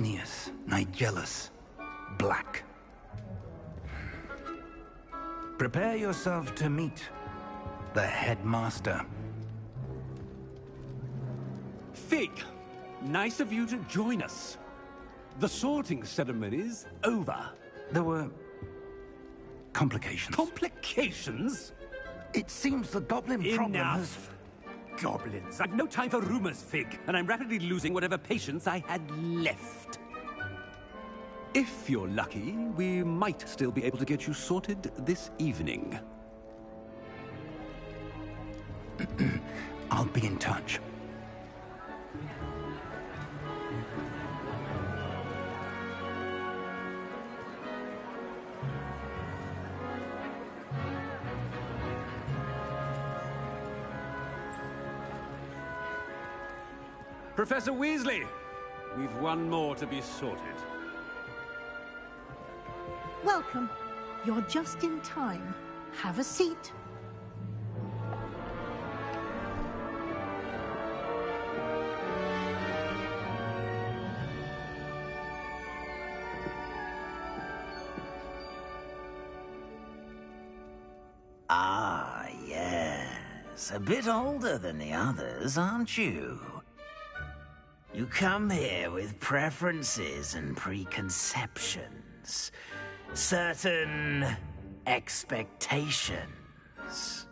Phineas Nigellus Black. Prepare yourself to meet the headmaster. Fig, nice of you to join us. The sorting ceremony's over. There were complications. Complications? It seems the goblin problem has... Enough! Goblins. I've no time for rumors, Fig, and I'm rapidly losing whatever patience I had left. If you're lucky, we might still be able to get you sorted this evening. I'll be in touch. Professor Weasley, we've one more to be sorted. Welcome. You're just in time. Have a seat. Ah, yes. A bit older than the others, aren't you? You come here with preferences and preconceptions. Certain expectations.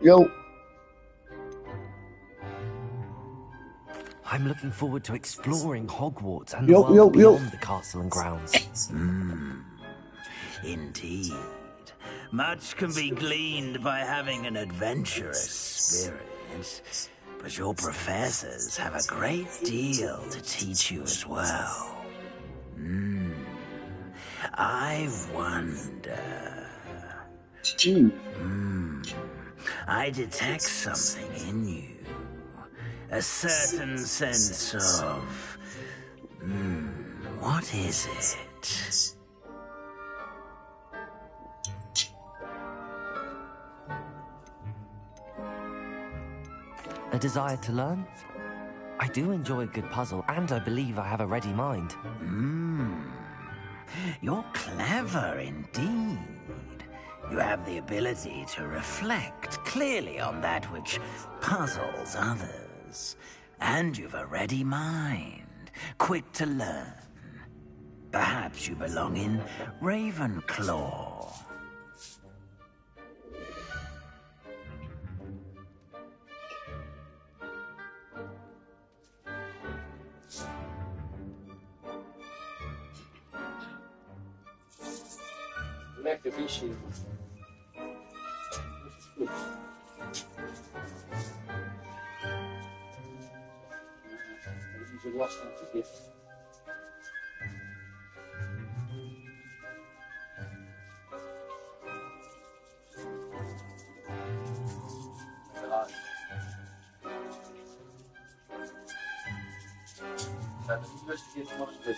Yo. I'm looking forward to exploring Hogwarts and the world beyond the castle and grounds. Indeed. Much can be gleaned by having an adventurous spirit, but your professors have a great deal to teach you as well. I wonder... I detect something in you. A certain sense of... what is it? A desire to learn? I do enjoy a good puzzle, and I believe I have a ready mind. You're clever indeed. You have the ability to reflect clearly on that which puzzles others. And you've a ready mind, quick to learn. Perhaps you belong in Ravenclaw. Lekker visje. Dat is niet zo lastig te vergiften. Dat is niet rustig in, maar het is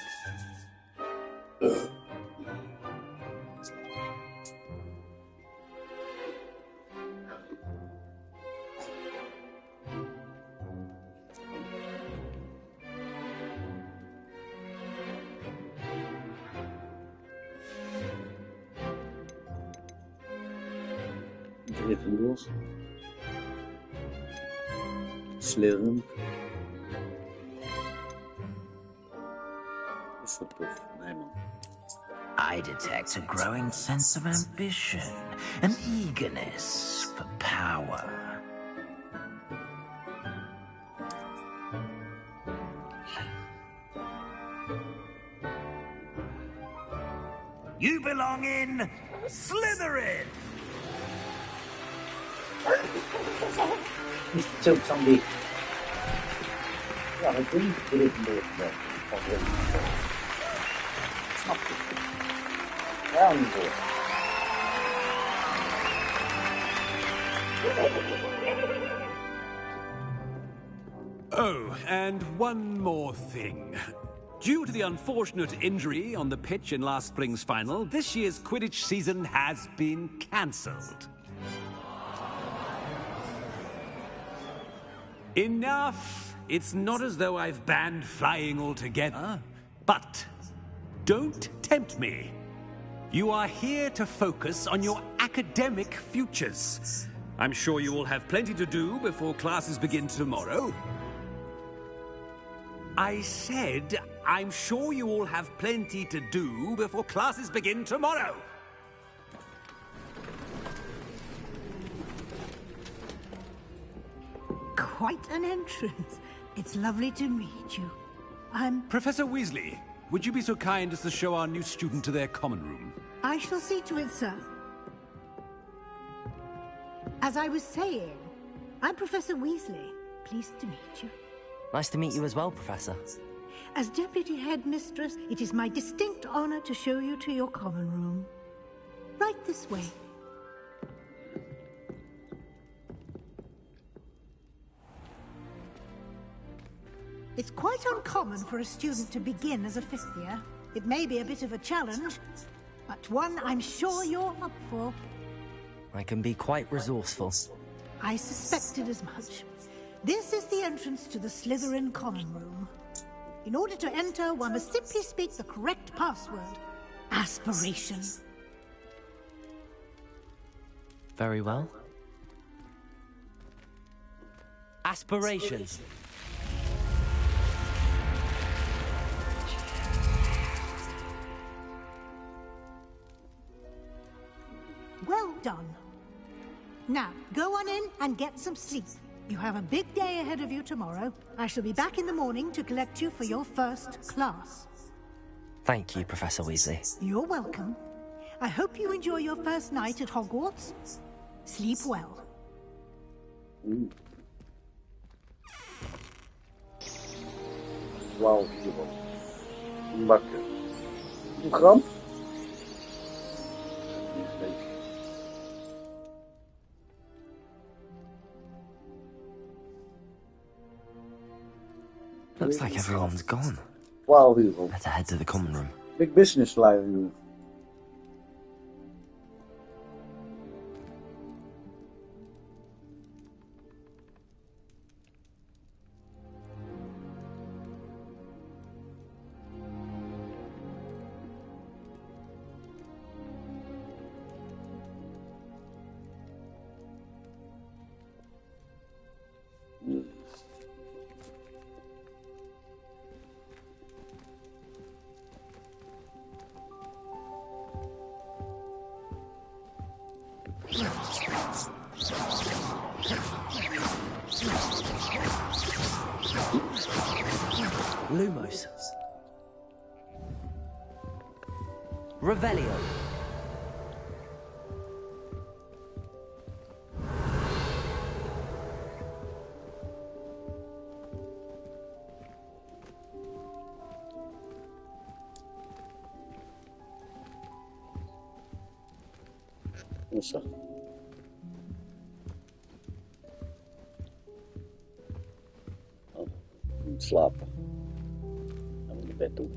Gryffindors. Slytherin. Hufflepuff. Nee, man. I detect a growing sense of ambition, an eagerness for power. You belong in Slytherin! Mr. Zombie. Ja, ik weet niet hoe dit een snap je? Ja, niet hoor. Oh, and one more thing. Due to the unfortunate injury on the pitch in last spring's final, this year's Quidditch season has been cancelled. Enough! It's not as though I've banned flying altogether, but don't tempt me. You are here to focus on your academic futures. I'm sure you will have plenty to do before classes begin tomorrow. I said, I'm sure you all have plenty to do before classes begin tomorrow. Quite an entrance. It's lovely to meet you. I'm... Professor Weasley, would you be so kind as to show our new student to their common room? I shall see to it, sir. As I was saying, I'm Professor Weasley. Pleased to meet you. Nice to meet you as well, Professor. As Deputy Headmistress, it is my distinct honor to show you to your common room. Right this way. It's quite uncommon for a student to begin as a fifth year. It may be a bit of a challenge, but one I'm sure you're up for. I can be quite resourceful. I suspected as much. This is the entrance to the Slytherin common room. In order to enter, one must simply speak the correct password. Aspiration. Very well. Aspiration. Well done. Now, go on in and get some sleep. You have a big day ahead of you tomorrow. I shall be back in the morning to collect you for your first class. Thank you, Professor Weasley. You're welcome. I hope you enjoy your first night at Hogwarts. Sleep well. Wauw, Simon. Een bakker. Een gram? Looks like everyone's gone. 12 euro. Better head to the common room. Big business flyer nu. Lumos. Revelio. Nossa. Oh, moet slapen. Dan moet ik naar bed toe.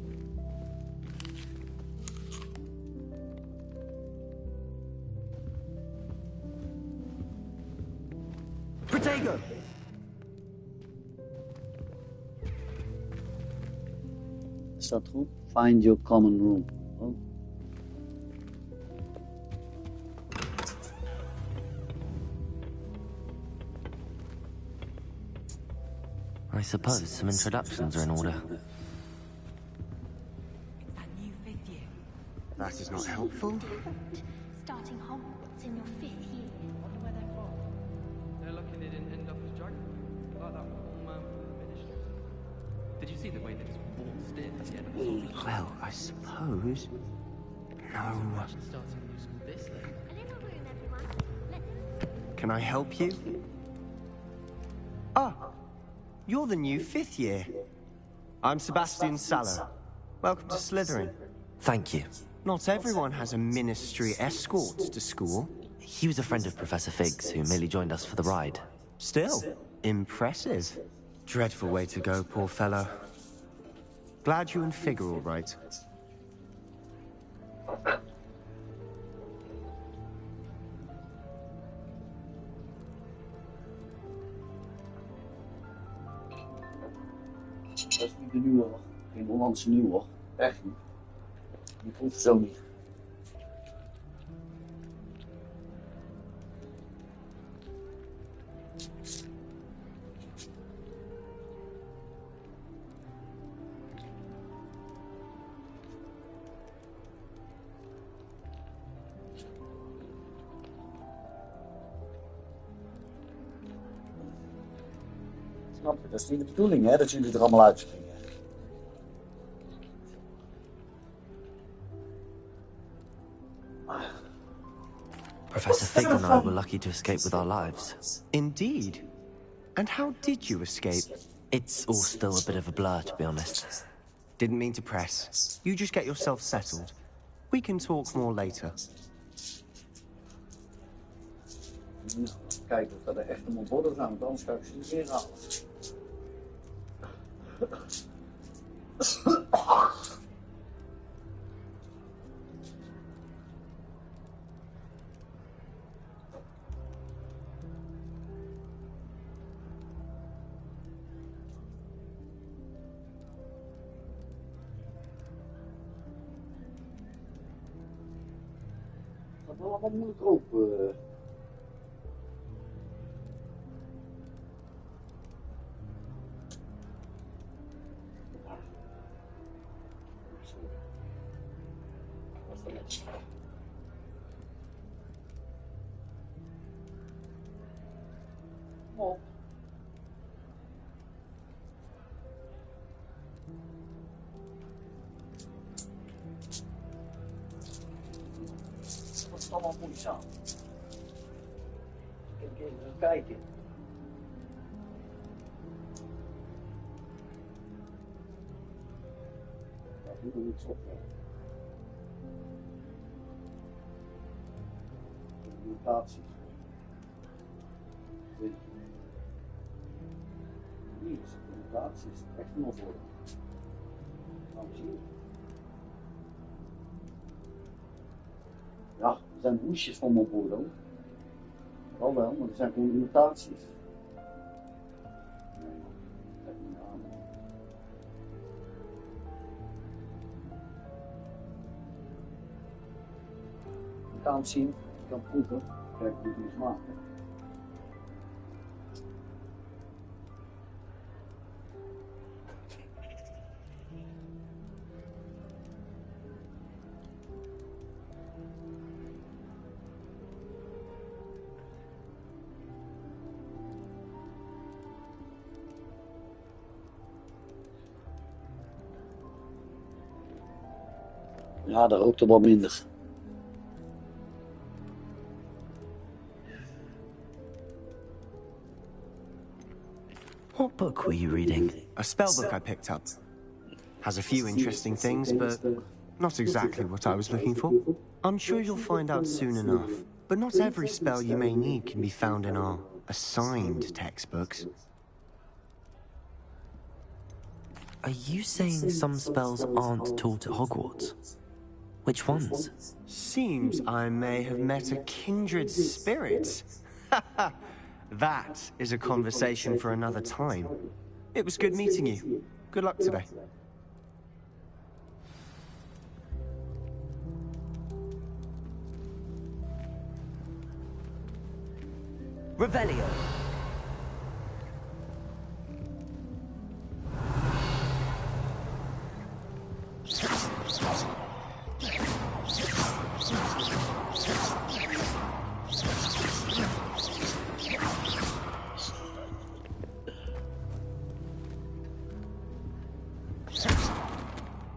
Protego. Is dat goed? Find your common room. Oh. I suppose some introductions are in order. It's that new fifth year. That is not helpful. Starting Hogwarts in your fifth year. Wonder where they're from. They're lucky they didn't end up as dragon. Like that one man from the ministry. Did you see the way they just waltzed in at the end of the song? Well, I suppose. No. Imagine starting a new school this late. A little room, everyone. Can I help you? Ah, you're the new fifth year. I'm Sebastian Sallow. Welcome to Slytherin. Thank you. Not everyone has a ministry escort to school. He was a friend of Professor Fig's who merely joined us for the ride. Still, impressive. Dreadful way to go, poor fellow. Glad you and Fig are all right. Dat is niet de nieuwe, geen Hollandse nieuwe. Echt niet. Die proeft zo niet. Snap je? Dat is niet de bedoeling, hè, dat jullie er allemaal uitspringen. Professor Fig and I were lucky to escape with our lives. Indeed. And how did you escape? It's all still a bit of a blur, to be honest. Didn't mean to press. You just get yourself settled. We can talk more later. Kijken of er echt een borden zijn, want anders ga ik ze niet meer halen. Dat is wel allemaal moeilijk open. Oh. Dat is allemaal moeizaam. Ik kan even gaan kijken. Dat doet er niks op. Mutaties. Hier is de mutaties echt nog voor. Nou, zie je. Ja, er zijn hoesjes van mijn boordel. Wel, maar er zijn gewoon mutaties. Nee, kijk niet aan. Je kan het zien, je kan proeven. Kijk hoe die smaakt. Ja, dat rookt er wat minder. What book were you reading? A spellbook I picked up. Has a few interesting things, but not exactly what I was looking for. I'm sure you'll find out soon enough. But not every spell you may need can be found in our assigned textbooks. Are you saying some spells aren't taught at Hogwarts? Which ones? Seems I may have met a kindred spirit. That is a conversation for another time. It was good meeting you. Good luck today. Revelio.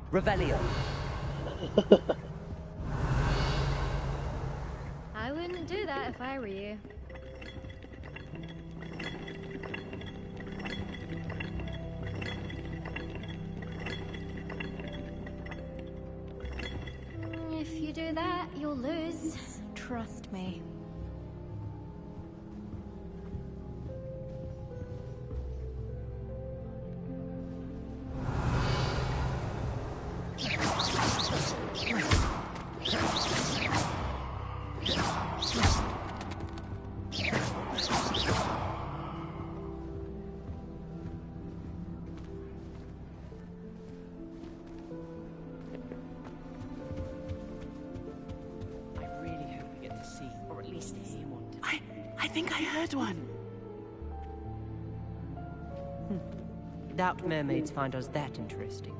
Revelio. I wouldn't do that if I were you. If you do that, you'll lose. Trust me. really hope we get to see, or at least hear one. I think I heard one. Doubt mermaids find us that interesting.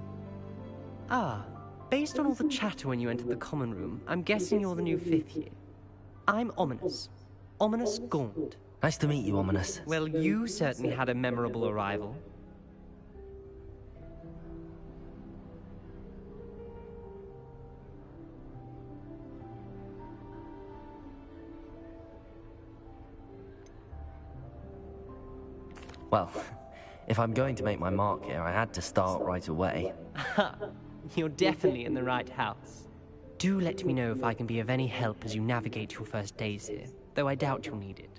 Ah, based on all the chatter when you entered the common room, I'm guessing you're the new 5th year. I'm Ominous. Ominous Gaunt. Nice to meet you, Ominous. Well, you certainly had a memorable arrival. Well, if I'm going to make my mark here, I had to start right away. You're definitely in the right house. Do let me know if I can be of any help as you navigate your first days here, though I doubt you'll need it.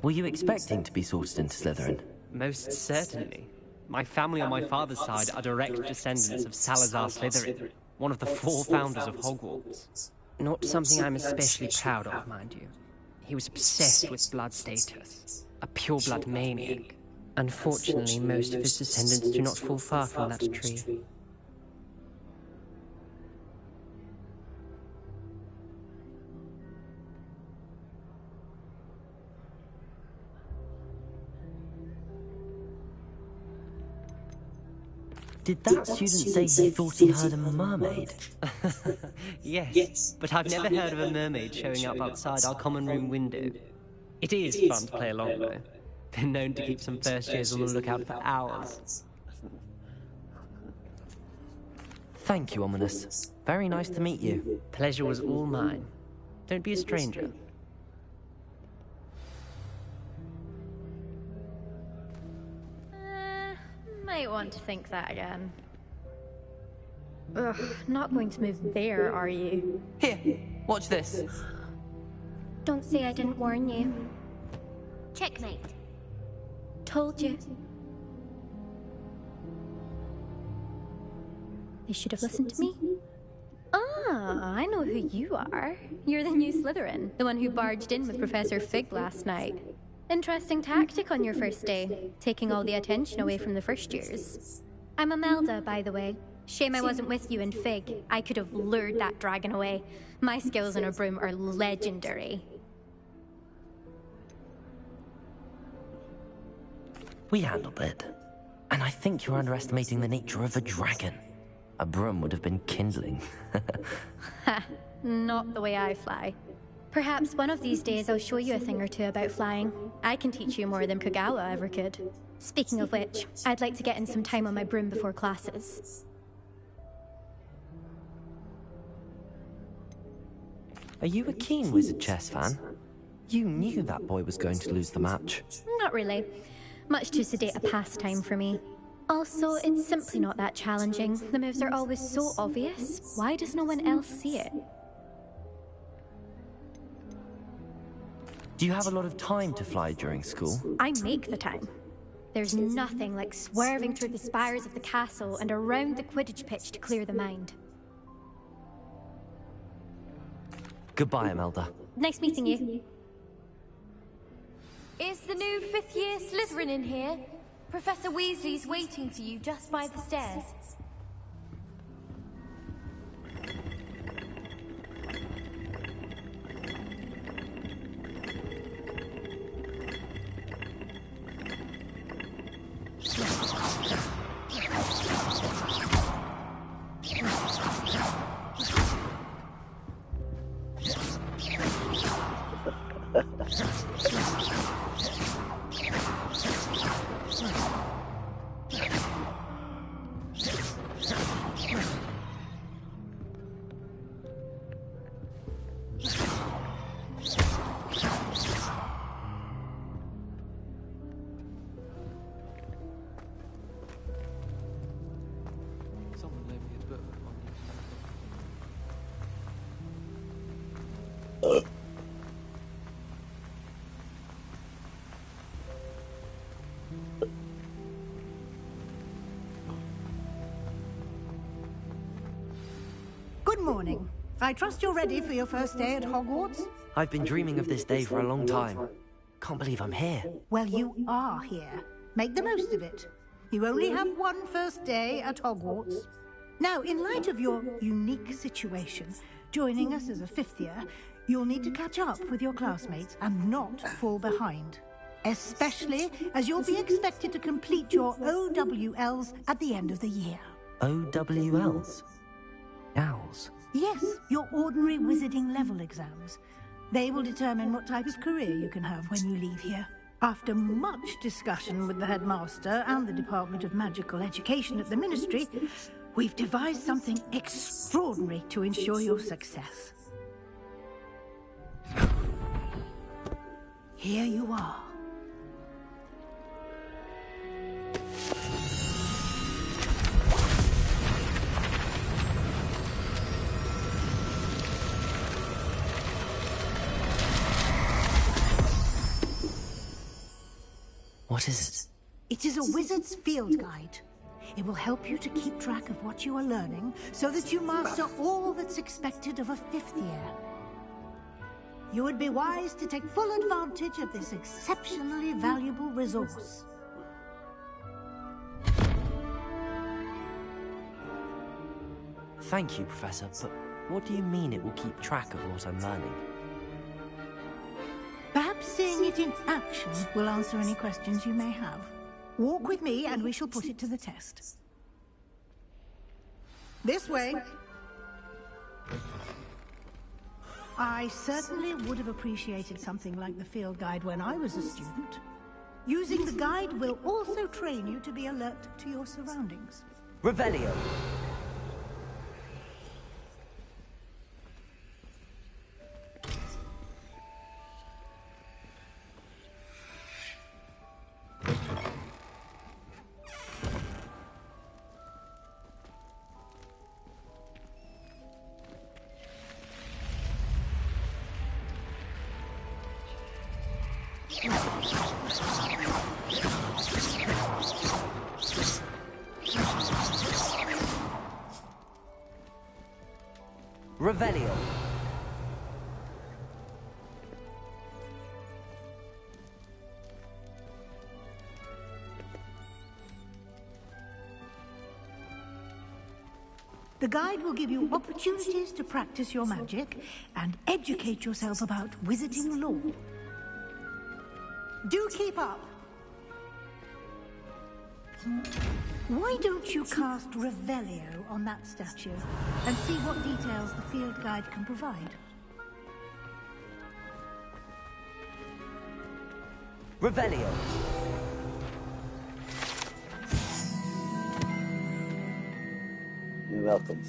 Were you expecting to be sorted into Slytherin? Most certainly. My family on my father's side are direct descendants of Salazar Slytherin, one of the 4 founders of Hogwarts. Not something I'm especially proud of, mind you. He was obsessed with blood status, a pure-blood maniac. Unfortunately, most of his descendants do not fall far from that tree. Did that student say he thought he heard a mermaid? Yes, but I've never heard of a mermaid showing up outside our common room window. It is fun to play along, though. Been known to keep some first years on the lookout for hours. Thank you, Ominous. Very nice to meet you. Pleasure was all mine. Don't be a stranger. Might want to think that again. Ugh, not going to move there, are you? Here, watch this. Don't say I didn't warn you. Checkmate. Told you. They should have listened to me. Ah, I know who you are. You're the new Slytherin, the one who barged in with Professor Fig last night. Interesting tactic on your first day, taking all the attention away from the first years. I'm Imelda, by the way. Shame I wasn't with you in Fig. I could have lured that dragon away. My skills on a broom are legendary. We handled it. And I think you're underestimating the nature of a dragon. A broom would have been kindling. Ha, not the way I fly. Perhaps one of these days I'll show you a thing or two about flying. I can teach you more than Kogawa ever could. Speaking of which, I'd like to get in some time on my broom before classes. Are you a keen Wizard chess fan? You knew that boy was going to lose the match. Not really. Much too sedate a pastime for me. Also, it's simply not that challenging. The moves are always so obvious. Why does no one else see it? Do you have a lot of time to fly during school? I make the time. There's nothing like swerving through the spires of the castle and around the Quidditch pitch to clear the mind. Goodbye, Imelda. Nice meeting you. Is the new 5th year Slytherin in here? Professor Weasley's waiting for you just by the stairs. I trust you're ready for your first day at Hogwarts? I've been dreaming of this day for a long time. Can't believe I'm here. Well, you are here. Make the most of it. You only have one first day at Hogwarts. Now, in light of your unique situation, joining us as a fifth year, you'll need to catch up with your classmates and not fall behind. Especially as you'll be expected to complete your OWLs at the end of the year. OWLs? Owls? Yes, your ordinary wizarding level exams. They will determine what type of career you can have when you leave here. After much discussion with the headmaster and the Department of Magical Education at the Ministry, we've devised something extraordinary to ensure your success. Here you are. What is it? It is a wizard's field guide. It will help you to keep track of what you are learning so that you master all that's expected of a fifth year. You would be wise to take full advantage of this exceptionally valuable resource. Thank you, Professor, but what do you mean it will keep track of what I'm learning? Perhaps seeing it in action will answer any questions you may have. Walk with me and we shall put it to the test. This way. I certainly would have appreciated something like the field guide when I was a student. Using the guide will also train you to be alert to your surroundings. Revelio. Revelio. The guide will give you opportunities to practice your magic and educate yourself about wizarding lore. Do keep up. Why don't you cast Revelio on that statue and see what details the field guide can provide? Revelio. You're welcome.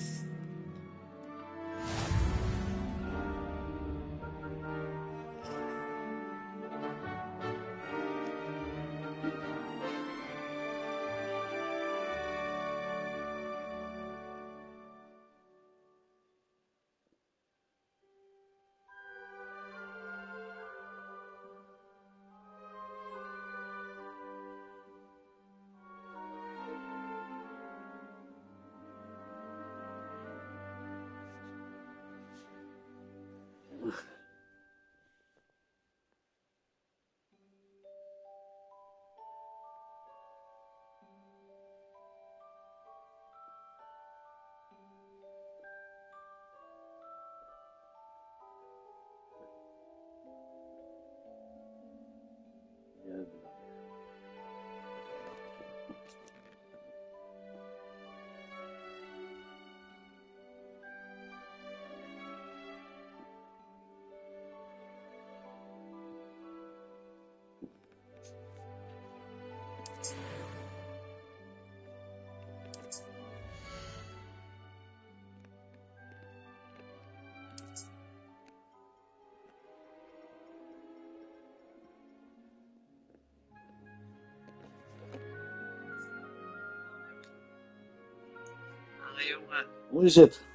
Hoe is het?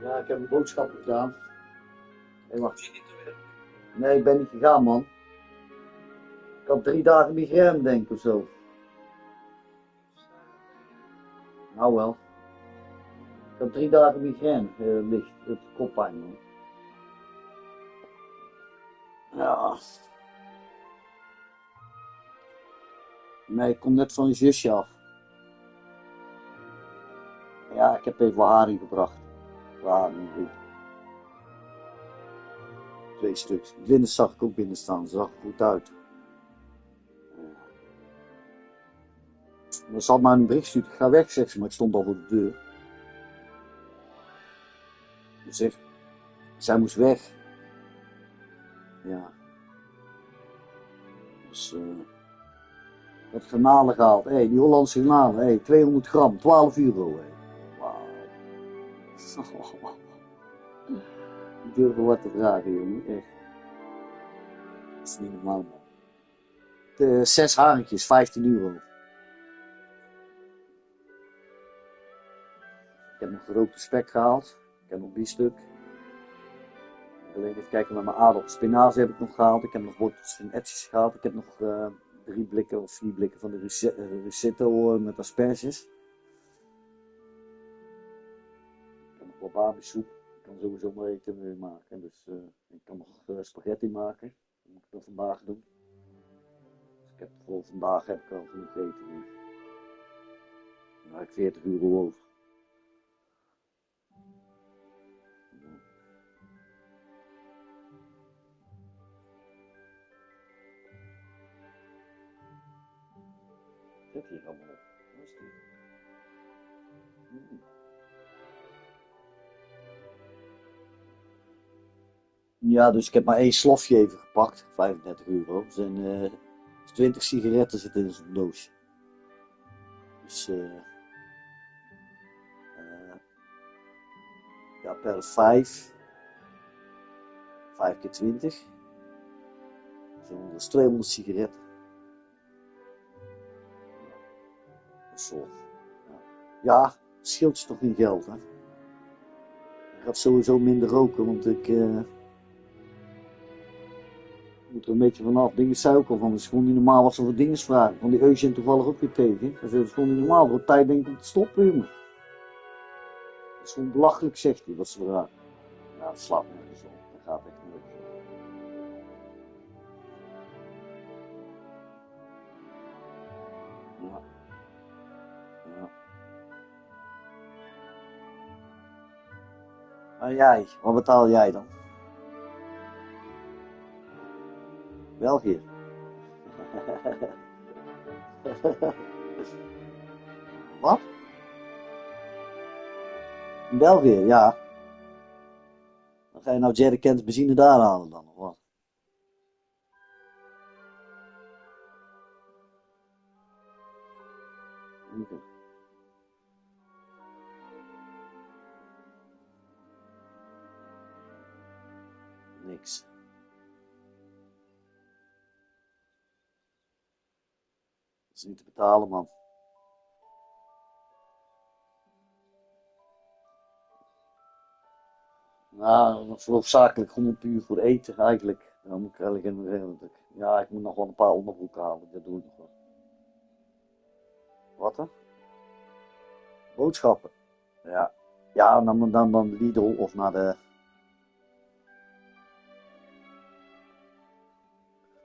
Ja, ik heb een boodschap gedaan. Hey, wacht. Nee, ik ben niet gegaan, man. Ik had 3 dagen migraine, denk ik, of zo. Nou wel. Ik had 3 dagen migraine, licht, het koppijn man. Ja. Nee, ik kom net van je zusje af. Ja, ik heb even wat haring gebracht. Haring, 2 stuks. Binnen zag ik ook binnen staan, zag er goed uit. Dan zal maar een bericht sturen. Ik ga weg, zegt ze, maar ik stond al voor de deur. Dus zij moest weg. Ja. Dus ik had garnalen gehaald. Hé, die Hollandse garnalen. Hé, 200 gram, 12 euro. Hé. Wauw. Ik durf wel wat te vragen, jongen. Echt. Dat is niet normaal, man. 6 haringjes, 15 euro. Ik heb nog gerookte spek gehaald. Ik heb nog biefstuk. Alleen even kijken met mijn aardappel. Spinazie heb ik nog gehaald. Ik heb nog wortels van etjes gehaald. Ik heb nog 3 blikken of 4 blikken van de risotto met asperges. Ik heb nog wat barbiesoep. Ik kan sowieso maar eten mee maken. Dus ik kan nog spaghetti maken. Dat moet ik dat vandaag doen. Dus ik heb voor vandaag heb ik al genoeg eten hier. Dan heb ik 40 euro over. Zit hier allemaal op. Wat is dit? Ja, dus ik heb maar 1 slofje even gepakt. 35 euro. Er zijn 20 sigaretten zitten in zo'n doosje. Dus ja, per 5. 5 keer 20. Dat is 200 sigaretten. Zo. Ja, het scheelt je toch niet geld, hè? Ik ga sowieso minder roken, want ik moet er een beetje vanaf. Dingen suiker van. Het is gewoon niet normaal wat ze voor dingen vragen. Van die Eugène toevallig ook weer tegen. Dat is gewoon niet normaal. Het wordt tijd denk ik om te stoppen, jongen. Dat is gewoon belachelijk, zegt hij, wat ze vragen. Ja, dat slaat nergens op. Dat gaat echt niet. Ja. Ja. Maar jij, wat betaal jij dan? België. Wat? In België, ja. Dan ga je nou jerrycans benzine daar halen dan, of wat? Okay. Niks. Dat is niet te betalen, man. Nou, hoofdzakelijk gewoon puur voor eten eigenlijk. Dan moet ik eigenlijk ja, ik moet nog wel een paar onderbroeken halen, dat doe ik nog wel. Wat dan? Boodschappen. Ja. Ja, dan Lidl of naar de...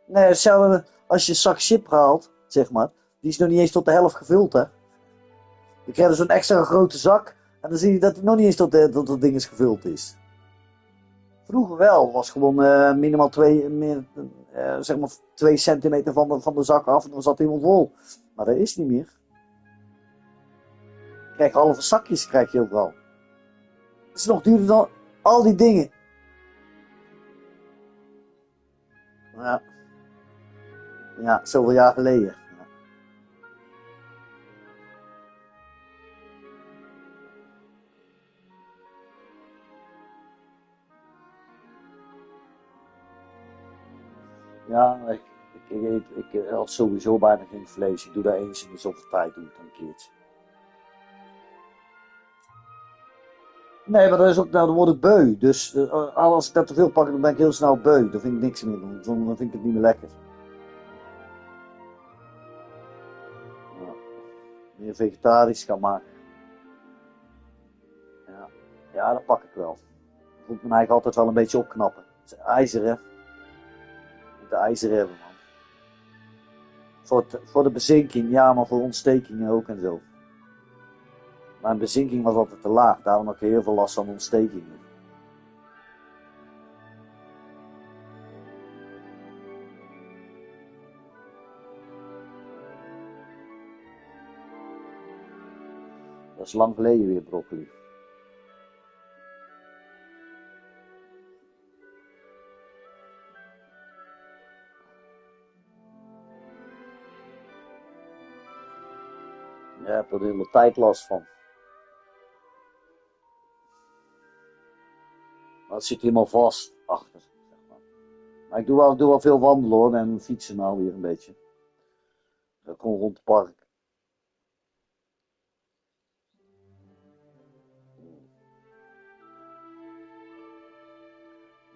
Nee, hetzelfde als je een zak chip haalt, zeg maar. Die is nog niet eens tot de helft gevuld, hè. Je krijgt zo'n extra grote zak. En dan zie je dat het nog niet eens tot het ding is gevuld is. Vroeger wel. Was gewoon minimaal 2 centimeter van de zak af. En dan zat hij helemaal vol. Maar dat is niet meer. Je krijgt halve zakjes, krijg je ook wel. Het is nog duurder dan al die dingen. Ja. Ja, zoveel jaar geleden. Ja, ik eet sowieso bijna geen vlees. Ik doe dat eens in de zoveel tijd, doe ik dan een keertje. Nee, maar dat is ook, nou, dan word ik beu. Dus als ik dat te veel pak, dan ben ik heel snel beu. Dan vind ik niks meer. Dan vind ik het niet meer lekker. Ja. Meer vegetarisch gaan maken. Ja, dat pak ik wel. Ik moet me eigenlijk altijd wel een beetje opknappen. Het is ijzeren. Ik moet de ijzer hebben, man. Voor de bezinking, ja, maar voor ontstekingen ook en zo. Mijn bezinking was altijd te laag, daarom had ik heel veel last van ontstekingen. Dat is lang geleden weer broccoli. Ja, ik heb er de hele tijd last van. Maar het zit helemaal vast achter. Zeg maar ik doe wel veel wandelen hoor en fietsen nou weer een beetje. Gewoon rond het park.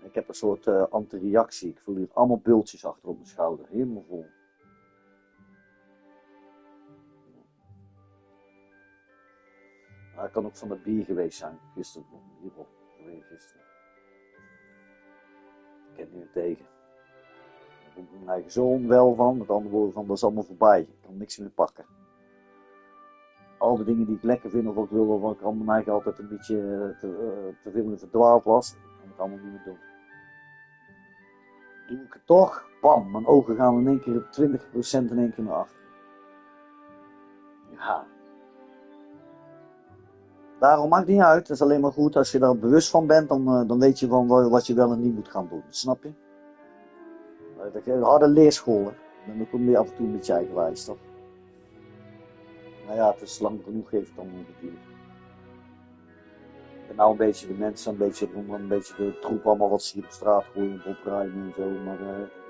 Ik heb een soort antireactie. Ik voel hier allemaal bultjes achter op mijn schouder. Helemaal vol. Het kan ook van het bier geweest zijn. Gisteren. Hierop. Gisteren. Ik heb het niet tegen. Daar komt mijn eigen zoon wel van. Met andere woorden van, dat is allemaal voorbij. Ik kan niks meer pakken. Al de dingen die ik lekker vind of wat ik wil, waarvan ik mijn eigen altijd een beetje te veel in verdwaald was. Dat kan ik allemaal niet meer doen. Doe ik het toch? Bam, mijn ogen gaan in één keer 20% in één keer naar achter. Ja. Daarom maakt het niet uit. Het is alleen maar goed als je daar bewust van bent, dan weet je van wat je wel en niet moet gaan doen. Snap je? Dat is een harde leerschool. Hè? Dan kom je af en toe een beetje eigenwijs, toch? Nou ja, het is lang genoeg heeft het dan natuurlijk. Ik ben nou een beetje de mensen, een beetje de troep allemaal wat ze hier op straat gooien en opruimen en zo. Maar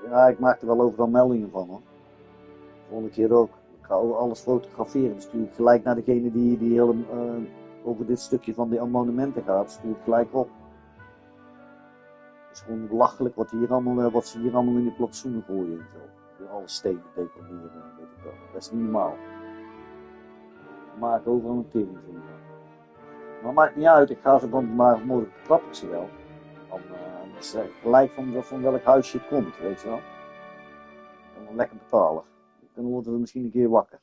ja, ik maak er wel overal meldingen van hoor. Volgende keer ook. Ik ga alles fotograferen. Dan stuur ik gelijk naar degene die over dit stukje van die monumenten gaat. Stuur ik gelijk op. Het is gewoon belachelijk wat ze hier allemaal in die plantsoenen gooien en zo. Weer alle stenen deponeren. Weet ik wel. Dat is niet normaal. We maken overal een tering van. Maar maakt niet uit, ik ga ze dan maar morgen trap ik ze wel. Dan zeg ik gelijk van welk huisje het komt, weet je wel. Ik kan hem lekker betalen. Dan worden we misschien een keer wakker.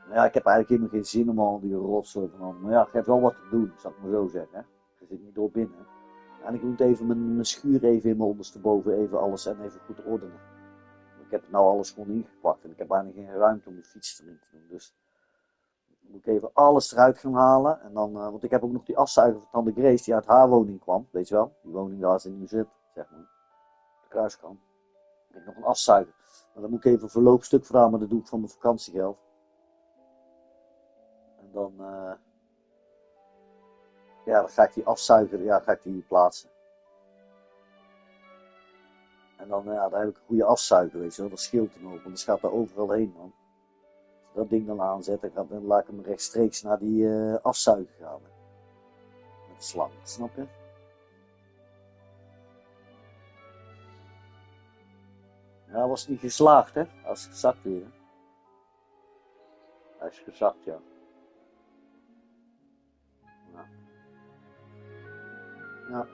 Maar ja, ik heb eigenlijk helemaal geen zin om al die rotzooi van. Maar ja, ik heb wel wat te doen, zal ik maar zo zeggen. Hè. Je zit niet door binnen. En ik moet even mijn schuur even in mijn ondersteboven even alles en even goed ordenen. Ik heb nou alles gewoon ingepakt en ik heb eigenlijk geen ruimte om de fiets erin te doen. Dus moet ik even alles eruit gaan halen. En dan, want ik heb ook nog die afzuiger van Tante Grace die uit haar woning kwam. Weet je wel? Die woning daar ze nu zit, zeg maar. De kruiskant. Dan heb ik nog een afzuiger. Maar dan moet ik even een verloopstuk vragen, maar dat doe ik van mijn vakantiegeld. En dan, ja, dan ga ik die afzuiger, ja, ga ik die plaatsen. En dan, ja, dan heb ik een goede afzuiger, weet je wel. Dat scheelt hem ook, want dan gaat daar overal heen, man. Dat ding dan aanzetten, dan laat ik hem rechtstreeks naar die afzuiger gaan. Met de slang, snap je? Ja, was niet geslaagd, hè? Hij is gezakt weer, hè? Hij is gezakt, ja. Ja.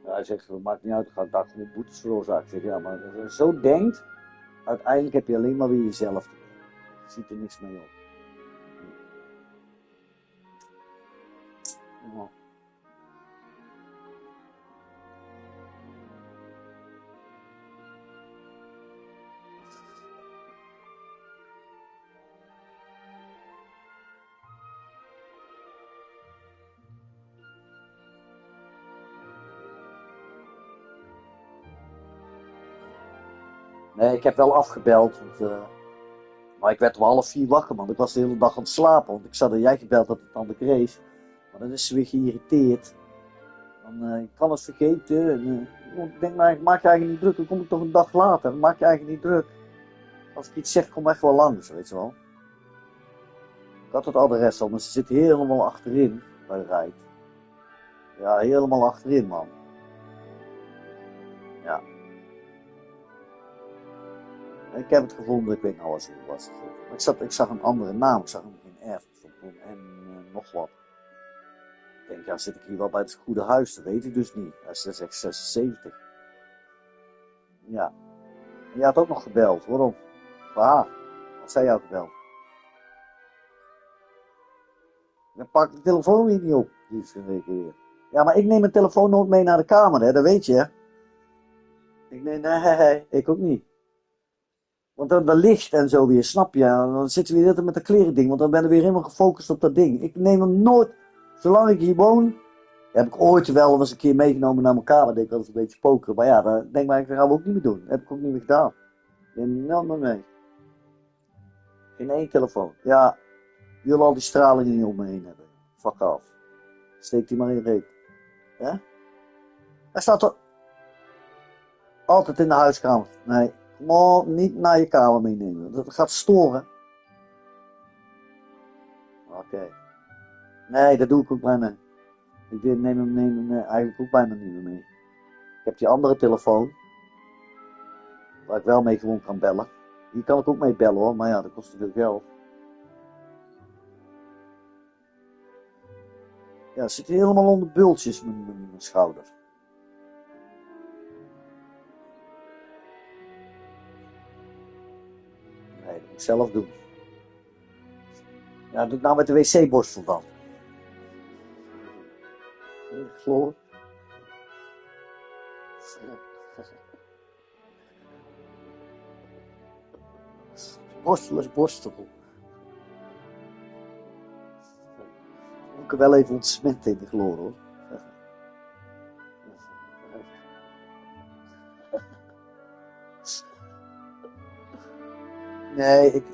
Ja, hij zegt, het maakt niet uit, ik ga daar gewoon boetes veroorzaken. Ik zeg, ja, maar als je zo denkt, uiteindelijk heb je alleen maar weer jezelf. Je ziet er niks mee op. Ja. Nee, ik heb wel afgebeld, maar ik werd om 3:30 wakker, man. Ik was de hele dag aan het slapen, want ik zat er jij gebeld dat het aan de Grace. Maar dan is ze weer geïrriteerd. Dan, ik kan het vergeten. En, ik denk, nou, ik maak je eigenlijk niet druk. Dan kom ik toch een dag later. Dan maak je eigenlijk niet druk. Als ik iets zeg, kom echt wel langs, weet je wel. Ik had het adres al, maar ze zit helemaal achterin bij de rijdt. Ja, helemaal achterin, man. Ja. Ik heb het gevonden, ik weet nou wat het was. Maar ik zag een andere naam, ik zag hem geen F en nog wat. Ik denk, ja, zit ik hier wel bij het goede huis? Dat weet ik dus niet. Hij is echt 76. Ja. En je had ook nog gebeld, waarom? Wat zei jou gebeld? Dan pak ik de telefoon weer niet op. Weer. Ja, maar ik neem mijn telefoon nooit mee naar de kamer, hè, dat weet je, hè? Nee, ik ook niet. Want dan licht en zo weer, snap je? Dan zitten we weer met dat kleren ding, want dan ben ik weer helemaal gefocust op dat ding. Ik neem hem nooit, zolang ik hier woon, heb ik ooit wel eens een keer meegenomen naar mijn kamer. Denk ik altijd een beetje pokeren, maar ja, dat denk ik, dat gaan we ook niet meer doen. Dat heb ik ook niet meer gedaan. Ik neem nooit meer mee. Geen één telefoon. Ja, je wil al die stralingen niet om me heen hebben. Fuck af. Steek die maar in je reet. Ja? Hij staat er altijd in de huiskamer. Nee, gewoon niet naar je kamer meenemen. Dat gaat storen. Oké. Nee, dat doe ik ook bijna. Ik neem hem eigenlijk ook bijna niet meer mee. Ik heb die andere telefoon. Waar ik wel mee gewoon kan bellen. Hier kan ik ook mee bellen hoor, maar ja, dat kost te veel geld. Ja, het zit helemaal onder bultjes, mijn schouder. Nee, dat moet ik zelf doen. Ja, dat doe ik nou met de wc-borstel dan. Chloor. Borstel is borstel. Moet ik er wel even ontsmetten in de chloor hoor. Nee, ik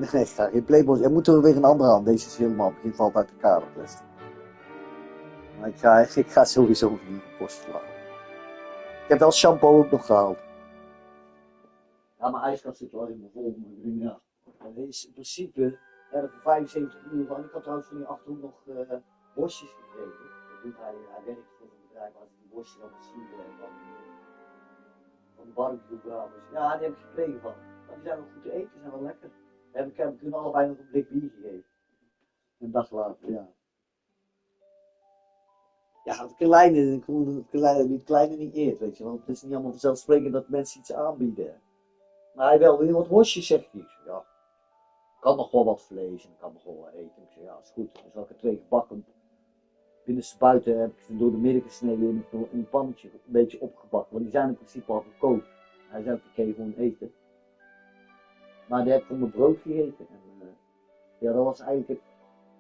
ga geen Playboy. Er moet er weer een andere aan. Deze is helemaal, het begin valt uit elkaar op plastic. Maar ik ga sowieso niet borstelen. Ik heb wel shampoo ook nog gehaald. Ja, mijn ijskast zit wel in mijn vol. Ja. Dat is in principe er voor 75 uur van. Ik had trouwens van die achterhoek nog worstjes gekregen. Dat doet hij werkt voor een bedrijf waar hij die worstjes allemaal zien van de barbecue-bravers. Ja, die heb ik gekregen van. Maar die zijn wel goed te eten, die zijn wel lekker. Ik heb hun allebei nog een blik bier gegeven. Een dag later, ja. Ja, het kleine niet eert, weet je wel. Het is niet allemaal vanzelfsprekend dat mensen iets aanbieden. Maar hij wil weer wat worstjes, zegt hij. Ja, ik kan nog wel wat vlees en ik kan nog wel wat eten. Ik zeg, ja, is goed. Dan zal ik er 2 gebakken. Binnenste buiten heb ik ze door de midden gesneden in een pannetje een beetje opgebakken. Want die zijn in principe al gekookt. Hij zei, ik kan je gewoon eten. Maar die heb ik van mijn brood gegeten. En, ja, dat was eigenlijk...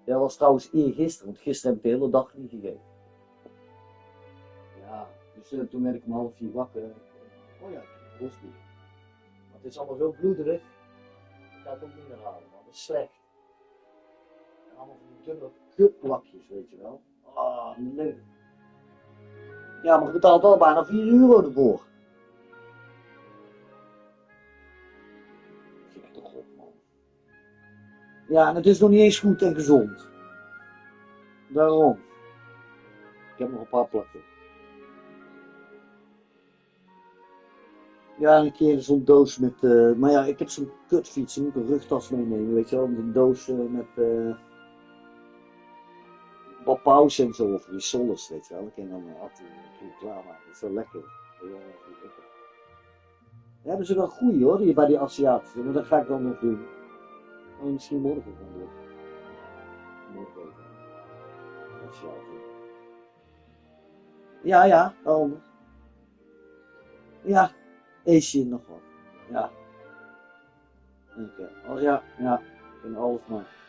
Dat was trouwens eergisteren, want gisteren heb ik de hele dag niet gegeten. Ja, dus toen werd ik om 3:30 wakker. Oh ja, ik heb een rosbier. Maar het is allemaal zo bloederig. Ik ga het ook niet meer halen, want dat is slecht. En allemaal van die dunne kutplakjes, weet je wel. Ah, leuk. Ja, maar je betaalt al bijna €4 ervoor. Gek toch op, man. Ja, en het is nog niet eens goed en gezond. Daarom. Ik heb nog een paar plakken. Ja, een keer zo'n doos met... maar ja, ik heb zo'n kutfiets. Ik moet een rugtas meenemen, weet je wel. Met een doos met... wat pauze en zo. Of rissoles, weet je wel. Ik kan dan altijd klaarmaken. Dat is wel lekker. Ja, hebben ze wel goeie hoor, hier bij die Aziatische. Maar dat ga ik dan nog doen. Oh, misschien morgen dan doen. Morgen even. Aziatische. Ja, oh. Ja, Asian nog wat. Ja. Oké. Oh ja, in alles maar.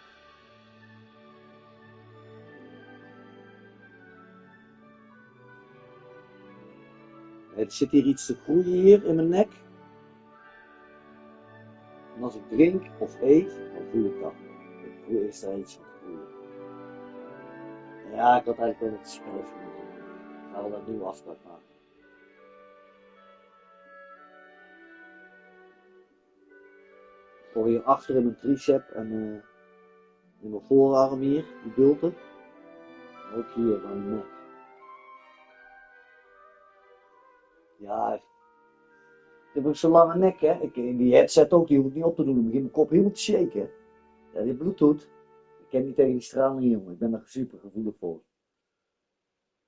Het zit hier iets te groeien hier in mijn nek. En als ik drink of eet, dan voel ik dat. Ik voel eerst daar iets van te groeien. Ja, ik had eigenlijk wel wat spel voor moeten doen. Ik ga wel een nieuwe afspraak maken. Voor hier achter in mijn tricep en in mijn voorarm hier, die bulten. En ook hier aan mijn nek. Ja, heb ook zo'n lange nek, hè. Die headset ook, die hoeft niet op te doen. Dan begint mijn kop heel te shaken. Ja, die Bluetooth. Ik ken niet tegen die straling, jongen. Ik ben daar super gevoelig voor.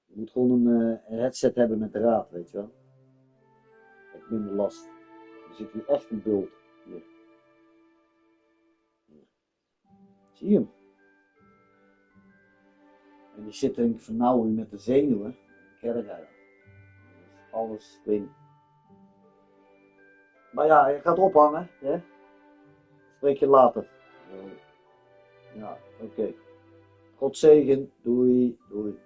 Je moet gewoon een headset hebben met draad, weet je wel. Ik heb minder last. Er zit hier echt een bult. Hier. Zie je hem? En die zit denk ik vernauwen met de zenuwen. Kerk uit. Alles ding. Maar ja, je gaat ophangen, hè? Spreek je later. Ja, oké. God zegen. Doei, doei.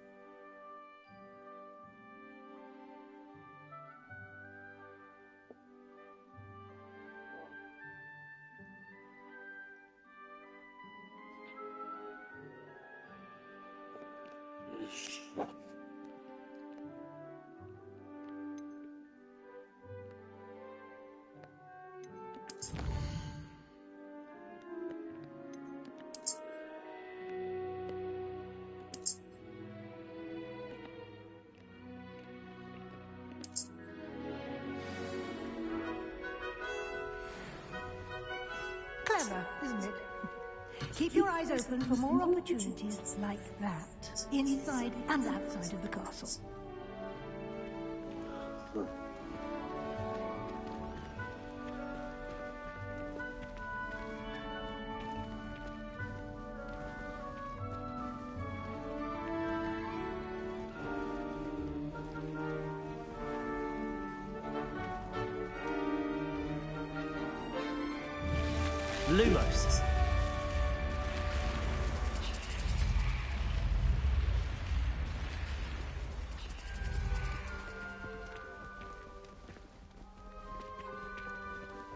Clever, isn't it? Keep your eyes open for more opportunities like that, inside and outside of the castle. Lumos.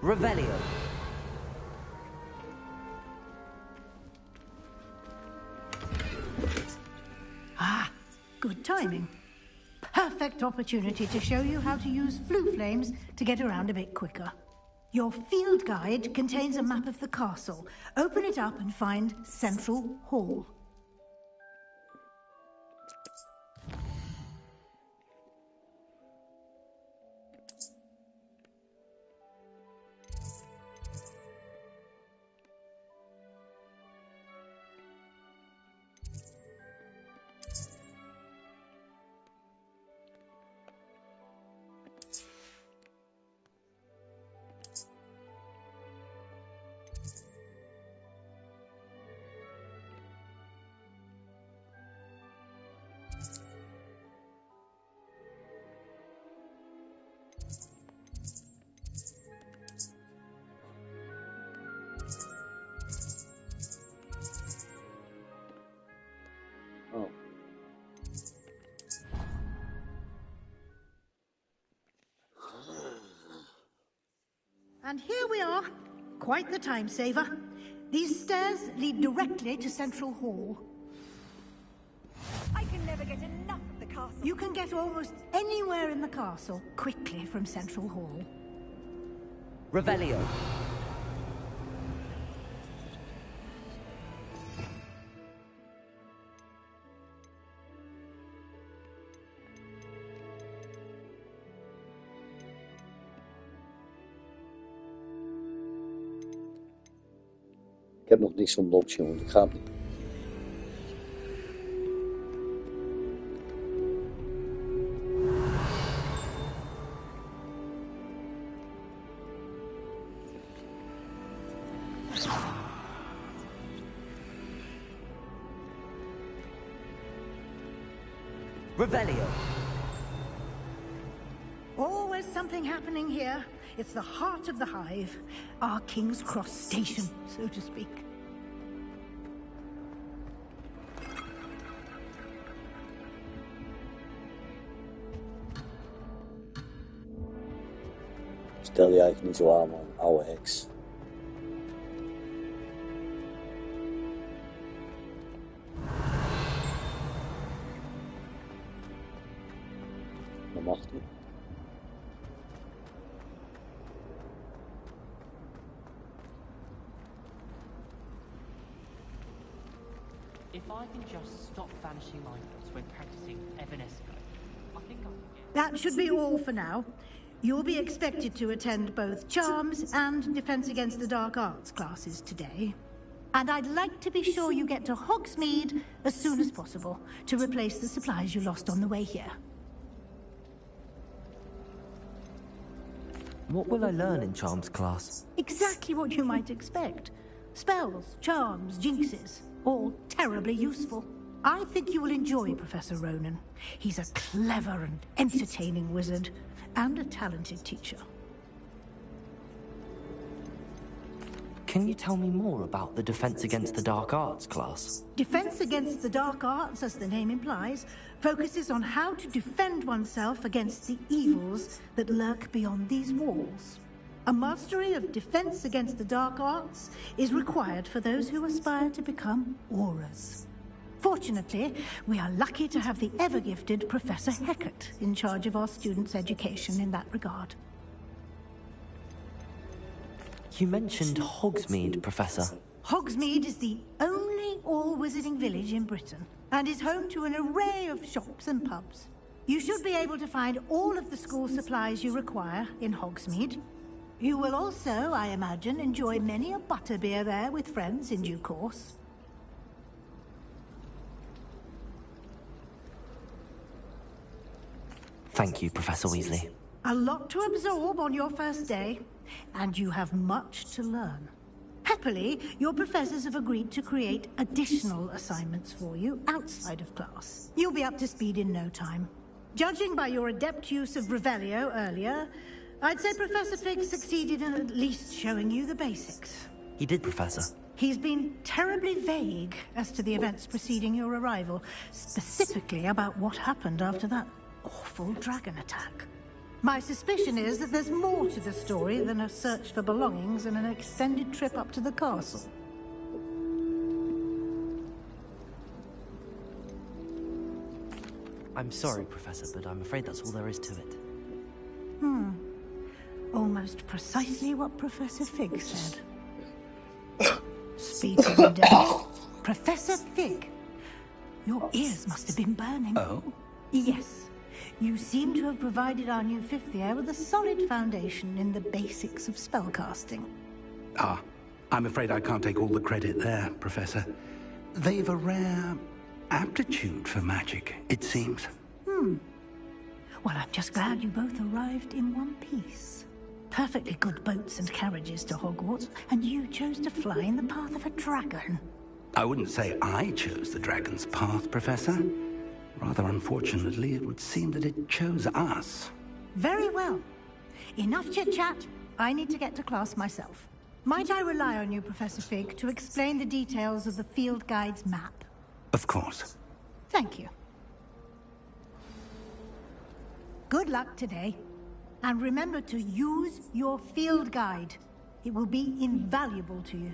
Revelio. Ah, good timing. Perfect opportunity to show you how to use flue flames to get around a bit quicker. Your field guide contains a map of the castle. Open it up and find Central Hall. Oh. And here we are. Quite the time saver. These stairs lead directly to Central Hall. I can never get enough of the castle. You can get almost anywhere in the castle quickly from Central Hall. Revelio. Ik heb nog niks ontdekt, jongen. Ik ga het niet. Revelio. Always something happening here. It's the heart of the hive. Our King's Cross station, so to speak. Stel je eigenlijk niet zo aan, man. Oude heks. Dat mag niet. If I can just stop vanishing like this when practicing Evanesco, I think I can get... That should be all for now. You'll be expected to attend both Charms and Defense Against the Dark Arts classes today. And I'd like to be sure you get to Hogsmeade as soon as possible to replace the supplies you lost on the way here. What will I learn in Charms class? Exactly what you might expect. Spells, charms, jinxes, all terribly useful. I think you will enjoy Professor Ronan. He's a clever and entertaining wizard, and a talented teacher. Can you tell me more about the Defense Against the Dark Arts class? Defense Against the Dark Arts, as the name implies, focuses on how to defend oneself against the evils that lurk beyond these walls. A mastery of Defense Against the Dark Arts is required for those who aspire to become Auras. Fortunately, we are lucky to have the ever-gifted Professor Hecat in charge of our students' education in that regard. You mentioned Hogsmeade, Professor. Hogsmeade is the only all-wizarding village in Britain, and is home to an array of shops and pubs. You should be able to find all of the school supplies you require in Hogsmeade. You will also, I imagine, enjoy many a butterbeer there with friends in due course. Thank you, Professor Weasley. A lot to absorb on your first day, and you have much to learn. Happily, your professors have agreed to create additional assignments for you outside of class. You'll be up to speed in no time. Judging by your adept use of Revelio earlier, I'd say Professor Fig succeeded in at least showing you the basics. He did, Professor. He's been terribly vague as to the events preceding your arrival, specifically about what happened after that awful dragon attack. My suspicion is that there's more to the story than a search for belongings and an extended trip up to the castle. I'm sorry, Professor, but I'm afraid that's all there is to it. Almost precisely what Professor Fig said. Speaking of devil, Professor Fig, your ears must have been burning. Oh? Yes. You seem to have provided our new fifth year with a solid foundation in the basics of spellcasting. Ah, I'm afraid I can't take all the credit there, Professor. They've a rare aptitude for magic, it seems. Well, I'm just glad you both arrived in one piece. Perfectly good boats and carriages to Hogwarts, and you chose to fly in the path of a dragon. I wouldn't say I chose the dragon's path, Professor. Rather unfortunately, it would seem that it chose us. Very well. Enough chit-chat. I need to get to class myself. Might I rely on you, Professor Fig, to explain the details of the field guide's map? Of course. Thank you. Good luck today. And remember to use your field guide. It will be invaluable to you.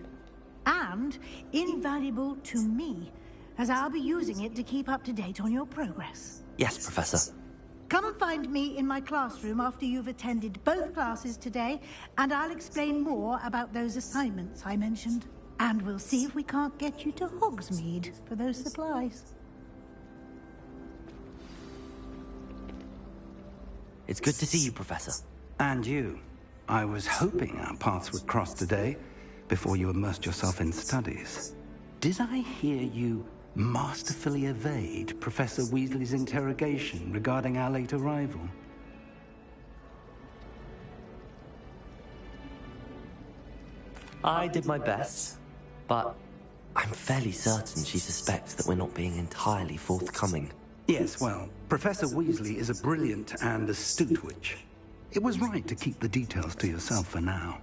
And invaluable to me, as I'll be using it to keep up to date on your progress. Yes, Professor. Come and find me in my classroom after you've attended both classes today, and I'll explain more about those assignments I mentioned. And we'll see if we can't get you to Hogsmeade for those supplies. It's good to see you, Professor. And you. I was hoping our paths would cross today, before you immersed yourself in studies. Did I hear you masterfully evade Professor Weasley's interrogation regarding our late arrival? I did my best, but I'm fairly certain she suspects that we're not being entirely forthcoming. Yes, well, Professor Weasley is a brilliant and astute witch. It was right to keep the details to yourself for now.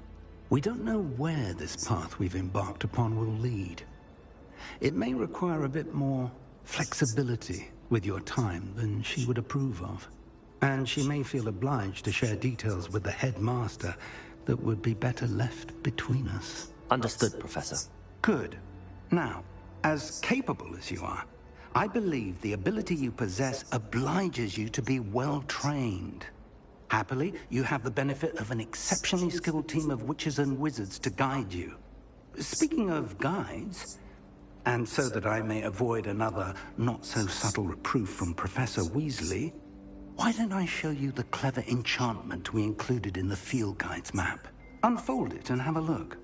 We don't know where this path we've embarked upon will lead. It may require a bit more flexibility with your time than she would approve of. And she may feel obliged to share details with the headmaster that would be better left between us. Understood, Professor. Good. Now, as capable as you are, I believe the ability you possess obliges you to be well trained. Happily, you have the benefit of an exceptionally skilled team of witches and wizards to guide you. Speaking of guides, and so that I may avoid another not-so-subtle reproof from Professor Weasley, Why don't I show you the clever enchantment we included in the field guide's map? Unfold it and have a look.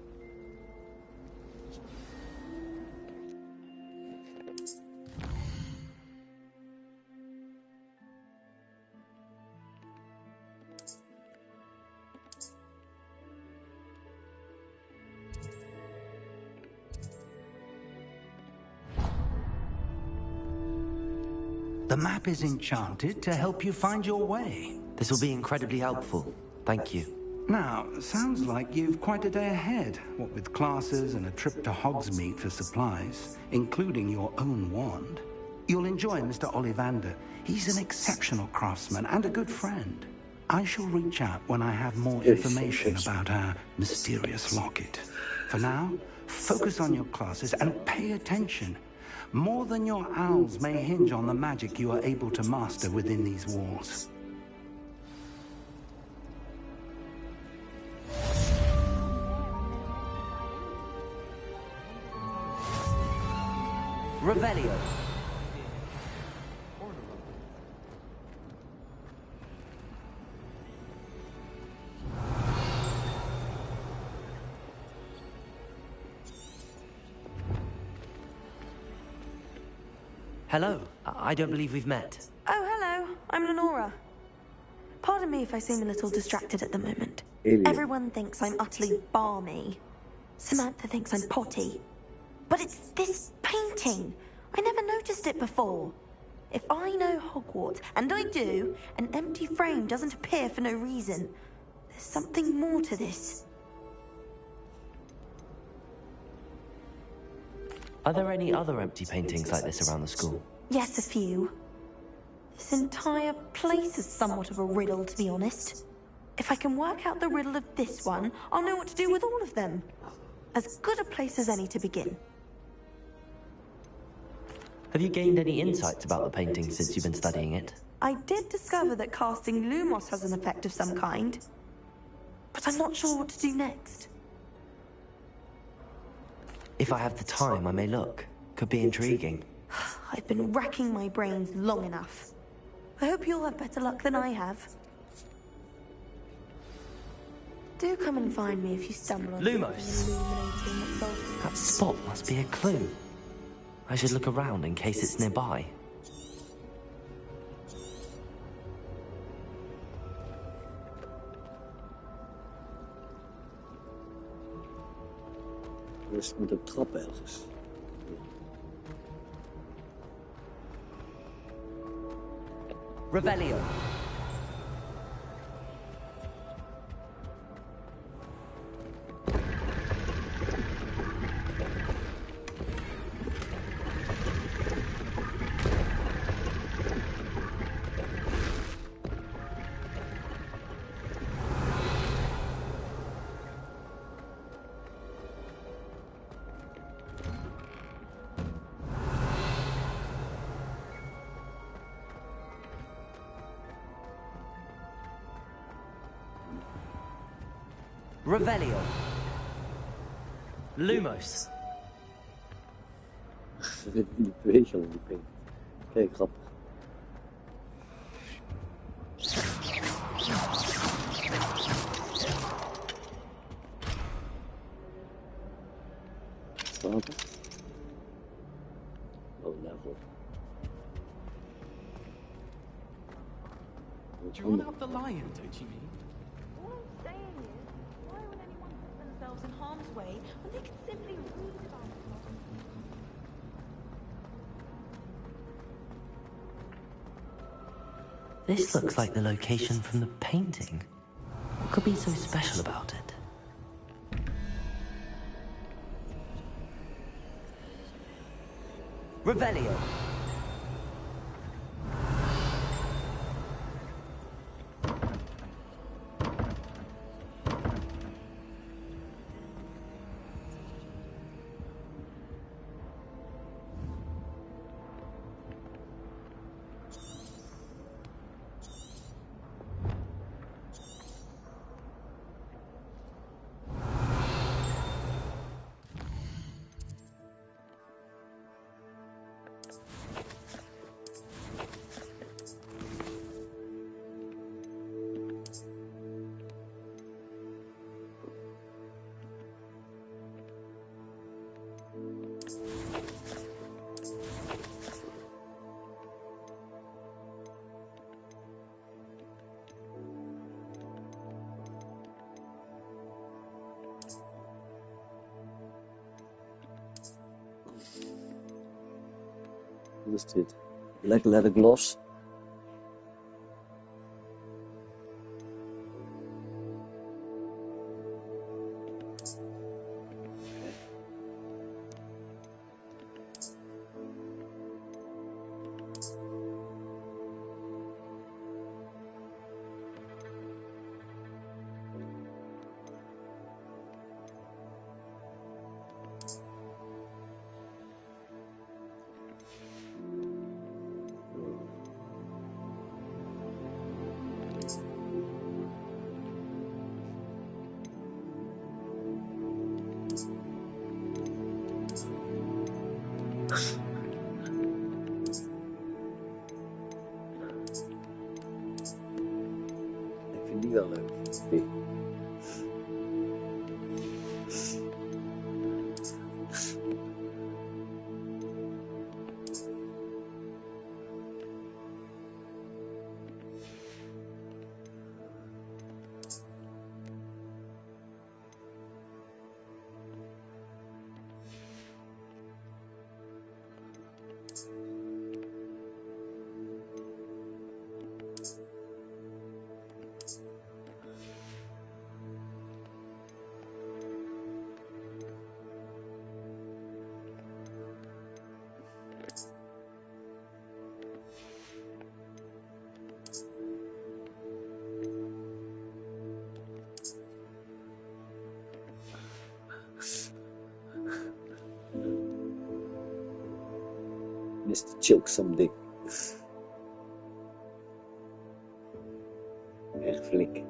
The map is enchanted to help you find your way. This will be incredibly helpful. Thank you. Now, sounds like you've quite a day ahead, what with classes and a trip to Hogsmeade for supplies, including your own wand. You'll enjoy Mr. Ollivander. He's an exceptional craftsman and a good friend. I shall reach out when I have more information about our mysterious locket. For now, focus on your classes and pay attention. More than your owls may hinge on the magic you are able to master within these walls. Revelio. Hello. I don't believe we've met. Oh, hello. I'm Lenora. Pardon me if I seem a little distracted at the moment. Everyone thinks I'm utterly balmy. Samantha thinks I'm potty. But it's this painting. I never noticed it before. If I know Hogwarts, and I do, an empty frame doesn't appear for no reason. There's something more to this. Are there any other empty paintings like this around the school? Yes, a few. This entire place is somewhat of a riddle, to be honest. If I can work out the riddle of this one, I'll know what to do with all of them. As good a place as any to begin. Have you gained any insights about the painting since you've been studying it? I did discover that casting Lumos has an effect of some kind. But I'm not sure what to do next. If I have the time, I may look. Could be intriguing. I've been racking my brains long enough. I hope you'll have better luck than I have. Do come and find me if you stumble on Lumos. That spot must be a clue. I should look around in case it's nearby. Er is met een trap ergens. Revelio. Revelio. Lumos. Die beweegt al in die ping. Kijk, grappig. Staat er? Oh, level. Do you want up the lion, don't you mean? All I'm saying is, why would anyone put themselves in harm's way when they can simply read about it? This looks like the location from the painting. What could be so special about it? Revelio. Wat is dit? Black leather gloves. Ik vind die wel leuk. Die. Mr. Choke Something. Echt flink.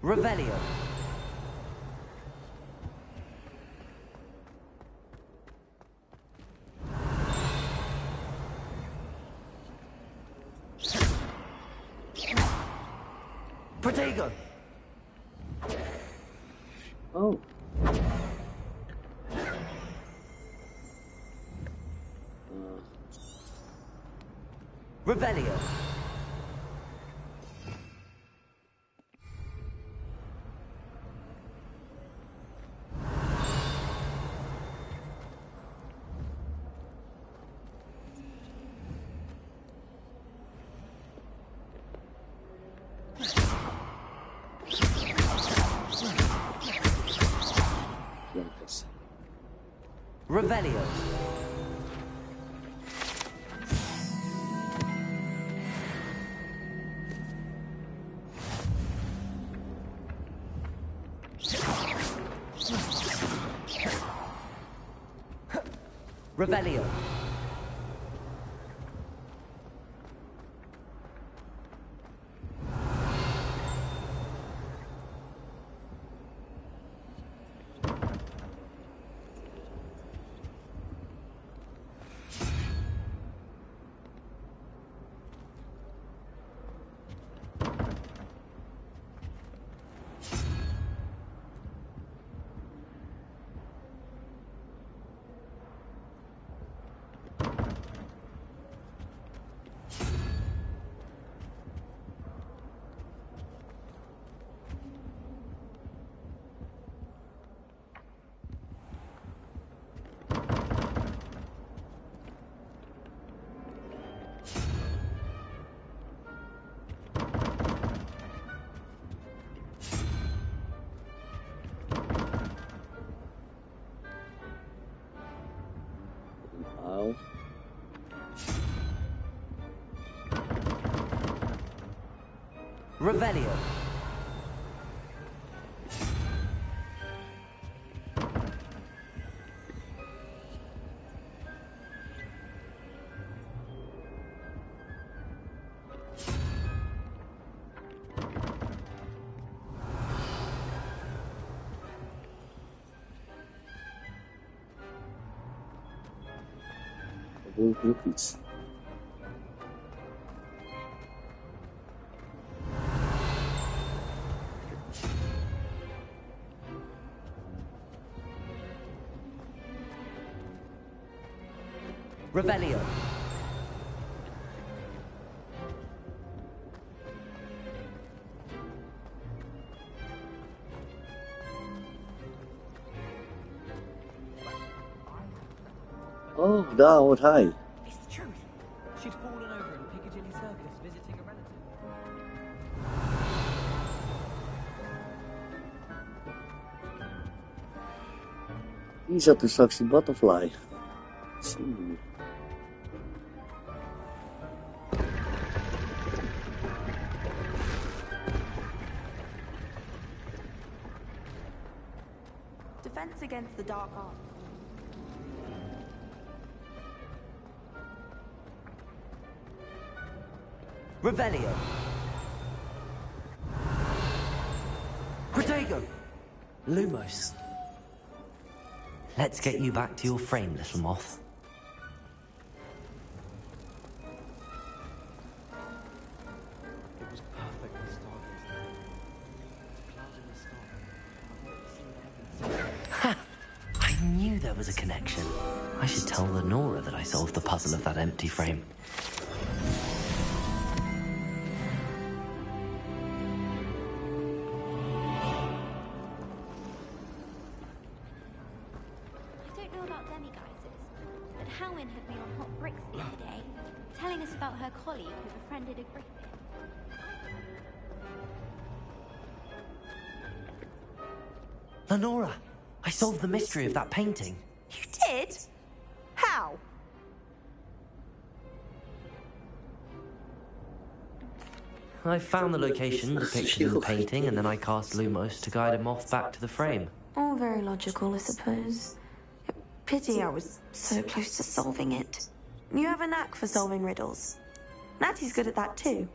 Revelio. Protego. Oh. Revelio. Revelio. Revelio. Ow. Revelio. Ook iets. Revelio. Oh, daar hoort hij. It's the truth. She'd fallen over in Piccadilly Circus visiting a relative. Hier zat dus straks die butterfly. Dat zien we niet. Defense against the dark arts. Revelio. Protego. Lumos. Let's get you back to your frame, little moth. It was perfectly stargazing. Cloud in the sky. I've never seen heaven. I knew there was a connection. I should tell Lenora that I solved the puzzle of that empty frame. Howin had me on hot bricks the other day, telling us about her colleague who befriended a griffin. Lenora, I solved the mystery of that painting. You did? How? I found the location depicted in the painting, and then I cast Lumos to guide a moth back to the frame. All very logical, I suppose. Pity I was so close to solving it. You have a knack for solving riddles. Natty's good at that too.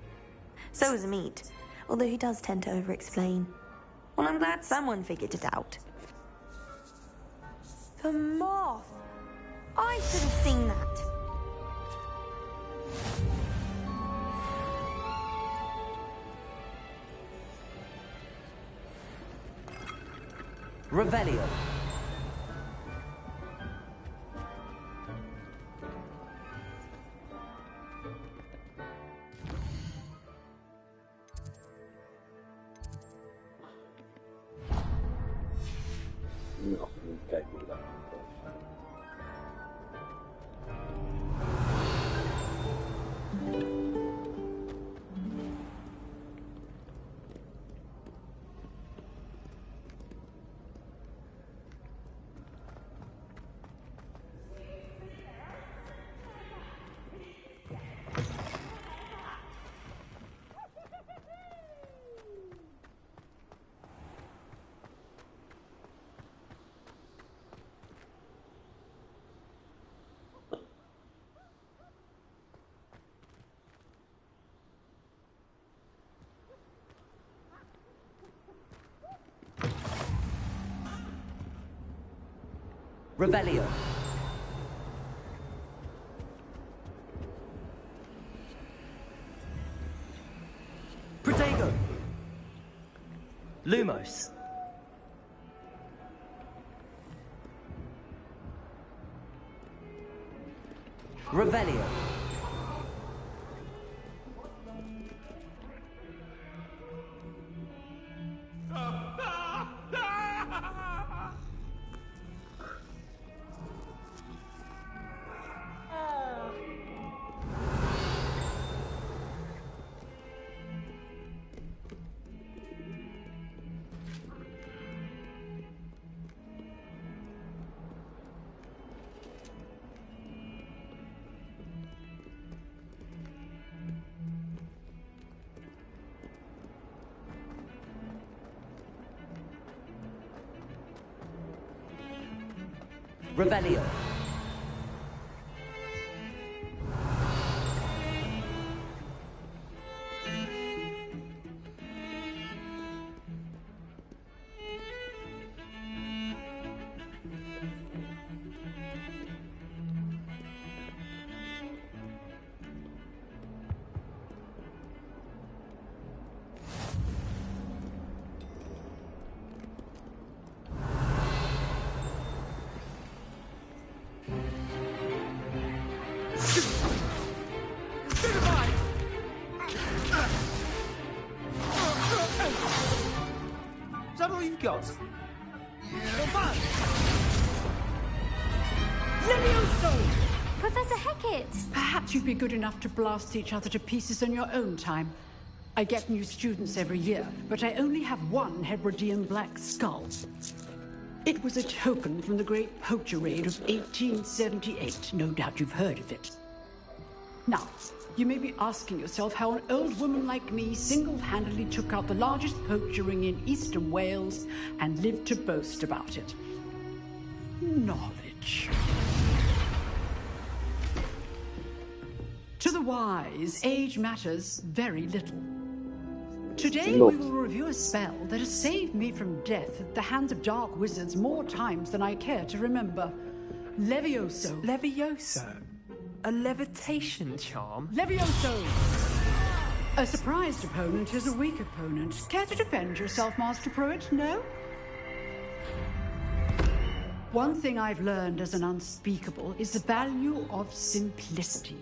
So is Meat, although he does tend to over-explain. Well, I'm glad someone figured it out. The moth! I should have seen that. Revelio. Nou, even kijken hoe dat komt. Revelio. Protego. Lumos. Revelio. Revelio. Goodbye! Is that all you've got? Not bad. Levioso! Professor Hecat! Perhaps you'd be good enough to blast each other to pieces on your own time. I get new students every year, but I only have one Hebridean black skull. It was a token from the Great Poacher Raid of 1878. No doubt you've heard of it. Now, you may be asking yourself how an old woman like me single-handedly took out the largest poacher ring in eastern Wales and lived to boast about it. Knowledge. To the wise, age matters very little. Today we will review a spell that has saved me from death at the hands of dark wizards more times than I care to remember. Levioso. Levioso? A levitation charm? Levioso! A surprised opponent is a weak opponent. Care to defend yourself, Master Pruitt? No? One thing I've learned as an unspeakable is the value of simplicity,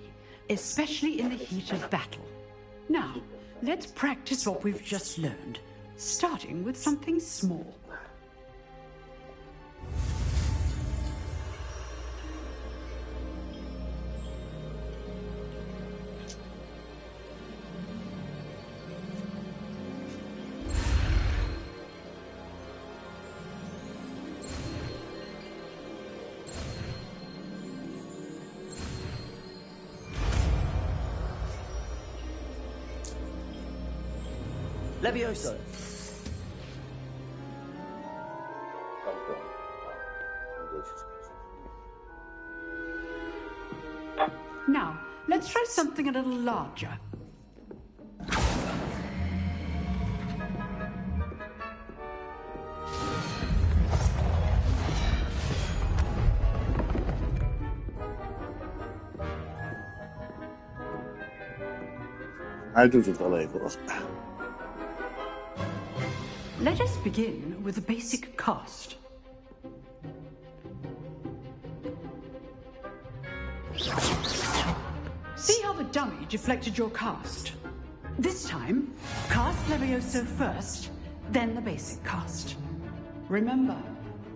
especially in the heat of battle. Now, let's practice what we've just learned, starting with something small. Levioso. Now, let's try something a little larger. Hij doet het wel even hoor. Let us begin with a basic cast. See how the dummy deflected your cast? This time, cast Levioso first, then the basic cast. Remember,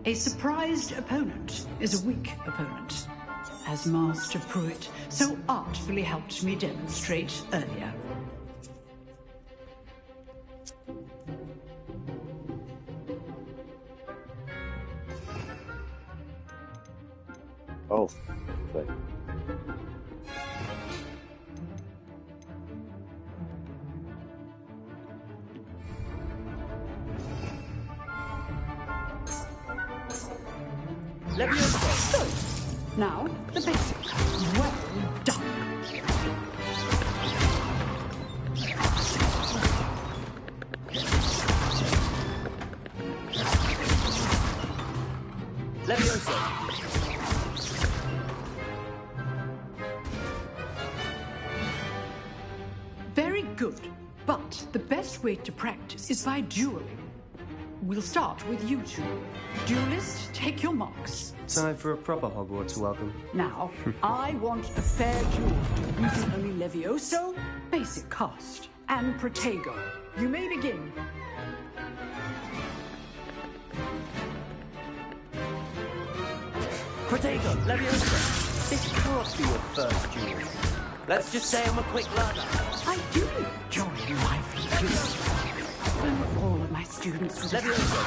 a surprised opponent is a weak opponent, as Master Pruitt so artfully helped me demonstrate earlier. Oh, okay. Levioso. Good. Now, the basic. Well done. Levioso. Very good. But the best way to practice is by dueling. We'll start with you two. Duelist, take your marks. Time for a proper Hogwarts welcome. Now, I want a fair duel, using only Levioso, basic cast, and Protego. You may begin. Protego, Levioso. This can't be your first duel. Let's just say I'm a quick learner. I do enjoy lively duels. And all of my students will Levioso.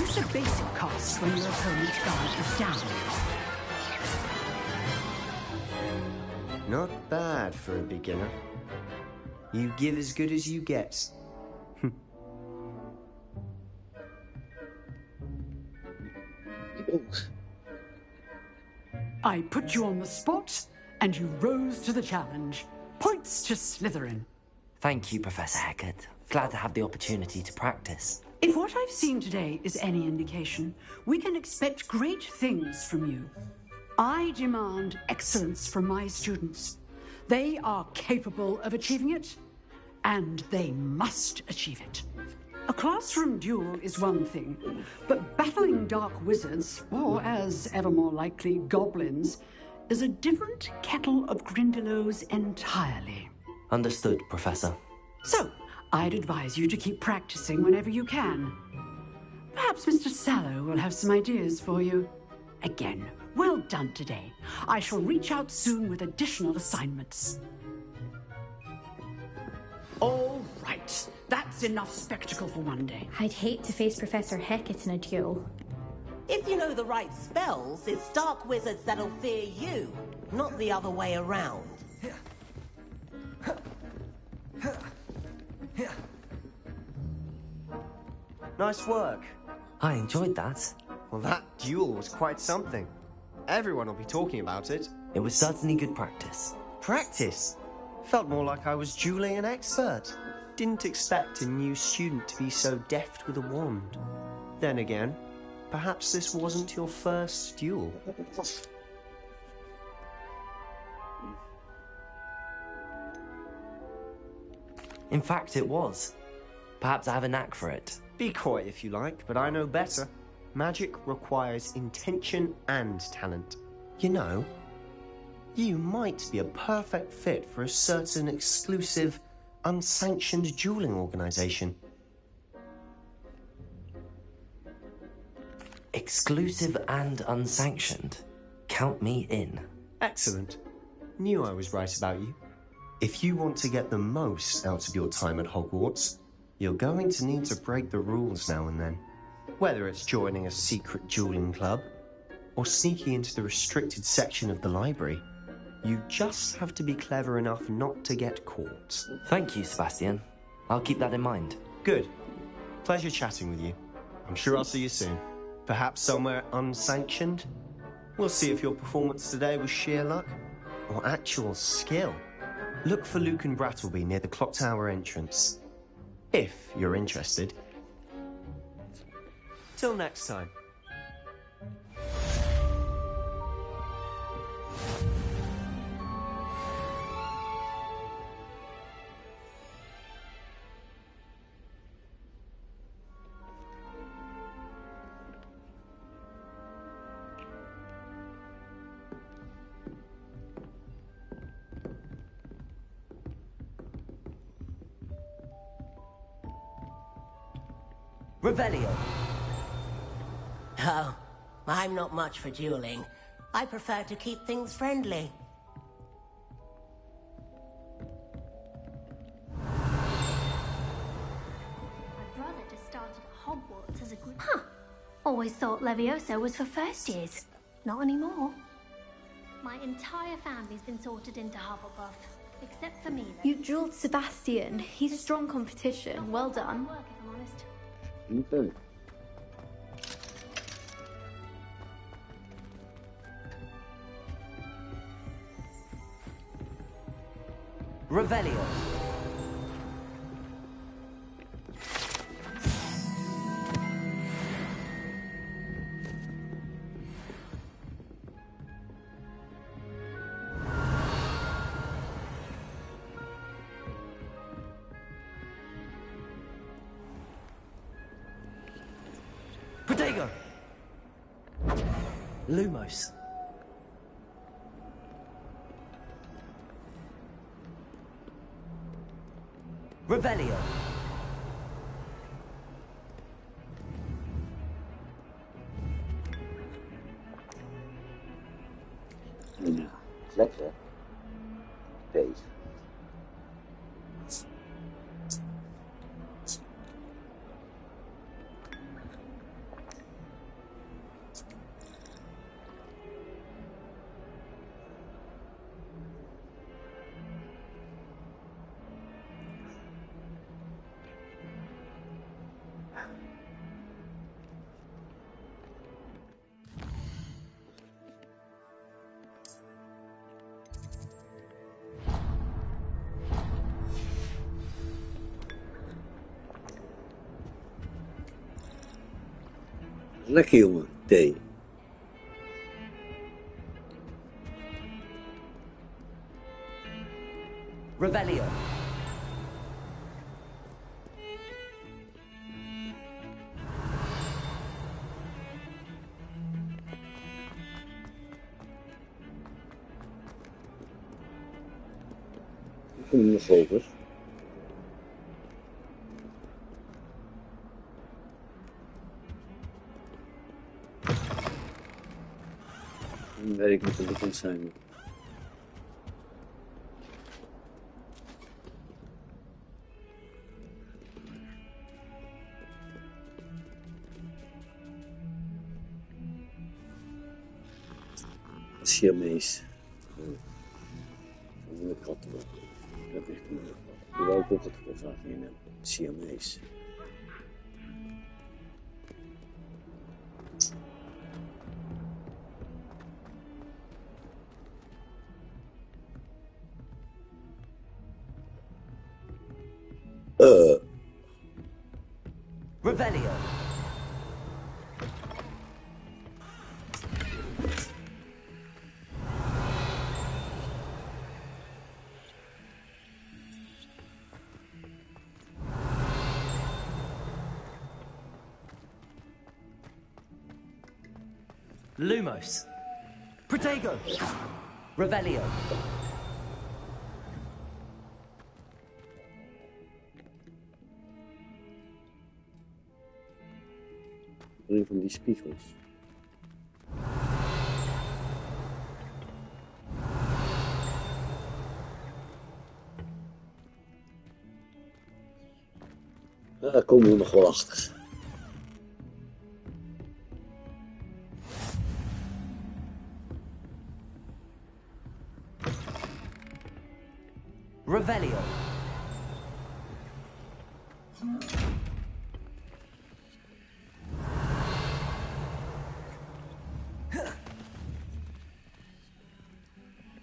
use a basic cast when your opponent's guard is down. Not bad for a beginner. You give as good as you get. I put you on the spot, and you rose to the challenge. Points to Slytherin. Thank you, Professor Hecat. Glad to have the opportunity to practice. If what I've seen today is any indication, we can expect great things from you. I demand excellence from my students. They are capable of achieving it, and they must achieve it. A classroom duel is one thing, but battling dark wizards, or as ever more likely, goblins, is a different kettle of Grindylows entirely. Understood, Professor. So, I'd advise you to keep practicing whenever you can. Perhaps Mr. Sallow will have some ideas for you. Again, well done today. I shall reach out soon with additional assignments. All right, that's enough spectacle for one day. I'd hate to face Professor Hecat in a duel. If you know the right spells, it's dark wizards that'll fear you, not the other way around. Nice work. I enjoyed that. Well, that duel was quite something. Everyone will be talking about it. It was certainly good practice. Practice? Felt more like I was dueling an expert. Didn't expect a new student to be so deft with a wand. Then again, perhaps this wasn't your first duel. In fact, it was. Perhaps I have a knack for it. Be coy if you like, but I know better. Magic requires intention and talent. You know, you might be a perfect fit for a certain exclusive, unsanctioned dueling organization. Exclusive and unsanctioned. Count me in. Excellent. Knew I was right about you. If you want to get the most out of your time at Hogwarts, you're going to need to break the rules now and then. Whether it's joining a secret dueling club, or sneaking into the restricted section of the library, you just have to be clever enough not to get caught. Thank you, Sebastian. I'll keep that in mind. Good. Pleasure chatting with you. I'm sure I'll see you soon. Perhaps somewhere unsanctioned? We'll see if your performance today was sheer luck, or actual skill. Look for Luke and Brattleby near the clock tower entrance. If you're interested. Till next time. Revelio. Oh, I'm not much for dueling. I prefer to keep things friendly. My brother just started at Hogwarts as a group. Huh. Always thought Leviosa was for first years. Not anymore. My entire family's been sorted into Hufflepuff. Except for me, though. You drilled Sebastian. He's strong competition. Well done. Work, if I'm honest. Okay. Revelio. Protego. Lumos. Revelio. Ja, is lekker hè? Deze. Lekker jongen, thee. Revelio. Kom nog over. Dan weet ik niet of het kan zijn. Siamees. Een kat erop. Ik heb echt een kat. Ik wil ook het vraag in hebben. Siamees. Revelio. Lumos. Protego. Revelio. Een van die spiegels. Daar komen we nog wel achter. Revelio.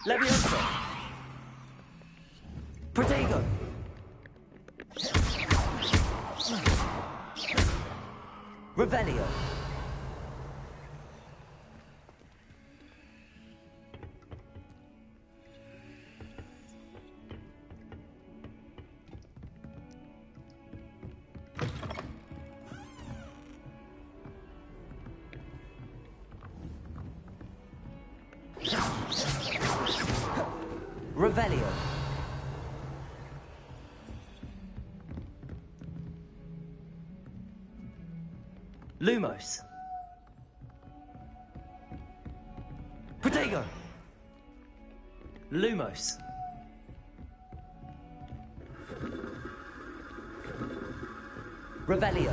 Levioso. Protego. Revelio. Revelio. Lumos. Protego. Lumos. Revelio.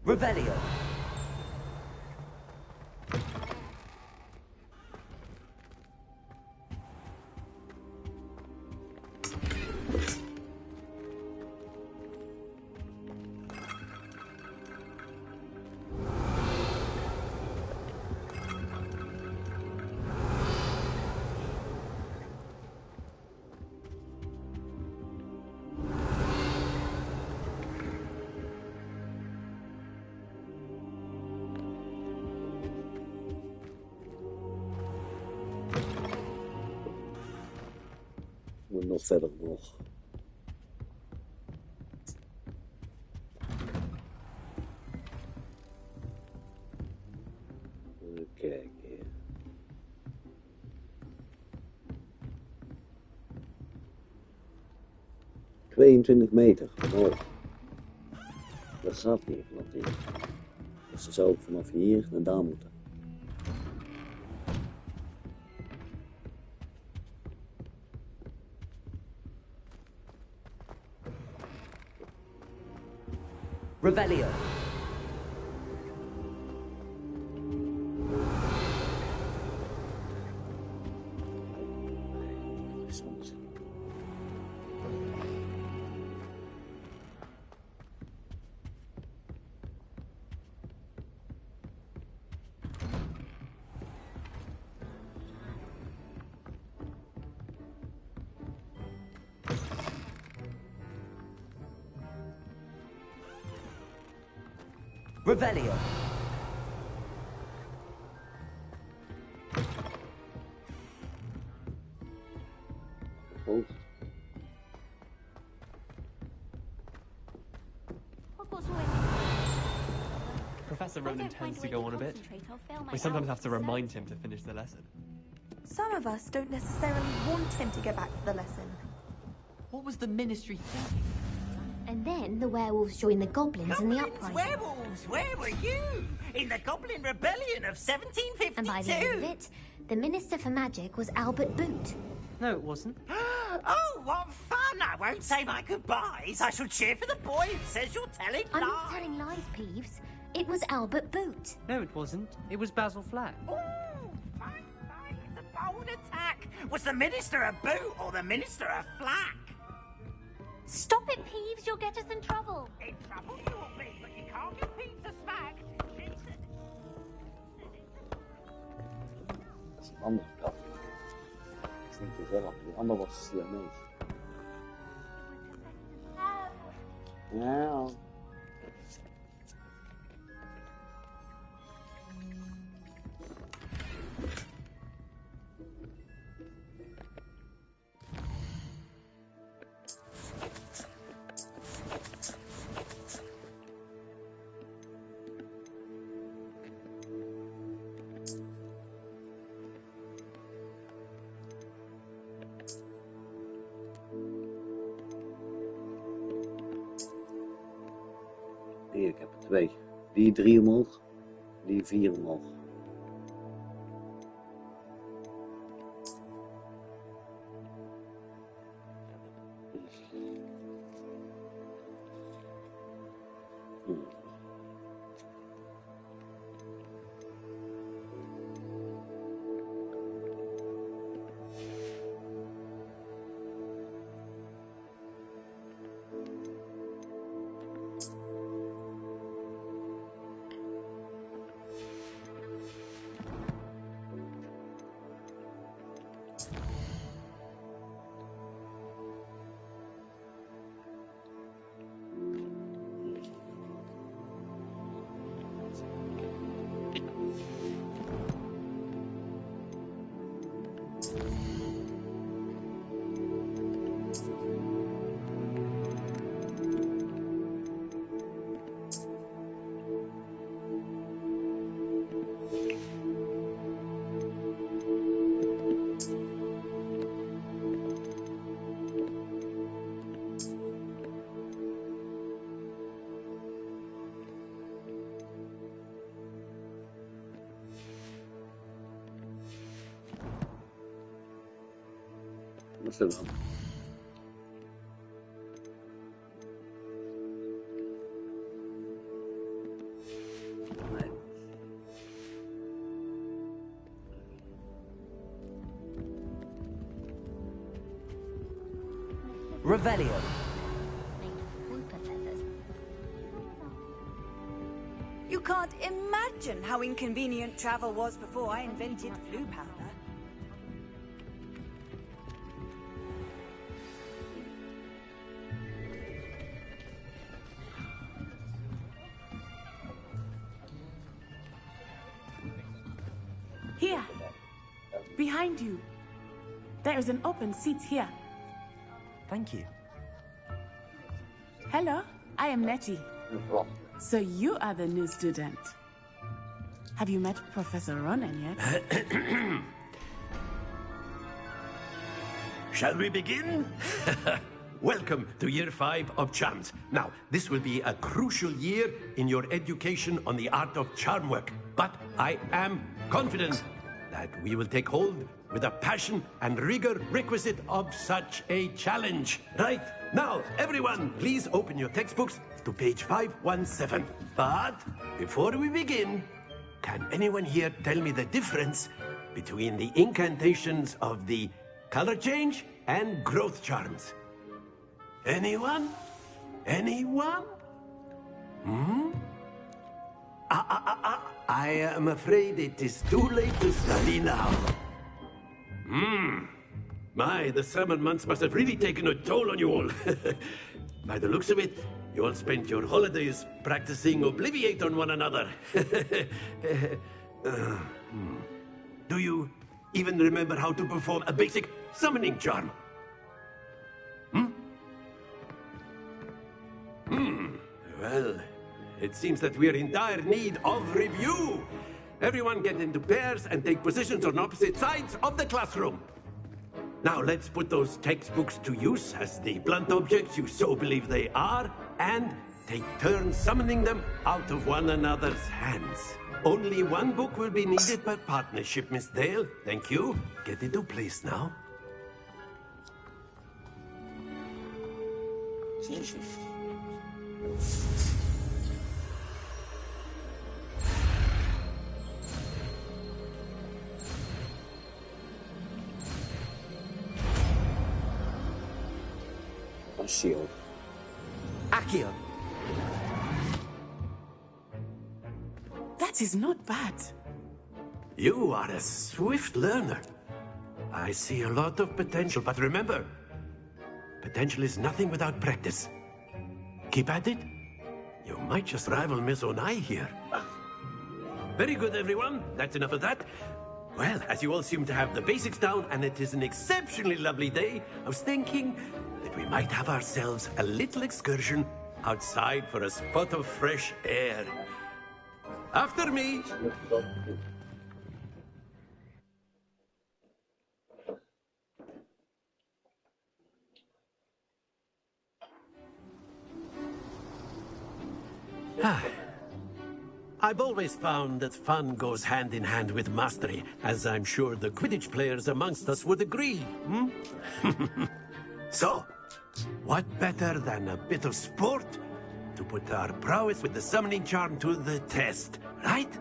Revelio. Moet nog verder nog. Even kijken. 22 meter omhoog. Dat gaat niet vanaf hier. Dus ze zou vanaf hier naar daar moeten. Revelio. Revelio. Professor Ronan tends to go on a bit. We sometimes have to remind him to finish the lesson. Some of us don't necessarily want him to go back to the lesson. What was the Ministry thinking? And then the werewolves joined the goblins in the uprising. Werewolves, where were you? In the Goblin Rebellion of 1752? And by the end of it, the Minister for Magic was Albert Boot. No, it wasn't. Oh, what fun! I won't say my goodbyes. I shall cheer for the boy who says you're telling lies. I'm not telling lies, Peeves. It was Albert Boot. No, it wasn't. It was Basil Flack. Oh, fine, fine. It's a bold attack. Was the Minister a boot or the Minister a flack? Stop it, Peeves. You'll get us in trouble. In trouble you will be, but you can't get Peeves a smack. Dat is een andere kat. Dat is niet gezellig. Die andere was Siamese. Ja. Hier, ik heb er 2. Die 3 omhoog, die 4 omhoog. Dat is er wel. Nee. Revelio. You can't imagine how inconvenient travel was before I invented flu powder. Here. Behind you. There is an open seat here. Thank you. Hello, I am Nettie. So you are the new student. Have you met Professor Ronan yet? Shall we begin? Welcome to Year 5 of Charms. Now, this will be a crucial year in your education on the art of charm work. But I am confident that we will take hold with the passion and rigor requisite of such a challenge. Right, now, everyone, please open your textbooks to page 517. But before we begin, can anyone here tell me the difference between the incantations of the color change and growth charms? Anyone? Anyone? I am afraid it is too late to study now. My, the summer months must have really taken a toll on you all. By the looks of it, you all spent your holidays practicing Obliviate on one another. Do you even remember how to perform a basic summoning charm? Well, it seems that we're in dire need of review. Everyone get into pairs and take positions on opposite sides of the classroom. Now let's put those textbooks to use as the blunt objects you so believe they are, and take turns summoning them out of one another's hands. Only one book will be needed per partnership, Miss Dale. Thank you. Get into place now. Shield. Accio. That is not bad. You are a swift learner. I see a lot of potential, but remember, potential is nothing without practice. Keep at it. You might just rival Miss Onai here. Very good, everyone. That's enough of that. Well, as you all seem to have the basics down, and it is an exceptionally lovely day, I was thinking that we might have ourselves a little excursion outside for a spot of fresh air. After me! I've always found that fun goes hand in hand with mastery, as I'm sure the Quidditch players amongst us would agree, So, what better than a bit of sport to put our prowess with the summoning charm to the test, right?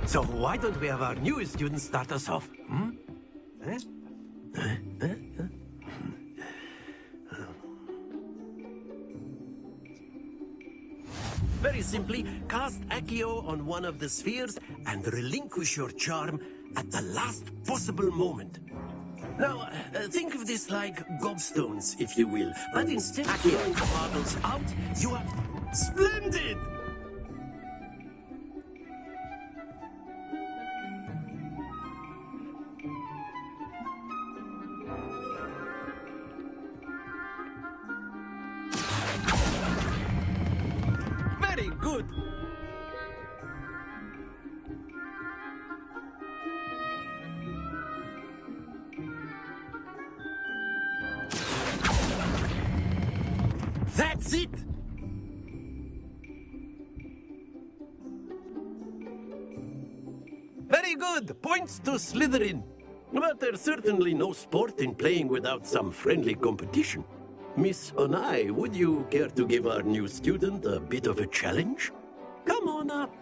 So why don't we have our newest student start us off? Very simply, cast Accio on one of the spheres and relinquish your charm at the last possible moment. Now, think of this like gobstones, if you will. But instead of Accio marbles out, you are splendid! Very good! That's it! Very good! Points to Slytherin. But there's certainly no sport in playing without some friendly competition. Miss Onai, would you care to give our new student a bit of a challenge? Come on up.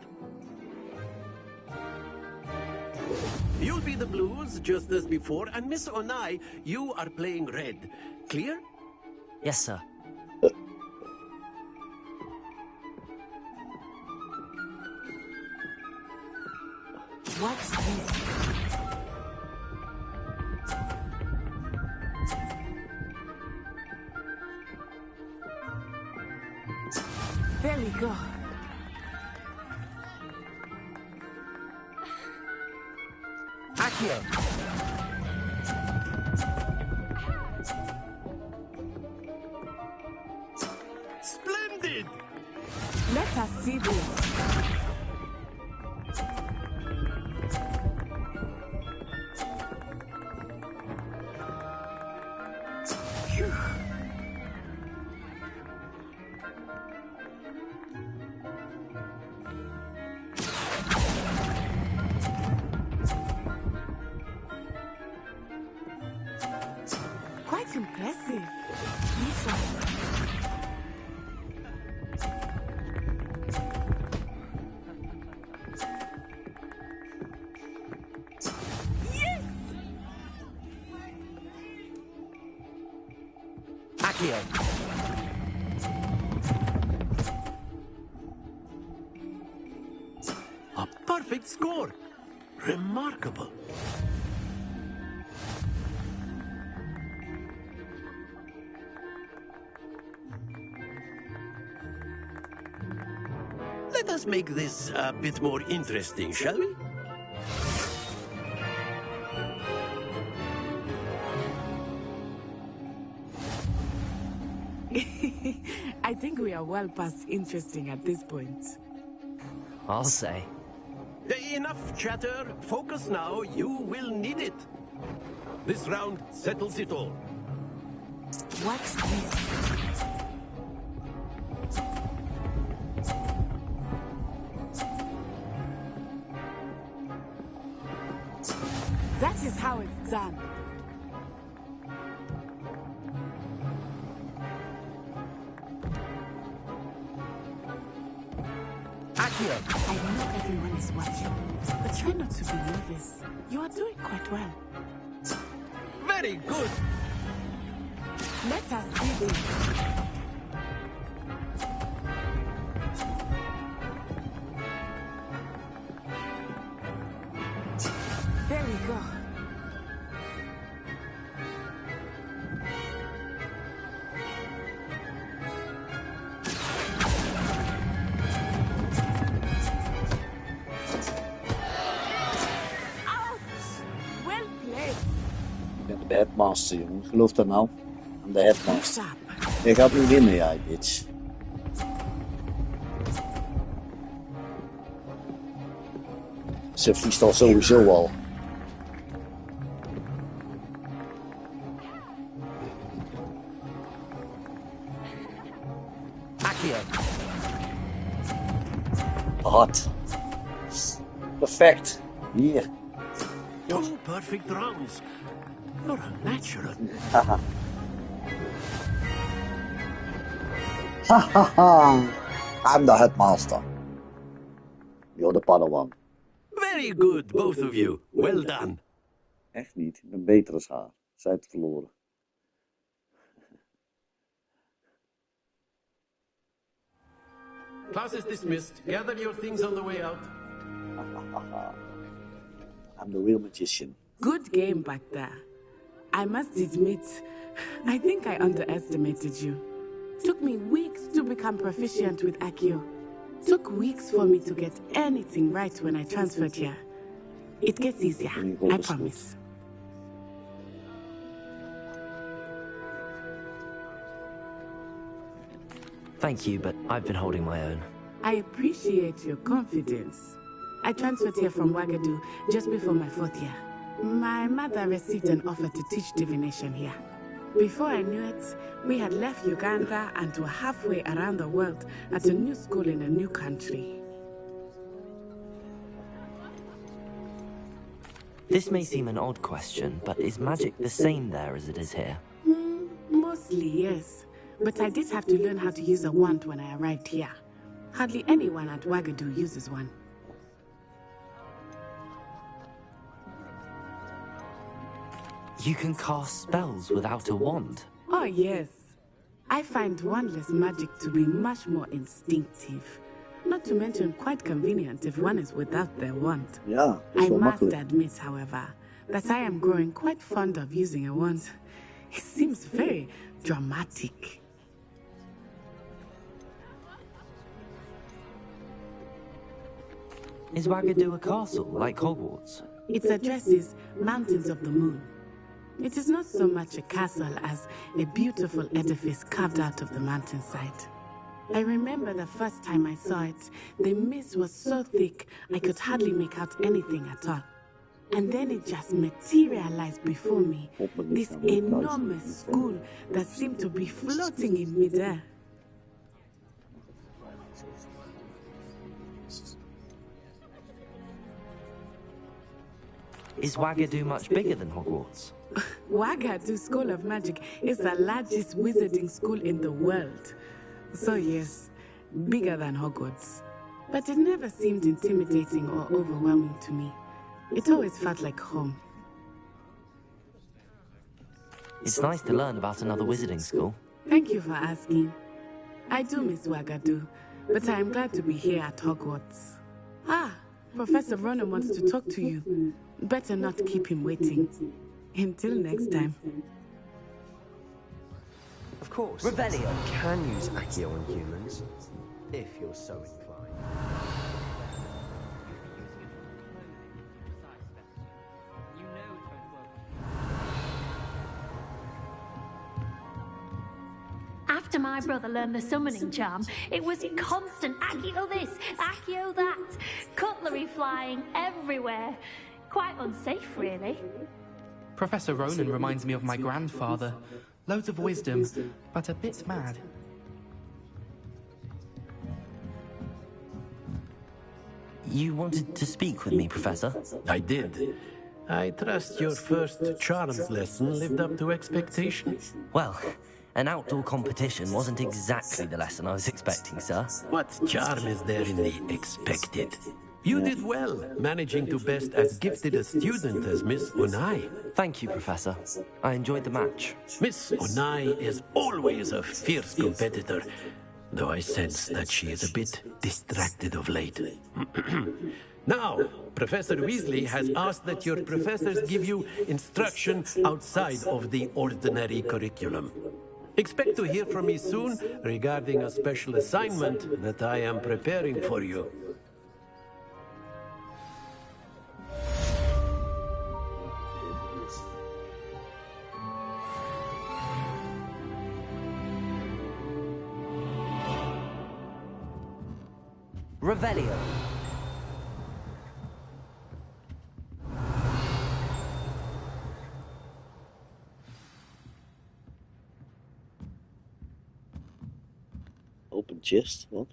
You'll be the blues, just as before, and Miss Onai, you are playing red. Clear? Yes, sir. What's this? Very good. Accio. Splendid! Let us see this. Quite impressive. This one. Yes! Accio. perfect score. Remarkable. Let us make this a bit more interesting, shall we? I think we are well past interesting at this point. I'll say. Enough chatter. Focus now. You will need it. This round settles it all. What's this? That is how it's done. Akira! I know everyone is watching, but try not to be nervous. You are doing quite well. Very good! Let us see this. There we go. De headmaster, jongen. Geloof dat nou? De headmaster. Je gaat nu winnen, jij, bitch. Ze verliest al sowieso al. Hard. Perfect. Hier. 2 perfect rounds. You're a natural. Haha. Haha. I'm the headmaster. You're the Padawan. Very good, both of you. Well done. Echt niet. Ik ben beter als haar. Zij heeft verloren. Class is dismissed. Gather your things on the way out. I'm the real magician. Good game back there. I must admit, I think I underestimated you. Took me weeks to become proficient with Accio. Took weeks for me to get anything right when I transferred here. It gets easier, I promise. Thank you, but I've been holding my own. I appreciate your confidence. I transferred here from Wagadu just before my 4th year. My mother received an offer to teach divination here. Before I knew it, we had left Uganda and were halfway around the world at a new school in a new country. This may seem an odd question, but is magic the same there as it is here? Mostly, yes. But I did have to learn how to use a wand when I arrived here. Hardly anyone at Wagadu uses one. You can cast spells without a wand? Oh, yes. I find wandless magic to be much more instinctive. Not to mention quite convenient if one is without their wand. Yeah, I must admit, however, that I am growing quite fond of using a wand. It seems very dramatic. Is Wagadu a castle, like Hogwarts? Its address is Mountains of the Moon. It is not so much a castle as a beautiful edifice carved out of the mountainside. I remember the first time I saw it, the mist was so thick I could hardly make out anything at all. And then it just materialized before me, this enormous school that seemed to be floating in midair. Is Wagadu much bigger than Hogwarts? Wagadu School of Magic is the largest wizarding school in the world. So yes, bigger than Hogwarts. But it never seemed intimidating or overwhelming to me. It always felt like home. It's nice to learn about another wizarding school. Thank you for asking. I do miss Wagadu, but I am glad to be here at Hogwarts. Ah, Professor Ronan wants to talk to you. Better not keep him waiting. Until next time. Of course. Revelio. You can use Accio on humans, if you're so inclined. After my brother learned the summoning charm, it was constant Accio this, Accio that, cutlery flying everywhere. Quite unsafe, really. Professor Ronan reminds me of my grandfather. Loads of wisdom, but a bit mad. You wanted to speak with me, Professor? I did. I trust your first charms lesson lived up to expectations. Well, an outdoor competition wasn't exactly the lesson I was expecting, sir. What charm is there in the expected? You did well, managing to best as gifted a student as Miss Unai. Thank you, Professor. I enjoyed the match. Miss Unai is always a fierce competitor, though I sense that she is a bit distracted of late. Now, Professor Weasley has asked that your professors give you instruction outside of the ordinary curriculum. Expect to hear from me soon regarding a special assignment that I am preparing for you. Revelio. Open chest. What?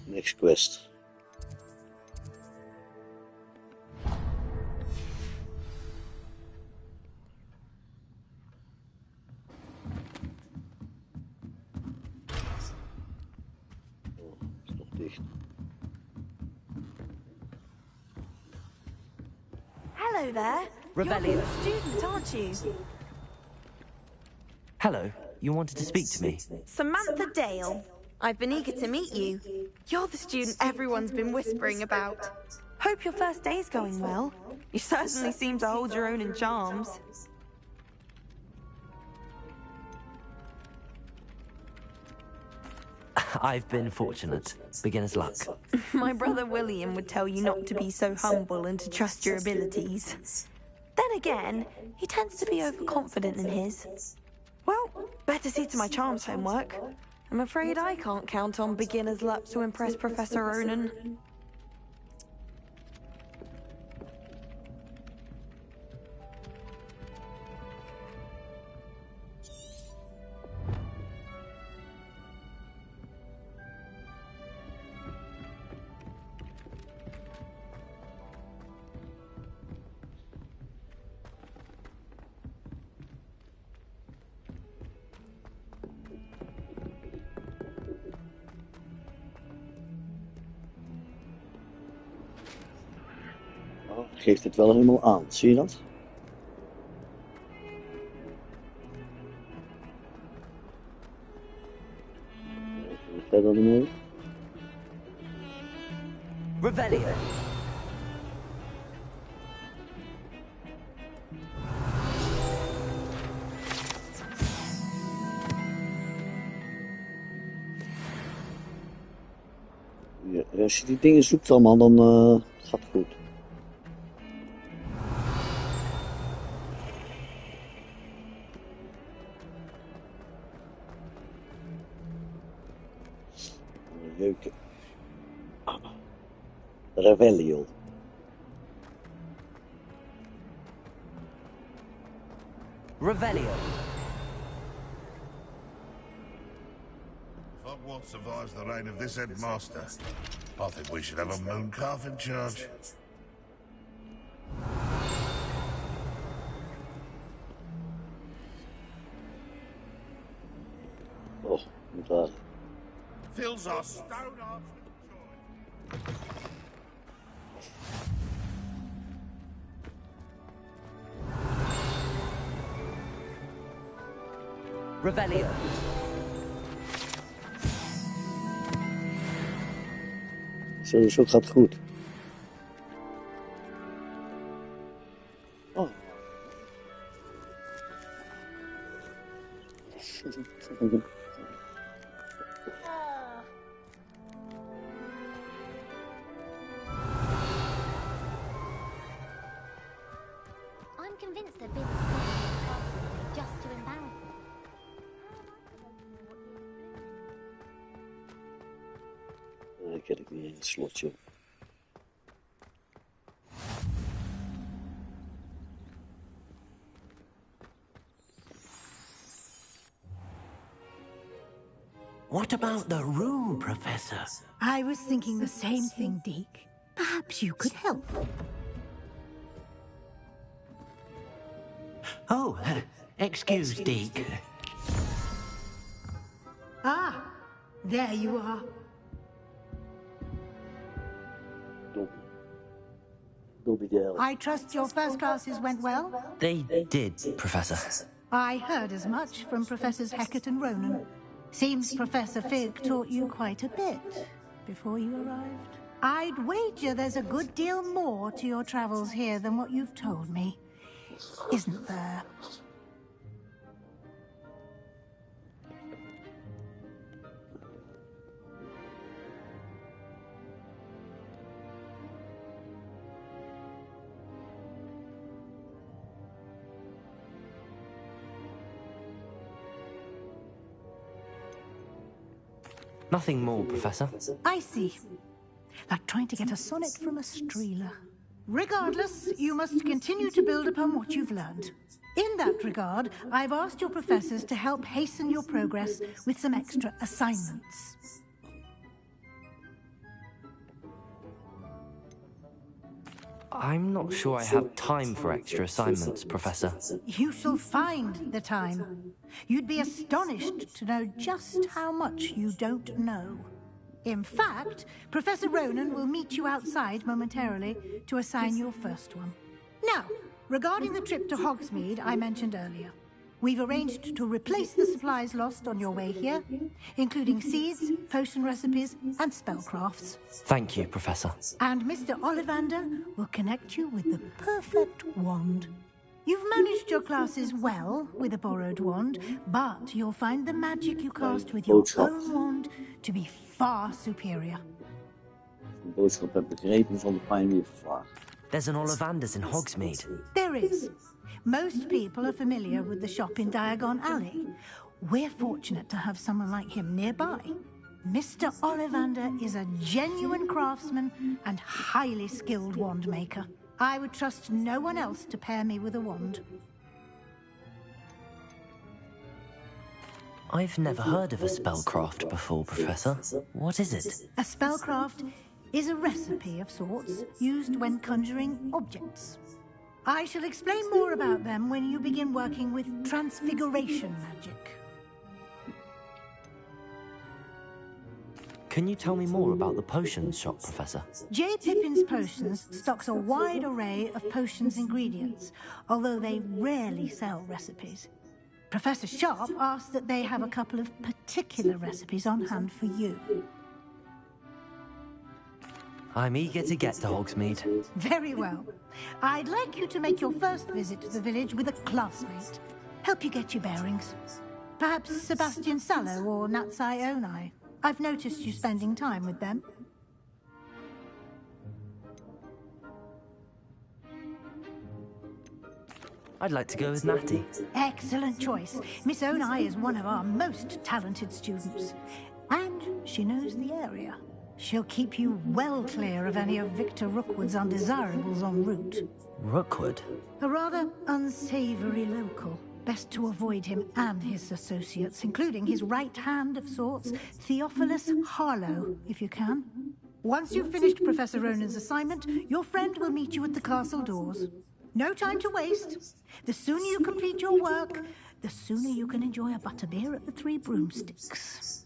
Next quest. Hello there. Revelio. You're a student, aren't you? Hello. You wanted to speak to me? Samantha Dale. I've been eager to meet you. You're the student everyone's been whispering about. Hope your first day's going well. You certainly seem to hold your own in charms. I've been fortunate. Beginner's luck. My brother William would tell you not to be so humble and to trust your abilities. Then again, he tends to be overconfident in his. Well, better see to my charms homework. I'm afraid I can't count on beginner's luck to impress Professor Ronan. Geeft het wel helemaal aan, zie je dat? Verder niet meer. Revelio. Ja, als je die dingen zoekt allemaal, dan gaat het goed. Jeuken. Revelio. Revelio. Hogwarts survives the reign of this headmaster. I think we should have a mooncalf in charge. Oh, moet daar. Fills our stone hearts with joy. Revelio. Zo gaat het goed. Oh. I'm convinced they've been just to embarrass me. Ik heb weer een slotje. What about the room, Professor? I was thinking the same thing, Deke. Perhaps you could help. Oh, excuse, Deke. Ah, there you are. I trust your first classes went well? They did, Professor. I heard as much from Professors Hecat and Ronan. Seems Professor Fig taught you quite a bit before you arrived. I'd wager there's a good deal more to your travels here than what you've told me. Isn't there? Nothing more, Professor. I see. Like trying to get a sonnet from a streeler. Regardless, you must continue to build upon what you've learned. In that regard, I've asked your professors to help hasten your progress with some extra assignments. I'm not sure I have time for extra assignments, Professor. You shall find the time. You'd be astonished to know just how much you don't know. In fact, Professor Ronan will meet you outside momentarily to assign your first one. Now, regarding the trip to Hogsmeade I mentioned earlier, we've arranged to replace the supplies lost on your way here, including seeds, potion recipes, and spellcrafts. Thank you, Professor. And Mr. Ollivander will connect you with the perfect wand. You've managed your classes well with a borrowed wand, but you'll find the magic you cast with your own wand to be far superior. De boodschap heb begrepen van de pijn weer vervaagd. There's an Ollivanders in Hogsmeade. There is. Most people are familiar with the shop in Diagon Alley. We're fortunate to have someone like him nearby. Mr. Ollivander is a genuine craftsman and highly skilled wand maker. I would trust no one else to pair me with a wand. I've never heard of a spellcraft before, Professor. What is it? A spellcraft is a recipe of sorts used when conjuring objects. I shall explain more about them when you begin working with transfiguration magic. Can you tell me more about the potions shop, Professor? J. Pippin's Potions stocks a wide array of potions ingredients, although they rarely sell recipes. Professor Sharp asked that they have a couple of particular recipes on hand for you. I'm eager to get to Hogsmeade. Very well. I'd like you to make your first visit to the village with a classmate. Help you get your bearings. Perhaps Sebastian Sallow or Natsai Onai. I've noticed you spending time with them. I'd like to go with Natty. Excellent choice. Miss Onai is one of our most talented students. And she knows the area. She'll keep you well clear of any of Victor Rookwood's undesirables en route. Rookwood? A rather unsavory local. Best to avoid him and his associates, including his right hand of sorts, Theophilus Harlow, if you can. Once you've finished Professor Ronan's assignment, your friend will meet you at the castle doors. No time to waste. The sooner you complete your work, the sooner you can enjoy a butterbeer at the Three Broomsticks.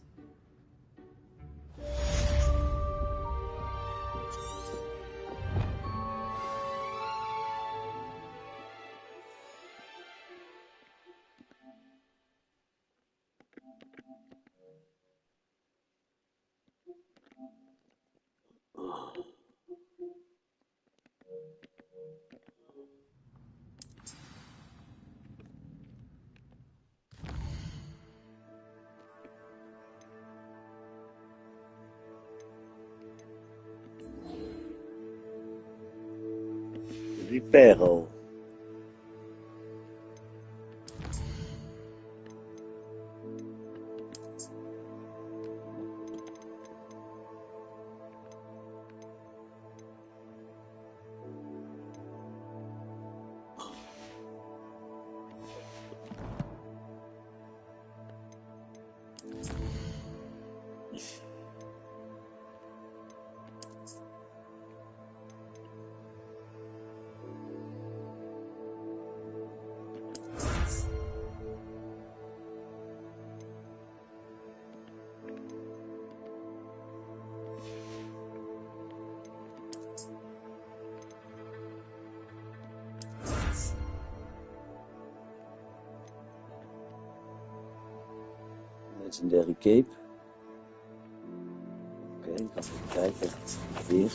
Reparo. Legendary Cape. Oké, ik ga even kijken. Weer.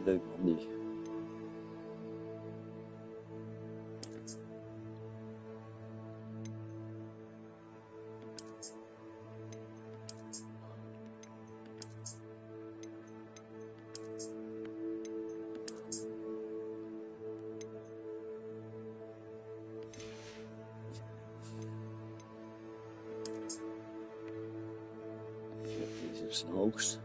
Leuk of niet? Deze is het hoogst.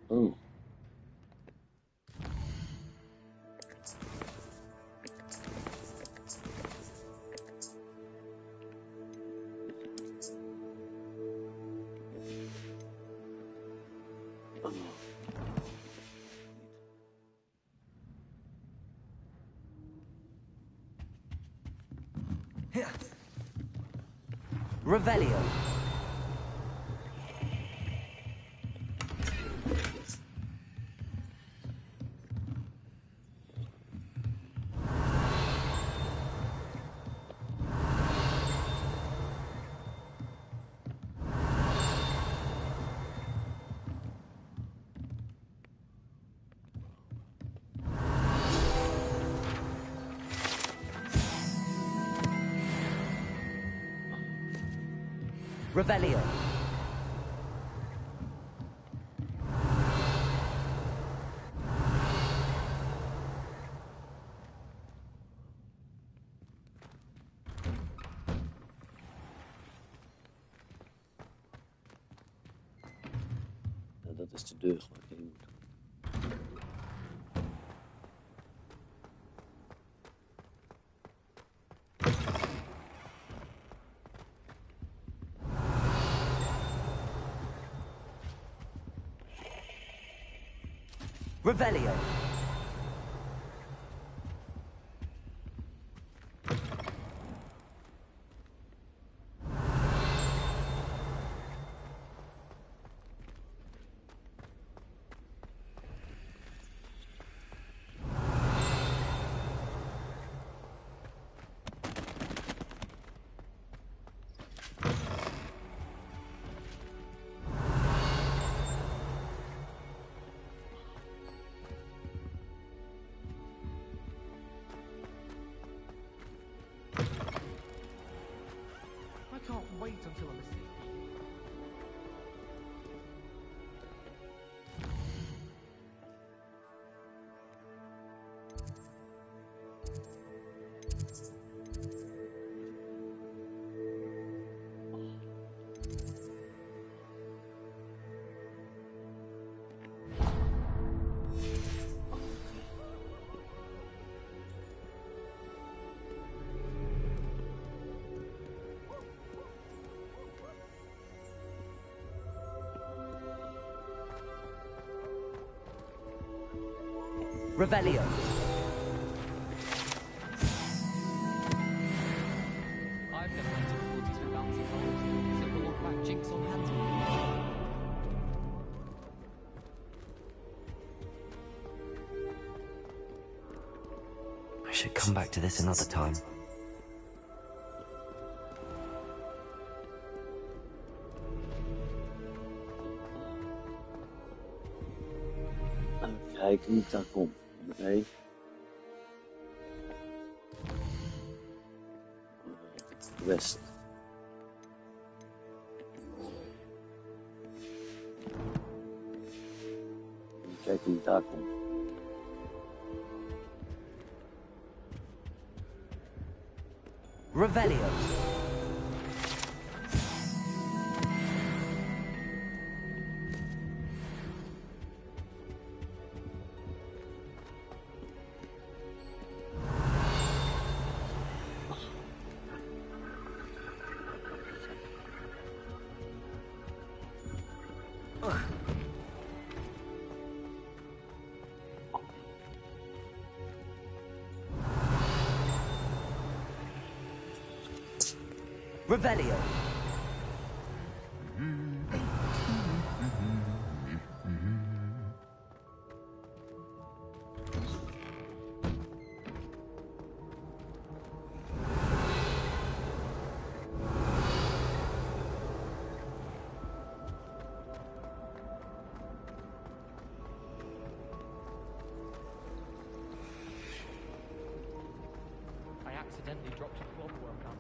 Oh. Revelio. Revelio. Nou, dat is de deur waar ik heen moet. Revelio. Revelio. I've never had difficulties with bouncing balls. Simple or crack jinx on hand. I should come back to this another time. Kijken, niet daar komt. Nee. West. Kijken wie daar komt. Revelio. Revelio. I accidentally dropped a clockwork gun.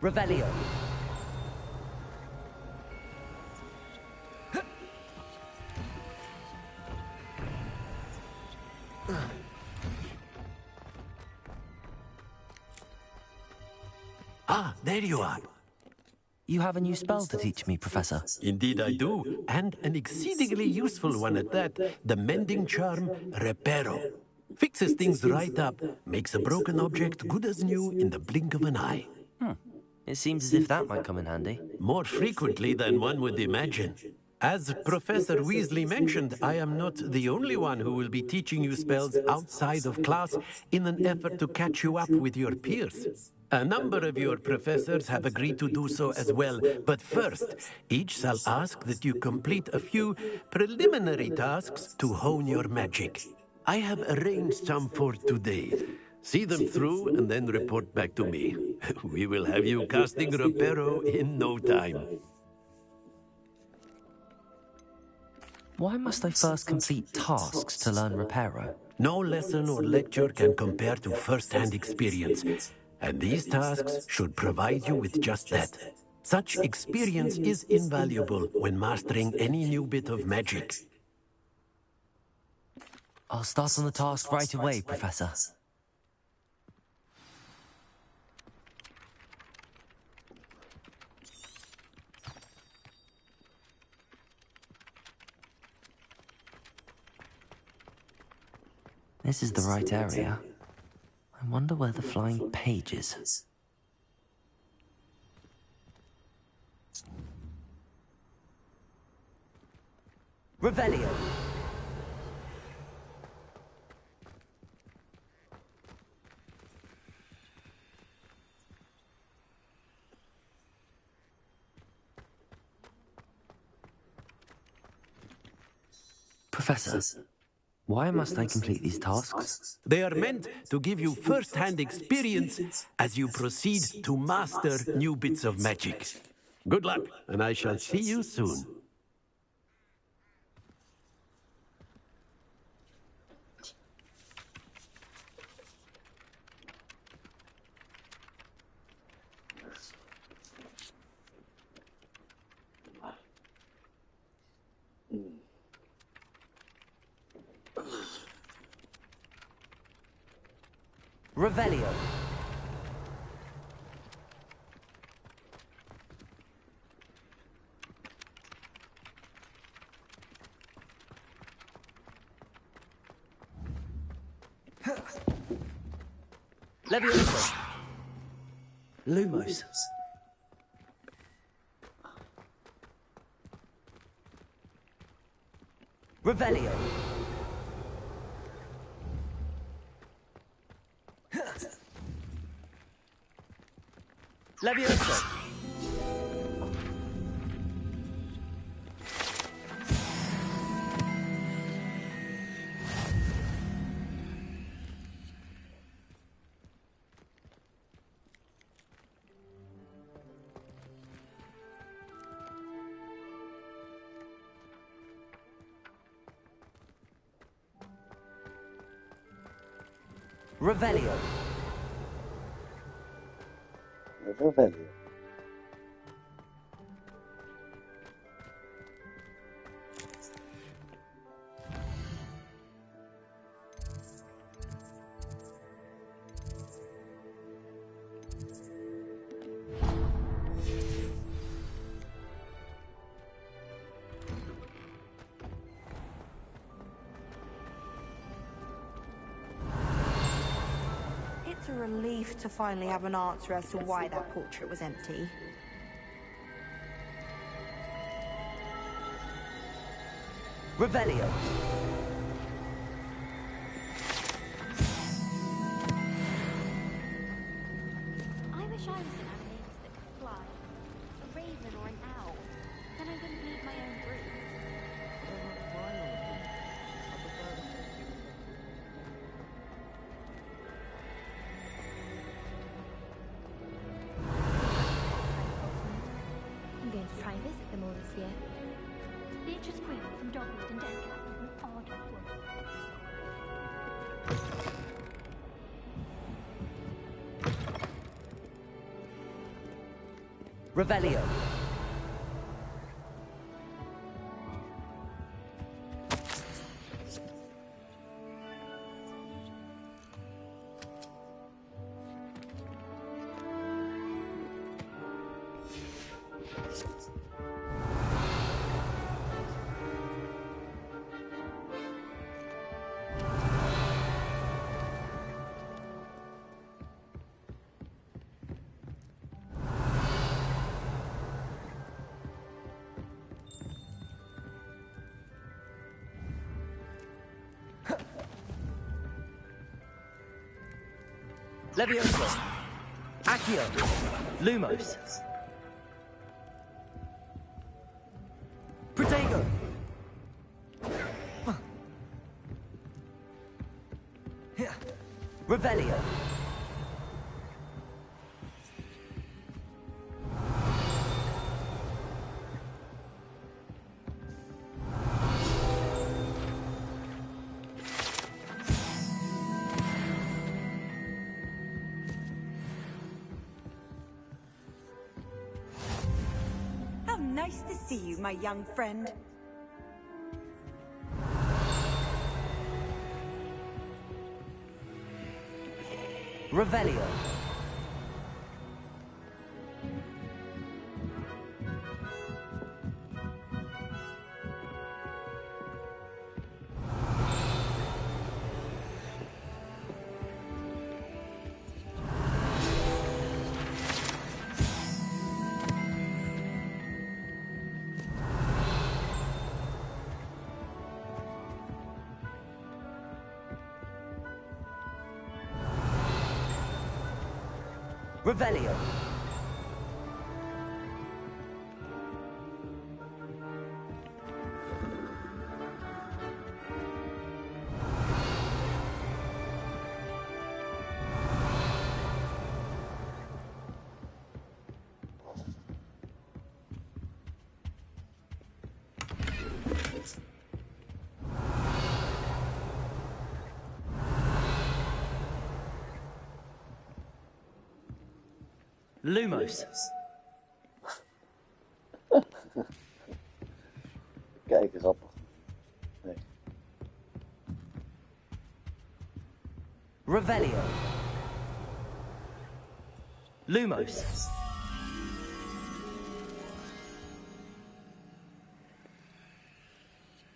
Revelio. Ah, there you are. You have a new spell to teach me, Professor. Indeed I do, and an exceedingly useful one at that, the mending charm Reparo. Fixes things right up, makes a broken object good as new in the blink of an eye. It seems as if that might come in handy. More frequently than one would imagine. As Professor Weasley mentioned, I am not the only one who will be teaching you spells outside of class in an effort to catch you up with your peers. A number of your professors have agreed to do so as well, but first, each shall ask that you complete a few preliminary tasks to hone your magic. I have arranged some for today. See them through and then report back to me. We will have you casting Reparo in no time. Why must I first complete tasks to learn Reparo? No lesson or lecture can compare to first-hand experience, and these tasks should provide you with just that. Such experience is invaluable when mastering any new bit of magic. I'll start on the task right away, Professor. This is the right area. I wonder where the flying page is. Revelio. Professor, why must I complete these tasks? They are meant to give you first-hand experience as you proceed to master new bits of magic. Good luck, and I shall see you soon. Revelio. Levioso. Lumos. Revelio. Levioso. Revelio. Revelio. It's a relief to finally have an answer as to why that portrait was empty. Revelio. I wish I was an thnx that could fly. A raven or an owl. Then I wouldn't need my own brood. I'm going to try and visit them all this year. Nature's Queen from Dogwood and Deathcap is an odd woman. Revelio. Levioso. Accio. Lumos. Protego. Revelio. How nice to see you, my young friend. Revelio. Revelio. Lumos. Kijk, grappig. Nee. Revelio. Lumos.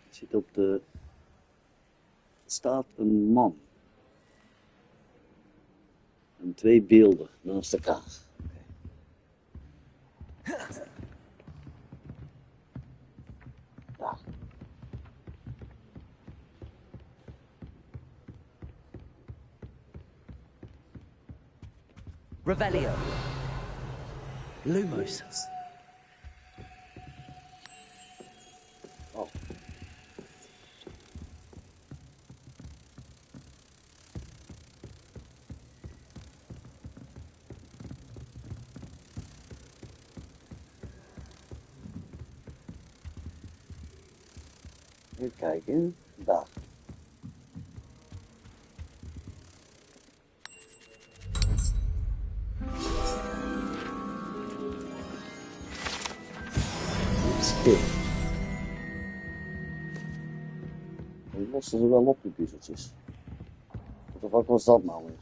Je ziet op de... staat een man. Een En 2 beelden naast elkaar. Daar. Revelio. Lumos. Oh. Even kijken. Daar. Die lossen ze wel op, die puzzeltjes. Wat de fuck was dat nou weer?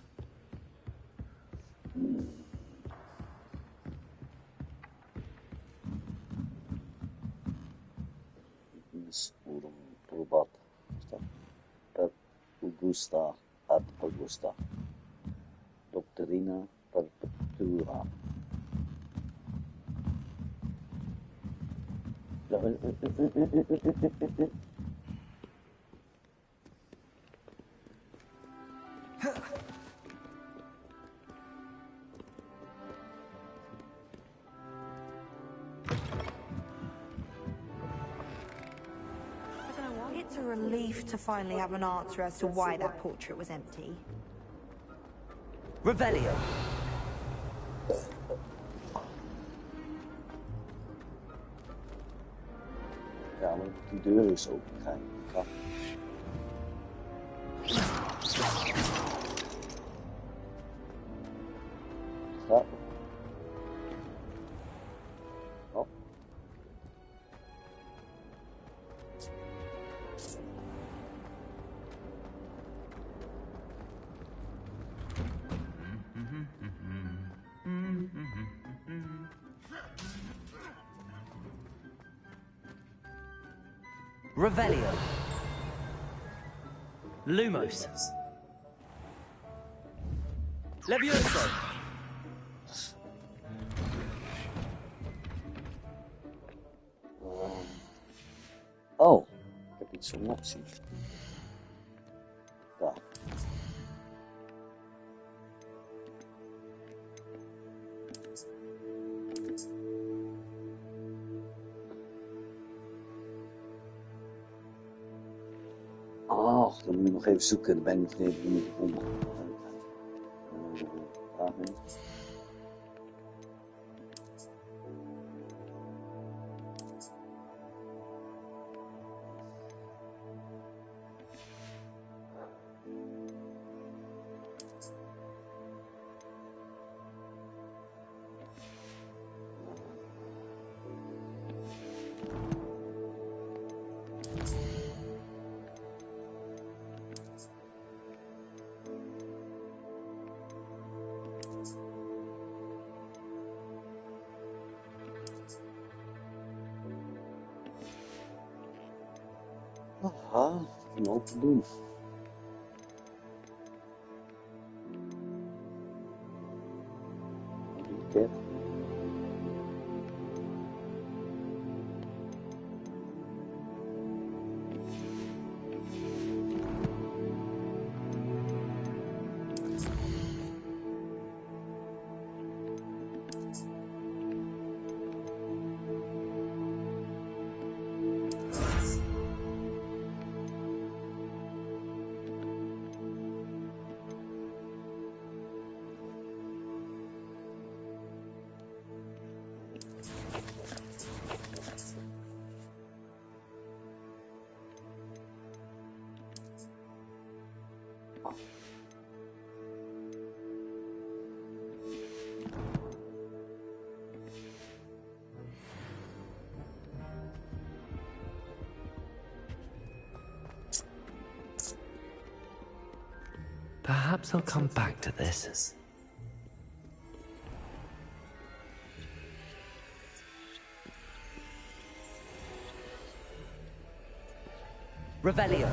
Probat. Per Augusta ad Augusta. Doctrina perpetua. It's a relief to finally have an answer as to why that portrait was empty. Revelio. Ja, maar die deur is open. Ga. Ja. Oh. Revelio. Lumos. Levioso. Oh, ik heb iets van optie. Daar. Oh, dan moet je nog even zoeken. Dan ben ik nog even gevonden. Aha, een hoop te doen. Kijk. Perhaps I'll come back to this. Revelio.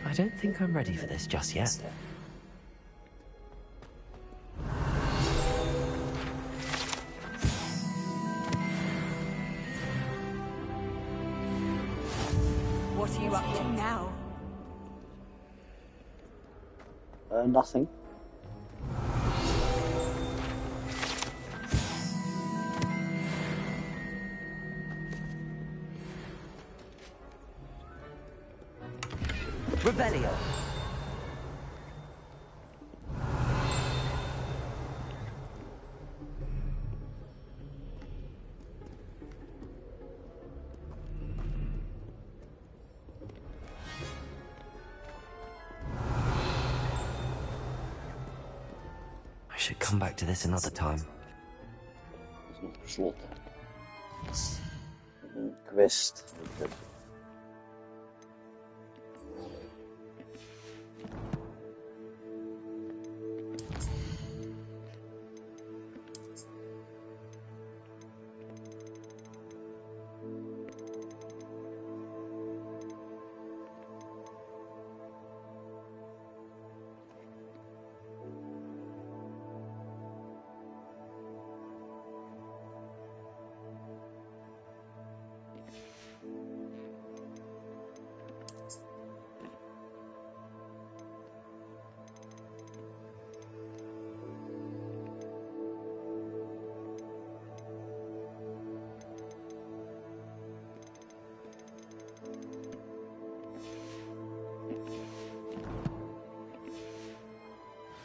I don't think I'm ready for this just yet. What are you up to now? Nothing. Revelio. I should come back to this another time. Dat is nog besloten. Een quest.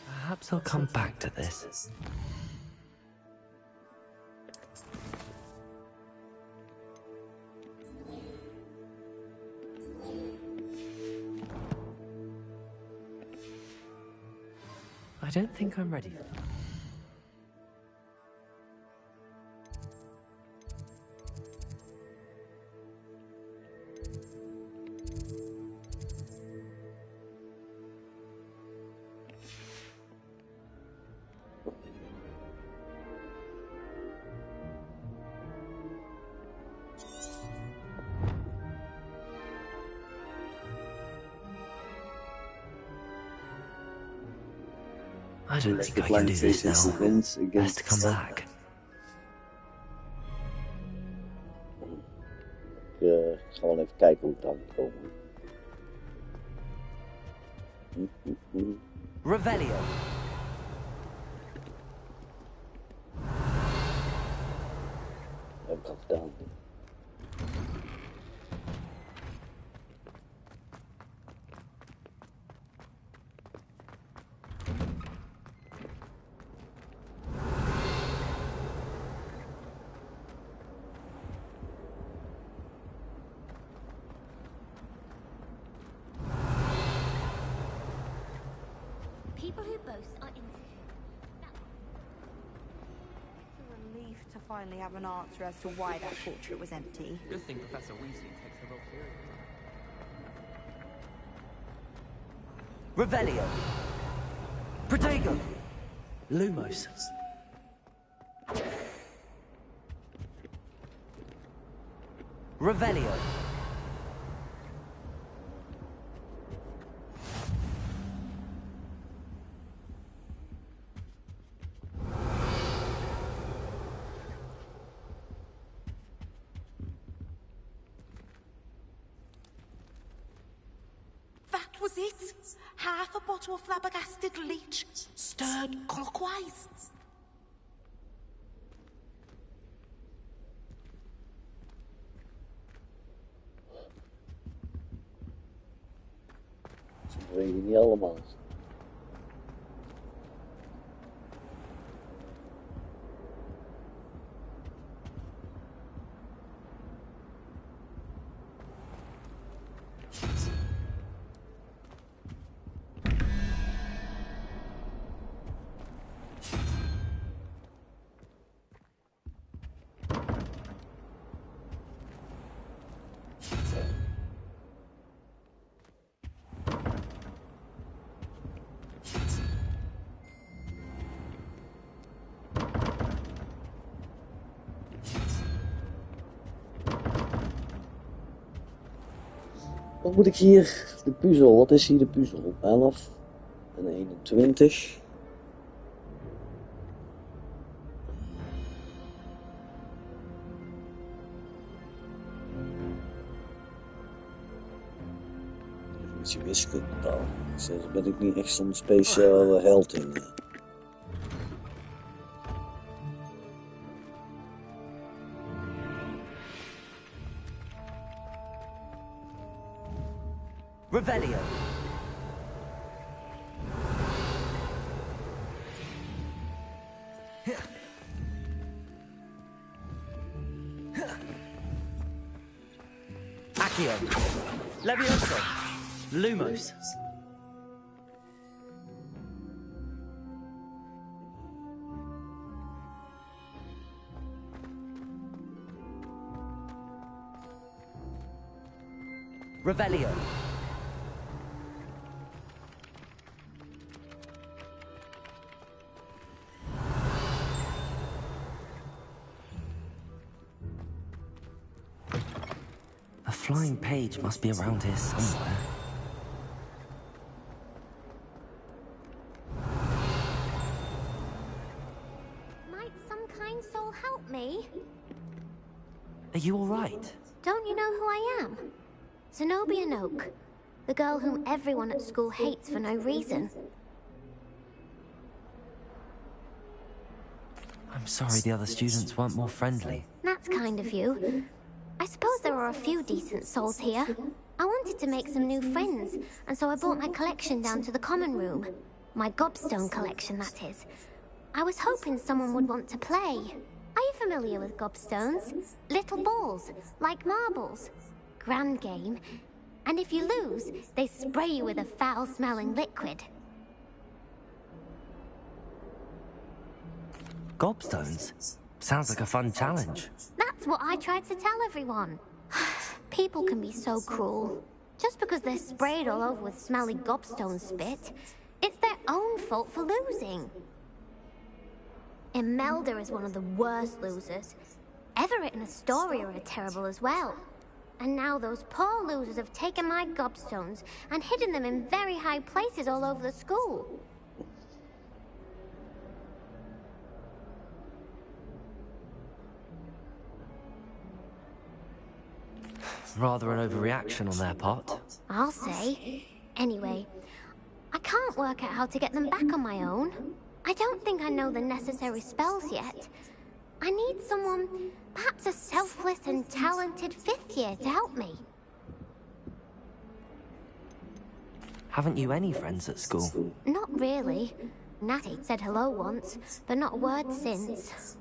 Perhaps I'll come back to this. I don't think I'm ready for that. I don't think I can do this now. Best to come back. Ik ga gewoon even kijken hoe het dan komen. Revelio. Heb ik al gedaan. People who boast are insecure. It's a relief to finally have an answer as to why that portrait was empty. Good thing Professor Weasley takes her role seriously. Revelio. Protego. Lumos. Revelio. That was it. Half a bottle of flabbergasted leech, stirred clockwise. Ze bewegen niet allemaal. Wat moet ik hier? De puzzel. Wat is hier de puzzel? 11 en 21. Definitie wiskunde. Daar ben ik niet echt zo'n speciale held in. Revelio. Accio. Levioso. Lumos. Revelio. A flying page must be around here somewhere. Might some kind soul help me? Are you all right? Don't you know who I am? Zenobia Noak, the girl whom everyone at school hates for no reason. I'm sorry the other students weren't more friendly. That's kind of you. I suppose there are a few decent souls here. I wanted to make some new friends, and so I brought my collection down to the common room. My gobstone collection, that is. I was hoping someone would want to play. Are you familiar with gobstones? Little balls, like marbles. Grand game. And if you lose, they spray you with a foul-smelling liquid. Gobstones? Sounds like a fun challenge. That's what I tried to tell everyone. People can be so cruel. Just because they're sprayed all over with smelly gobstone spit, it's their own fault for losing. Imelda is one of the worst losers. Everett and Astoria are terrible as well. And now those poor losers have taken my gobstones and hidden them in very high places all over the school. Rather an overreaction on their part. I'll say. Anyway, I can't work out how to get them back on my own. I don't think I know the necessary spells yet. I need someone, perhaps a selfless and talented 5th year to help me. Haven't you any friends at school? Not really. Natty said hello once, but not a word since.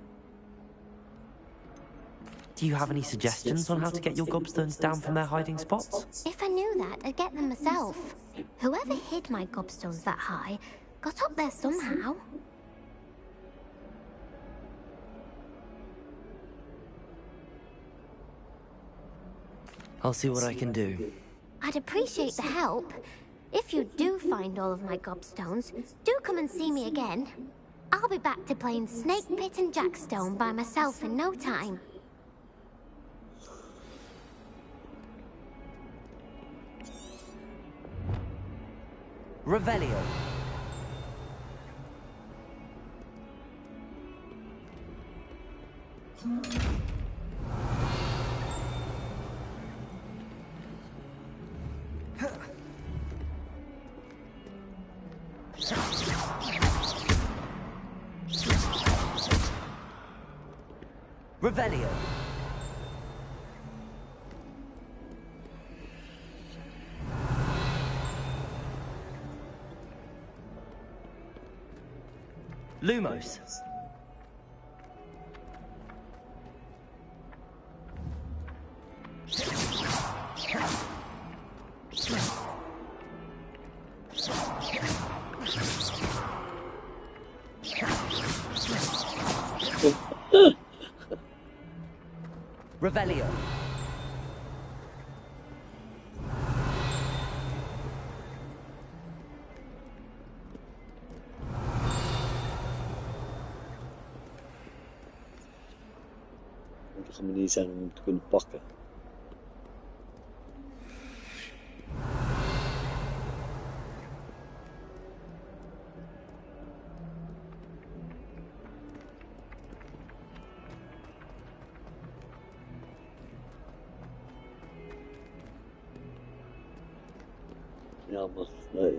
Do you have any suggestions on how to get your gobstones down from their hiding spots? If I knew that, I'd get them myself. Whoever hid my gobstones that high got up there somehow. I'll see what I can do. I'd appreciate the help. If you do find all of my gobstones, do come and see me again. I'll be back to playing Snake Pit and Jackstone by myself in no time. Revelio. Revelio. Lumos. Revelio. Moet er een manier zijn om hem te kunnen pakken. Ja, maar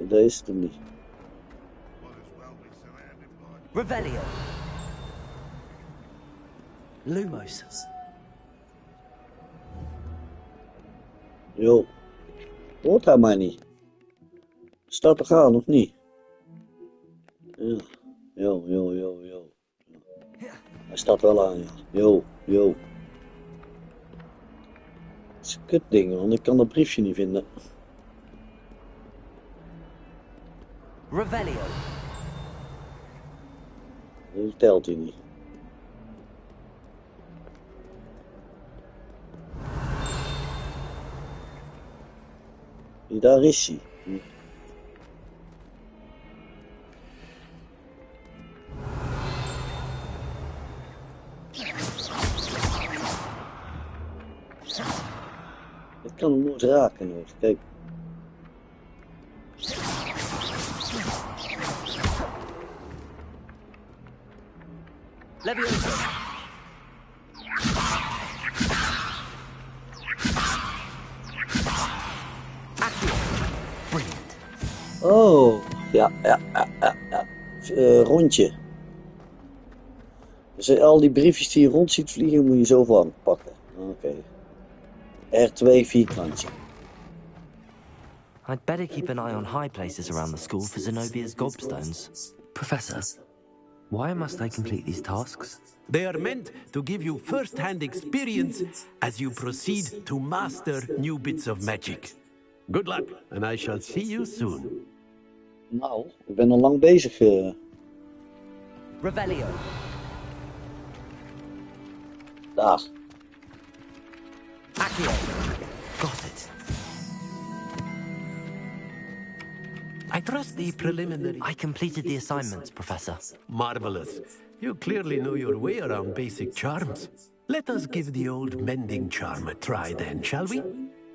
dat is het hem niet. Revelio. Lumos. Jo. Hoort hij mij niet? Staat er gaan of niet? Ja. Jo. Hij staat wel aan, ja. Jo. Het is een kut ding, want ik kan dat briefje niet vinden. Revelio. Dat telt hij niet. Daar is hij. Ik kan hem nooit raken hoor. Kijk. Oh, ja. Rondje. Dus al die briefjes die je rond ziet vliegen, moet je zo van pakken. Oké. R2 vierkantje. I'd better keep an eye on high places around the school for Zenobia's gobstones. Professor, why must I complete these tasks? They are meant to give you first-hand experience as you proceed to master new bits of magic. Good luck, and I shall see you soon. Nou, ik ben al lang bezig. Revelio. Daar. Accio. Got it. I trust the preliminary... I completed the assignments, Professor. Marvelous. You clearly know your way around basic charms. Let us give the old mending charm a try then, shall we?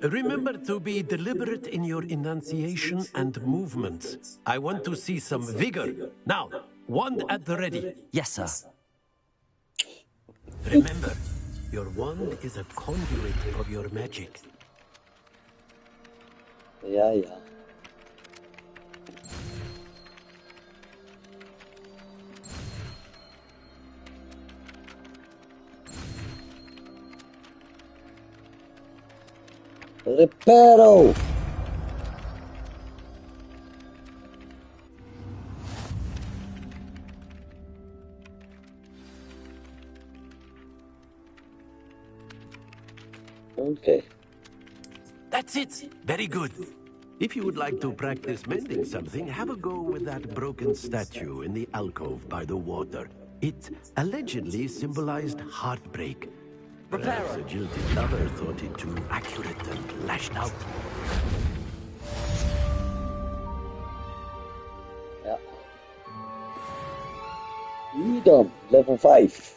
Remember to be deliberate in your enunciation and movements. I want to see some vigor. Now, wand at the ready. Yes, sir. Remember, your wand is a conduit of your magic. Ja. Reparo! Okay. That's it. Very good. If you would like to practice mending something, have a go with that broken statue in the alcove by the water. It allegedly symbolized heartbreak. Perhaps a jilted lover thought it too accurate and lashed out. Ja. Nu dan, level 5.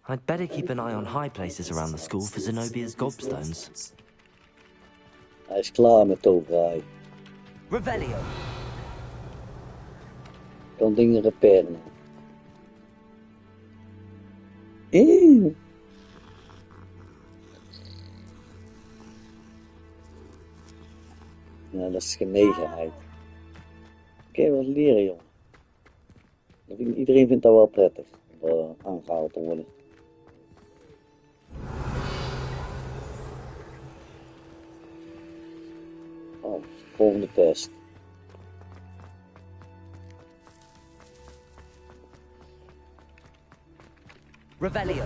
I'd better keep an eye on high places around the school for Zenobia's gobstones. Hij is klaar met toverij. Revelio. Kan dingen reparen. Nou, dat is genegenheid. Oké, wat leren, jongen. Iedereen vindt dat wel prettig, om aangehaald te worden. Oh, volgende test. Revelio.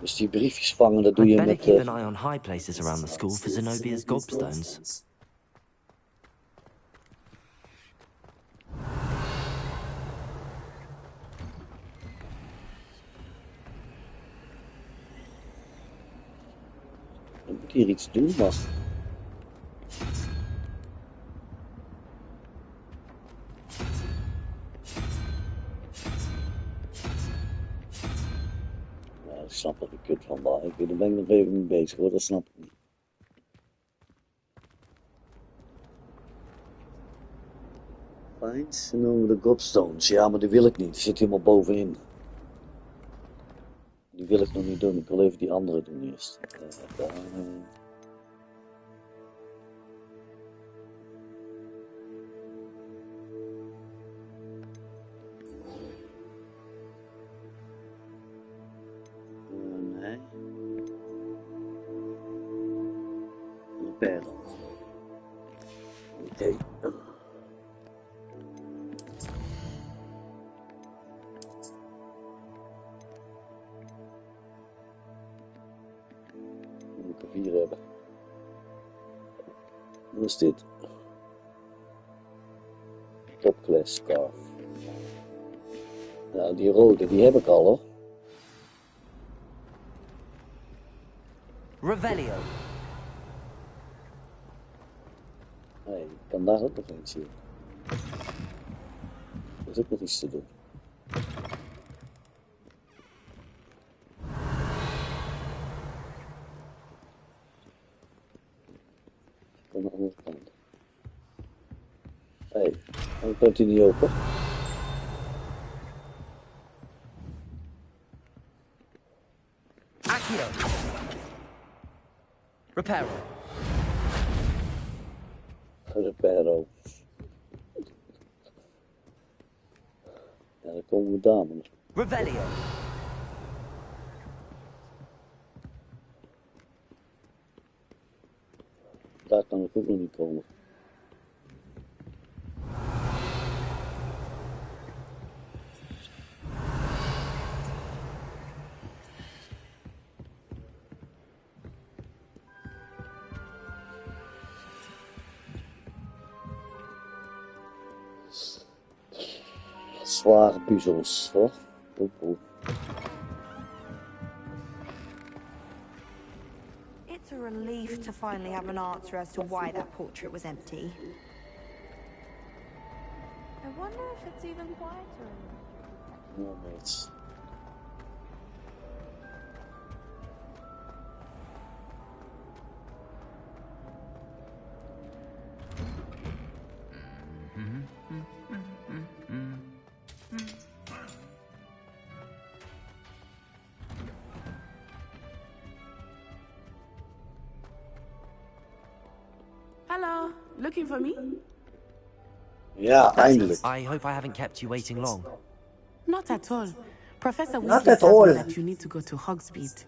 Dus die briefjes vangen, dat doe je met... keep an eye on high places around the school for Zenobia's gobstones. Dan moet hier iets doen, maar... Ik snap er de kut van, maar daar ben ik nog even mee bezig hoor, dat snap ik niet. Pines en dan de Godstones. Ja, maar die wil ik niet. Die zit helemaal bovenin. Die wil ik nog niet doen. Ik wil even die andere doen eerst. Nee. Perl. Oké. Moet ik hier hebben. Wat is dit? Topclass scarf. Nou, die rode, die heb ik al hoor. Revelio. Nee, ik kan daar ook nog eens zien. Er is ook nog iets te doen. Aan de andere kant. Hé, waarom komt hij niet open? Accio. Reparo. Reparo. Ja, dan komen we daar maar. Revelio. Daar kan ik ook nog niet komen. Zware puzzels, hoor. It's a relief to finally have an answer as to why that portrait was empty. I wonder if it's even quieter. No, mates. Hello, looking for me? Ja, eindelijk. I hope I haven't kept you waiting long. Not at all. Professor Not Weasley at tells all. me that you need to go to Hogsmeade.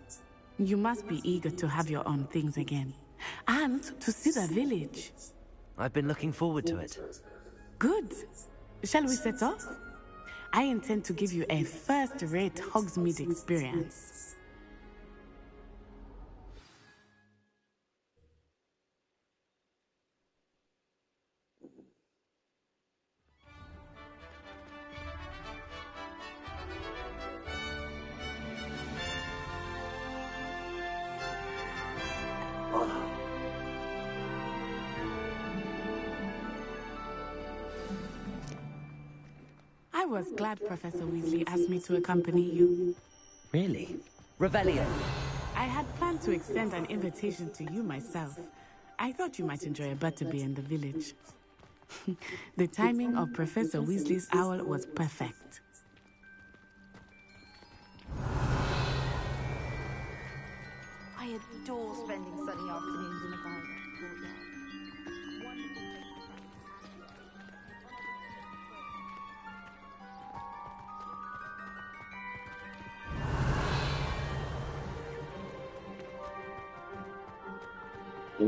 You must be eager to have your own things again. And to see the village. I've been looking forward to it. Good. Shall we set off? I intend to give you a first-rate Hogsmeade experience. I was glad Professor Weasley asked me to accompany you. Really? Revelio. I had planned to extend an invitation to you myself. I thought you might enjoy a butterbeer in the village. The timing of Professor Weasley's owl was perfect. I adore spending sunny afternoons in a garden.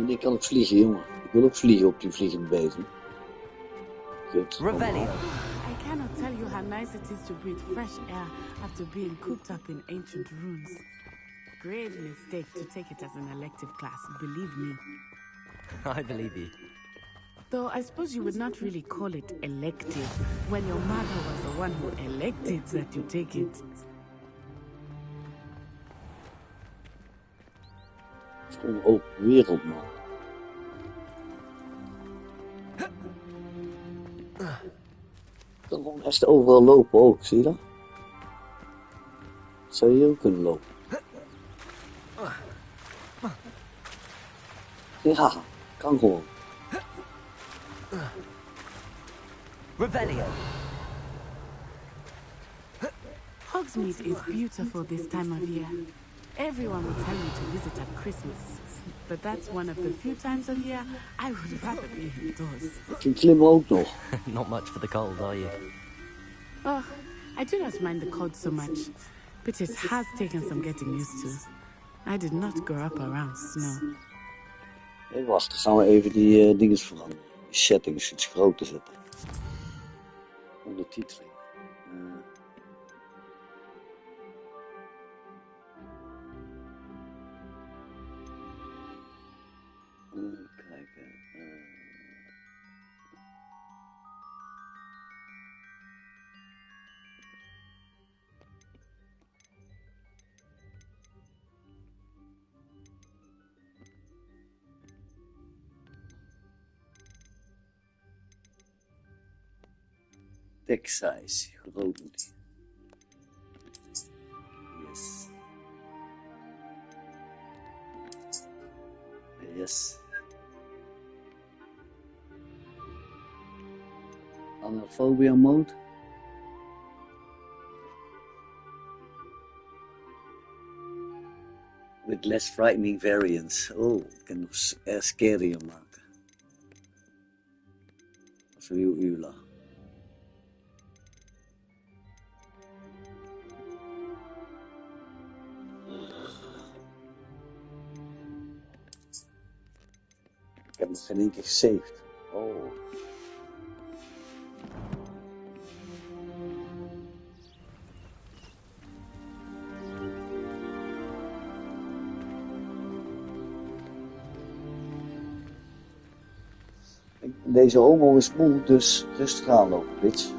Ik kan ook vliegen, jongen. Ik wil ook vliegen op die vliegende bezem. Goed. Revelio. I cannot tell you how nice it is to breathe fresh air after being cooped up in ancient rooms. Grave mistake to take it as an elective class, believe me. I believe you. Though I suppose you would not really call it elective when your mother was the one who elected that you take it. Het is gewoon een open wereld, man. Ik kan gewoon echt overal lopen ook, zie je dat? Zou je hier ook kunnen lopen? Ja, kan gewoon. Revelio. Hogsmeade is beautiful this time of year. Everyone will tell you to visit at Christmas. But that's one of the few times of year I would rather be indoors. Klimmen ook nog. Not much for the cold, are you? Oh, I do not mind the cold so much, but it has taken some getting used to. I did not grow up around snow. Even wacht, dan gaan we even die dingen veranderen. Die settings iets groter zetten. Ondertiteling. Kijken. Text size, groot moet die. Yes. Yes. Anaphobia mode. With less frightening variants. Oh, ik kan nog scarier maken. Als we uw lachen. Ik heb nog geen één keer gesaved. Oh. Deze homo is moe, dus rustig aanlopen, bitch.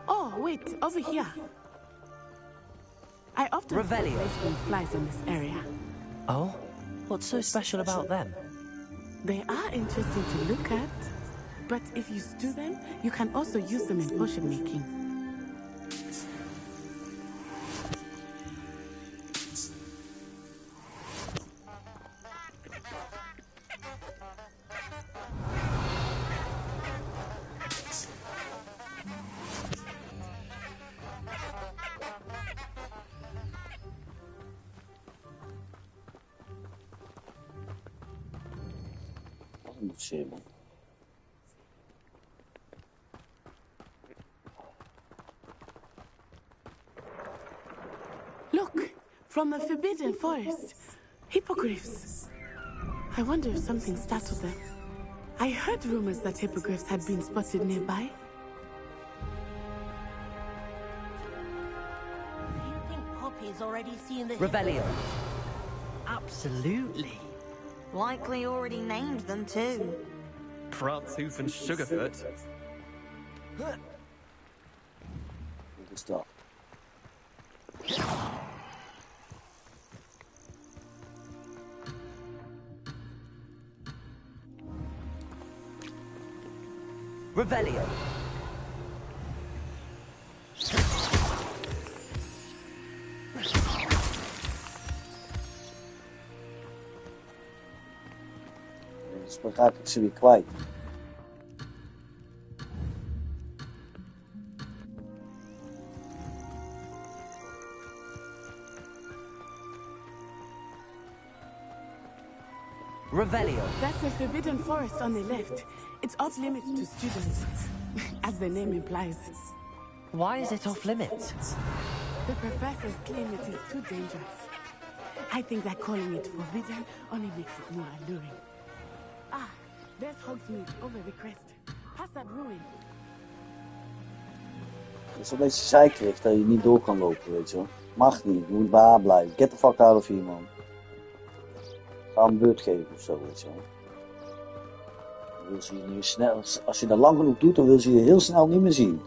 Oh, wait, over here. I often see flies in this area. Oh? What's so special about them? They are interesting to look at, but if you stew them, you can also use them in potion making. Look, from the Forbidden Forest. Hippogriffs. I wonder if something startled them. I heard rumors that hippogriffs had been spotted nearby. Do you think Poppy's already seen the Revelio. Absolutely. Likely already named them too. Prantzoof and Sugarfoot. Good stuff. Revelio. Dus raak ik ze weer kwijt. Revelio. That's the Forbidden Forest on the left. It's off limits to students, as the name implies. Why is it off limits? The professors claim it is too dangerous. I think that calling it forbidden only makes it more alluring. Ah, there's Hogsmeade over the crest. Past that ruin. Het is een beetje zeikrig dat je niet door kan lopen, weet je wel. Mag niet, je moet bij haar blijven. Get the fuck out of here, man. Ga een beurt geven of zo, weet je wel. Dan wil ze je nu snel, als je dat lang genoeg doet, dan wil ze je heel snel niet meer zien.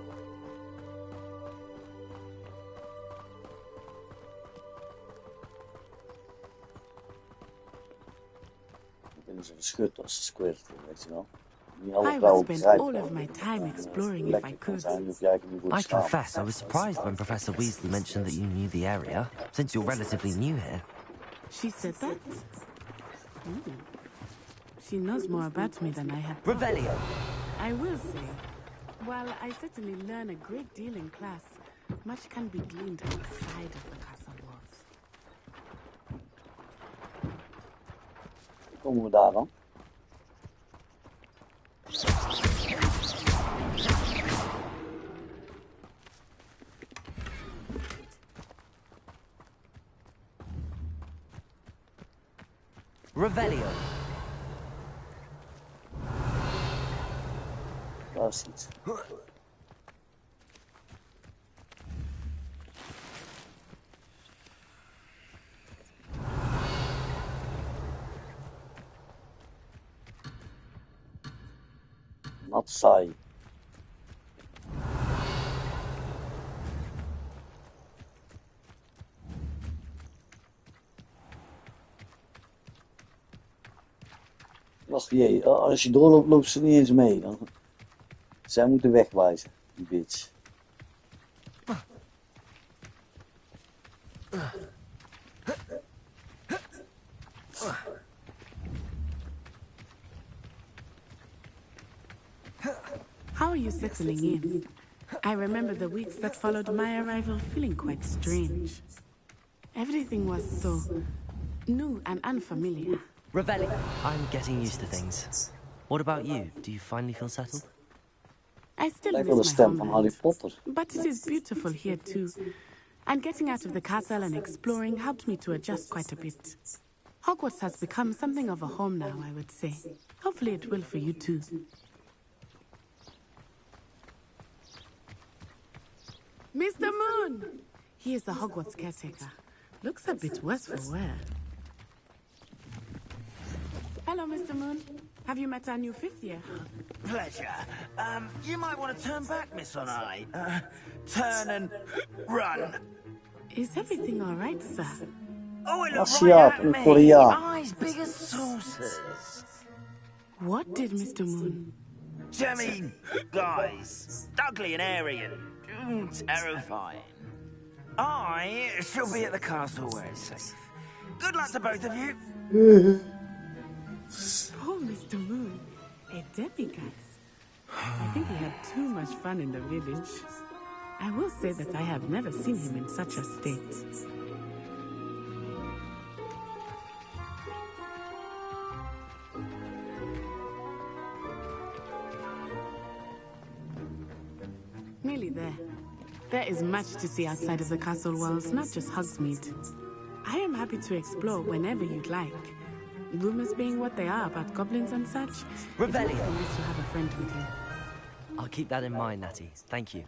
Dan kunnen ze verschutten als ze squirten, weet je wel. I would spend all of my time exploring if I could. I confess, I was surprised when Professor Weasley mentioned that you knew the area, since you're relatively new here. She said that? She knows more about me than I had thought. Revelio! I will say, while I certainly learn a great deal in class, much can be gleaned outside of the castle walls. Komen we daar dan? Revelio. Daar is iets. Nat saai. Ach jee, als je doorloopt, loopt ze niet eens mee. Dan... Zij moeten wegwijzen, die bitch. How are you settling in? I remember the weeks that followed my arrival feeling quite strange. Everything was so new and unfamiliar. Revelio. I'm getting used to things. What about you? Do you finally feel settled? I still miss my homeland, but it is beautiful here too. And getting out of the castle and exploring helped me to adjust quite a bit. Hogwarts has become something of a home now, I would say. Hopefully it will for you too. Mr. Moon! He is the Hogwarts caretaker. Looks a bit worse for wear. Hello, Mr. Moon. Have you met our new fifth year? Pleasure. You might want to turn back, Miss Onai. Turn and run. Is everything all right, sir? Oh, it looks right at me. Eyes big as saucers. What did Mr. Moon? Jemmy, guys. Ugly and airy and terrifying. I shall be at the castle where it's safe. Good luck to both of you. Oh, Mr. Moon, a demiguise. I think he had too much fun in the village. I will say that I have never seen him in such a state. Nearly there. There is much to see outside of the castle walls, not just Hogsmeade. I am happy to explore whenever you'd like. Rumors being what they are about goblins and such, Revelio. It's nice to have a friend with you. I'll keep that in mind, Natty. Thank you.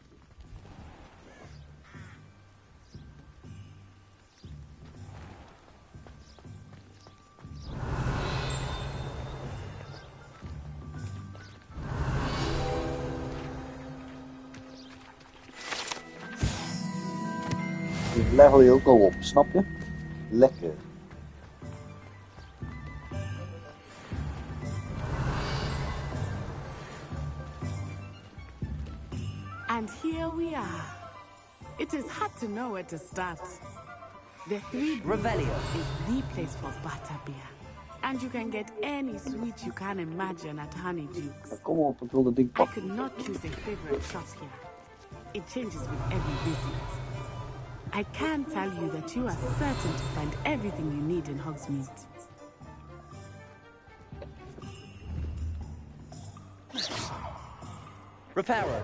Ik level je ook al op, snap je? Lekker. And here we are. It is hard to know where to start. The Three Revelio is the place for butterbeer. And you can get any sweet you can imagine at Honeydukes. Kom op, ik wil dat ding I pakken. could not choose a favorite shop here. It changes with every visit. I can tell you that you are certain to find everything you need in Hogsmeade. Reparo.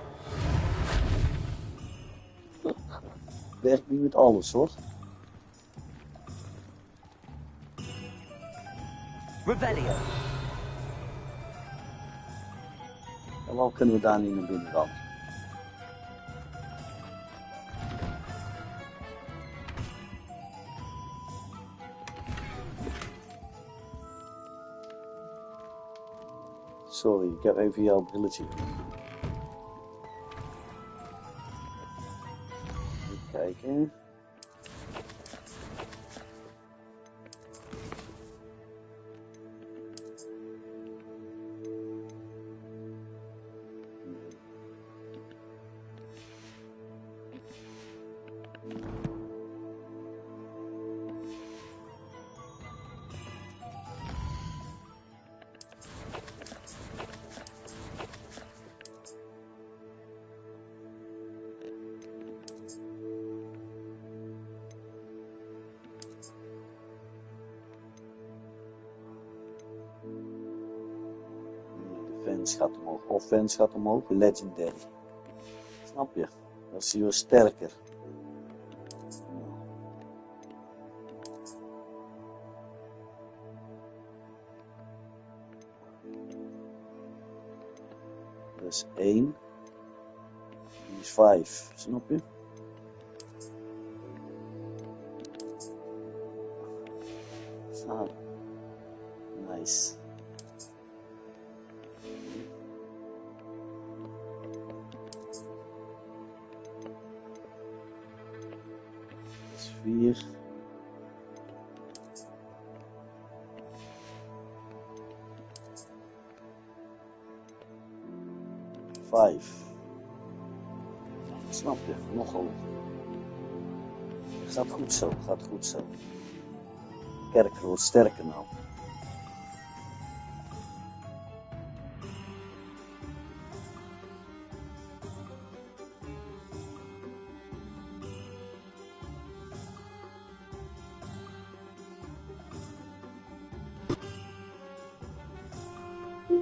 Werkt niet met alles, hoor. Revelio. En waarom kunnen we daar niet naar binnen dan? Sorry, ik heb even jouw brilletje. Even kijken. Fans gaat omhoog. Of fans gaat omhoog. Legendary. Snap je? Dan is hij wel sterker. Dat is 1. Die is 5. Snap je? Zo. Nice. Dat is 4. 5. Snap je? Nogal. Gaat goed zo, gaat goed zo. Kerker wordt sterker nou.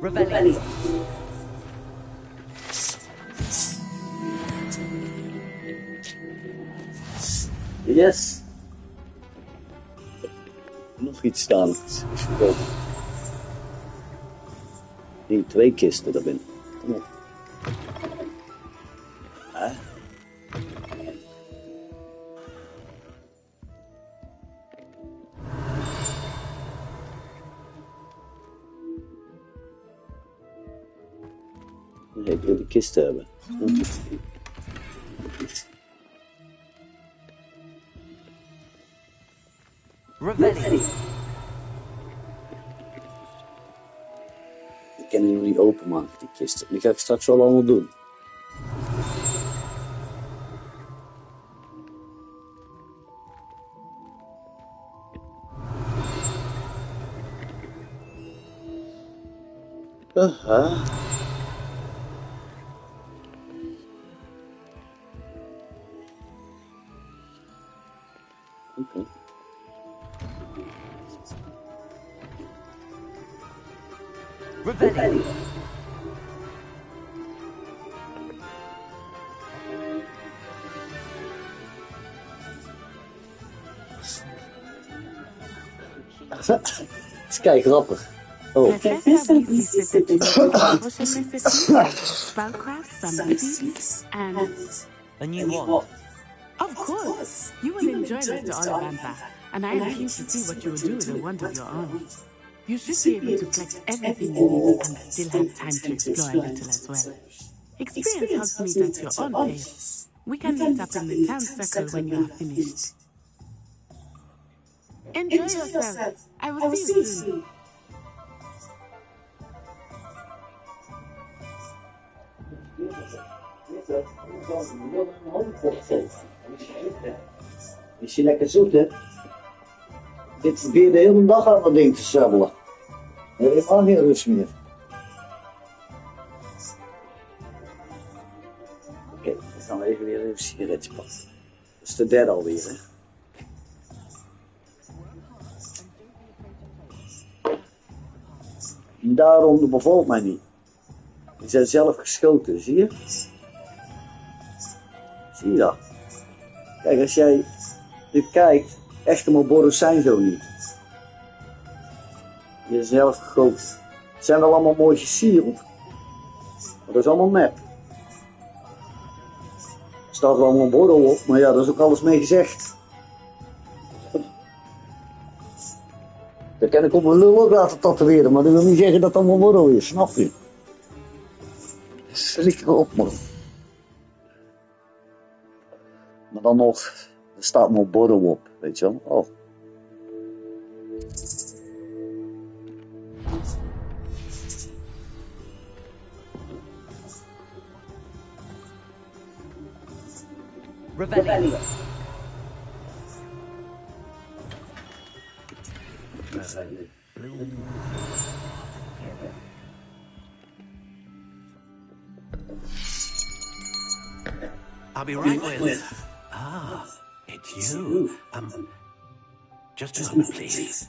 Revelli. Yes. Nog iets staan. Is verkopen. Nee, 2 kisten daar binnen. Kom op. Hè? Nee, ik wil die kisten hebben. Revelli. Ik kan die nog niet openmaken, die kisten. Die ga ik straks wel allemaal doen. Aha. Oké. Revelli. is kei grappig. Oh. Professor Weasley said that you need potion recipes, spellcraft, some seeds, and... A new wand. Of course! You will enjoy Mr. Ollivander, and I am keen to see what you will do with a wand of your own. You should be able to collect everything you need and still have time to explore a little as well. Experience helps meet at your own pace. We can meet up in the town circle when you are finished. Enjoy yourself. I will see you soon. Is je lekker zoet, hè? Dit probeer de hele dag aan dat ding te sabbelen. Er heeft al geen rust meer. Oké, dan gaan we even weer een sigaretje pakken. Dat is de derde alweer, hè? En daarom, dat bevalt mij niet. Die zijn zelf geschoten, zie je? Zie je dat? Kijk, als jij nu kijkt, echte Marlboro's zijn zo niet. Die zijn zelf gegoten. Ze zijn wel allemaal mooi gesierd, maar dat is allemaal nep. Er staat wel Marlboro op, maar ja, daar is ook alles mee gezegd. Dat kan ik op mijn lul ook laten tatoeëren, maar dat wil niet zeggen dat dat Marlboro is, snap je? Flikker op, man. Maar dan nog, er staat Marlboro op, weet je wel. Oh. Revelli. I'll be right with. Ah, it's you. Just a moment, please.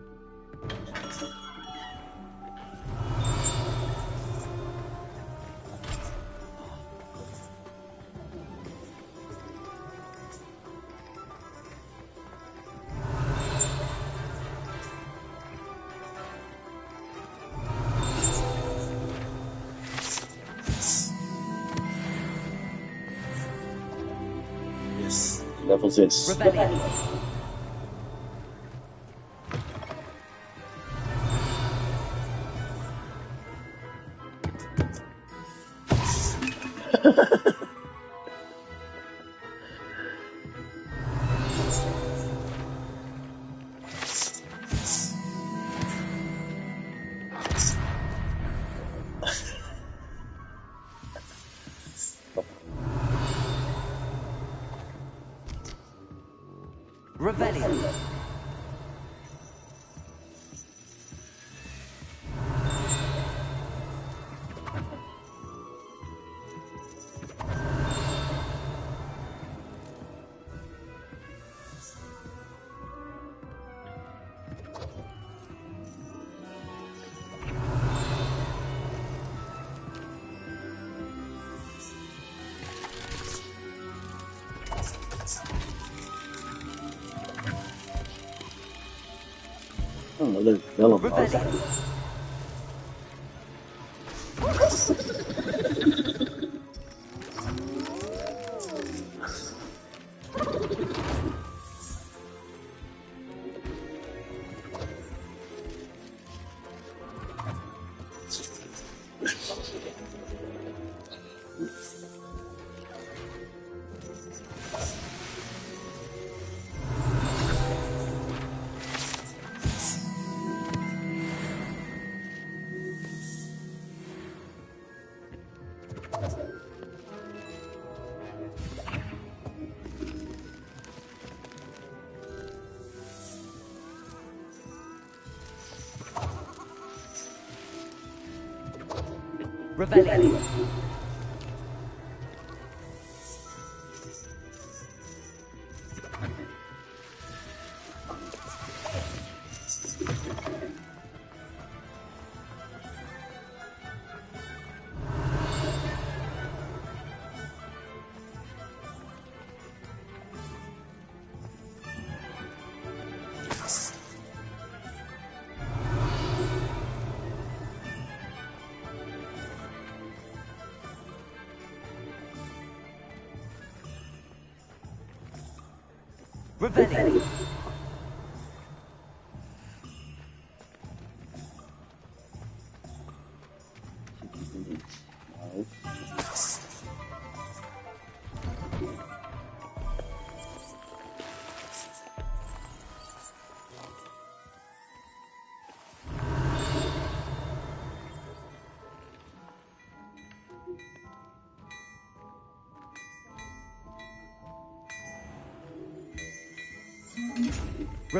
Level 6. Rebellion. Revelio. Oh, leuk. Wel een pas. Revelio.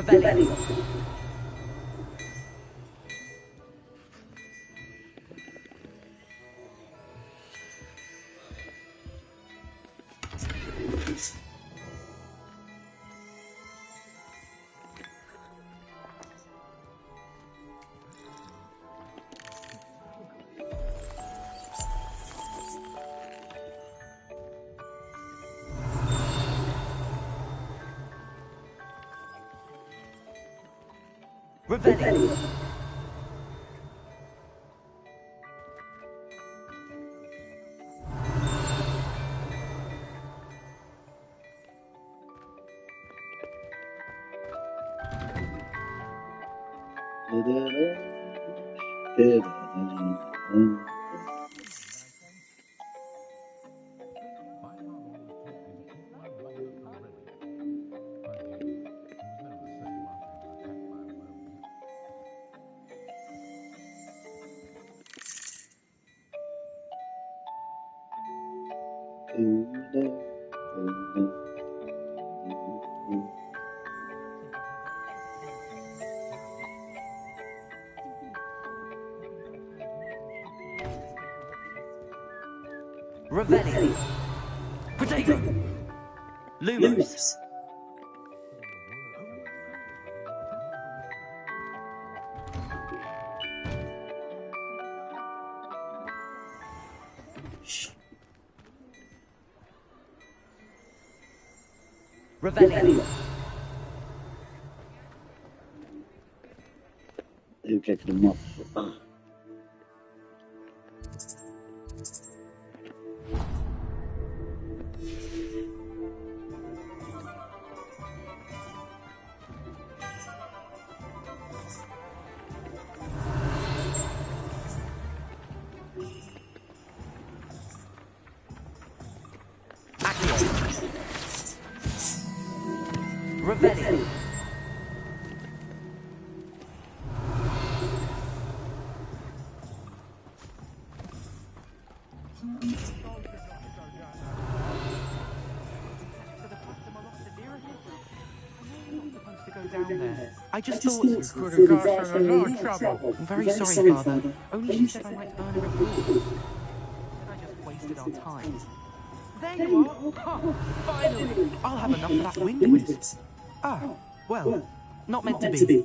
Revelio. Revelio. Revelio. Revelio. Potato. Lumos. Revelio. Even kijken, de map. Revelio. I just thought you could have got us in a lot of trouble. I'm very sorry, Father. Only she said I might earn a reward. Then I just wasted our time. There you are! Ha! Finally! I'll have enough for that wind whiz. Ah, well, not meant to be.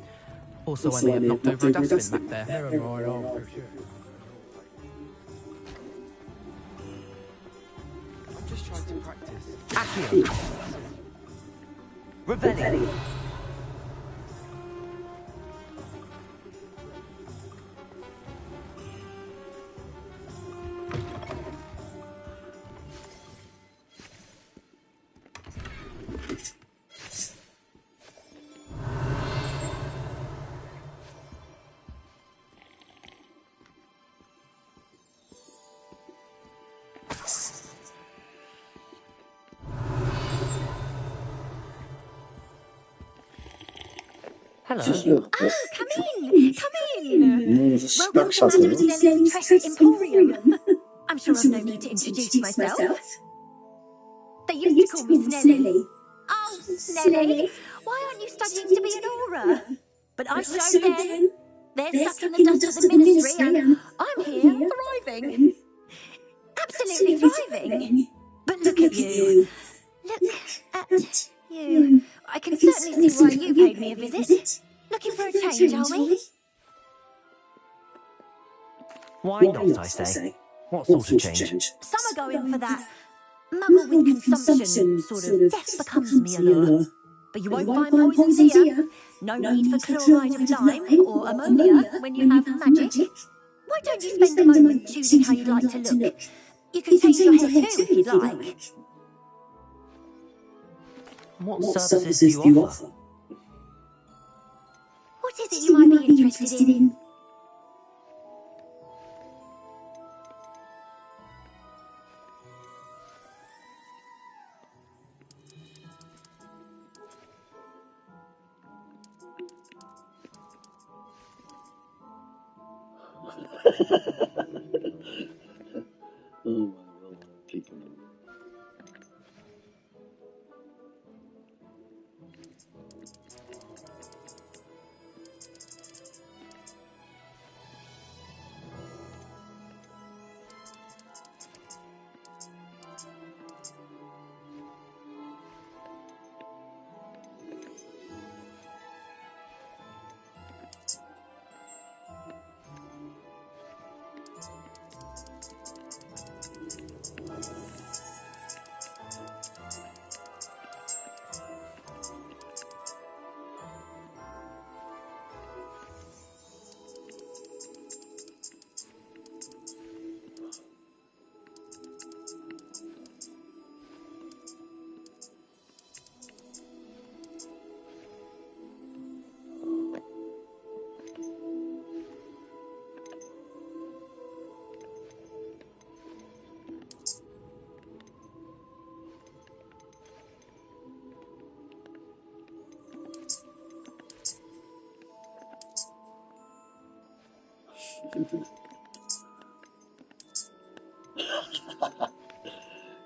Also, I may have knocked over a dustbin back there. Never mind, I'll fix it. I'm just trying to practice. Accio. Revelio. Hello. Oh, come in! Come in! Nee, dat is Welcome to stakzakken, Madame hoor. Snelly's Press Emporium. I'm sure I've no need to introduce myself. They used to call me Snelly. Oh, Snelly! Why aren't you studying to be an aura? But I showed them. They're stuck in the dust of the ministry, and I'm here, thriving. Absolutely thriving. But look at you. Look at you. I can certainly see why you paid me a visit. Looking for a change, are we? Why not, I say? What sort of change? Some are going for that muggle with consumption, sort of death becomes me allure. But you won't find poisons here. No need for chloride of lime or ammonia when you have magic. Why don't you spend a moment choosing how you'd like to look? You can change your hair too if you'd like. What services do you offer? What is it you might be interested in? Oh my god, kijk hem.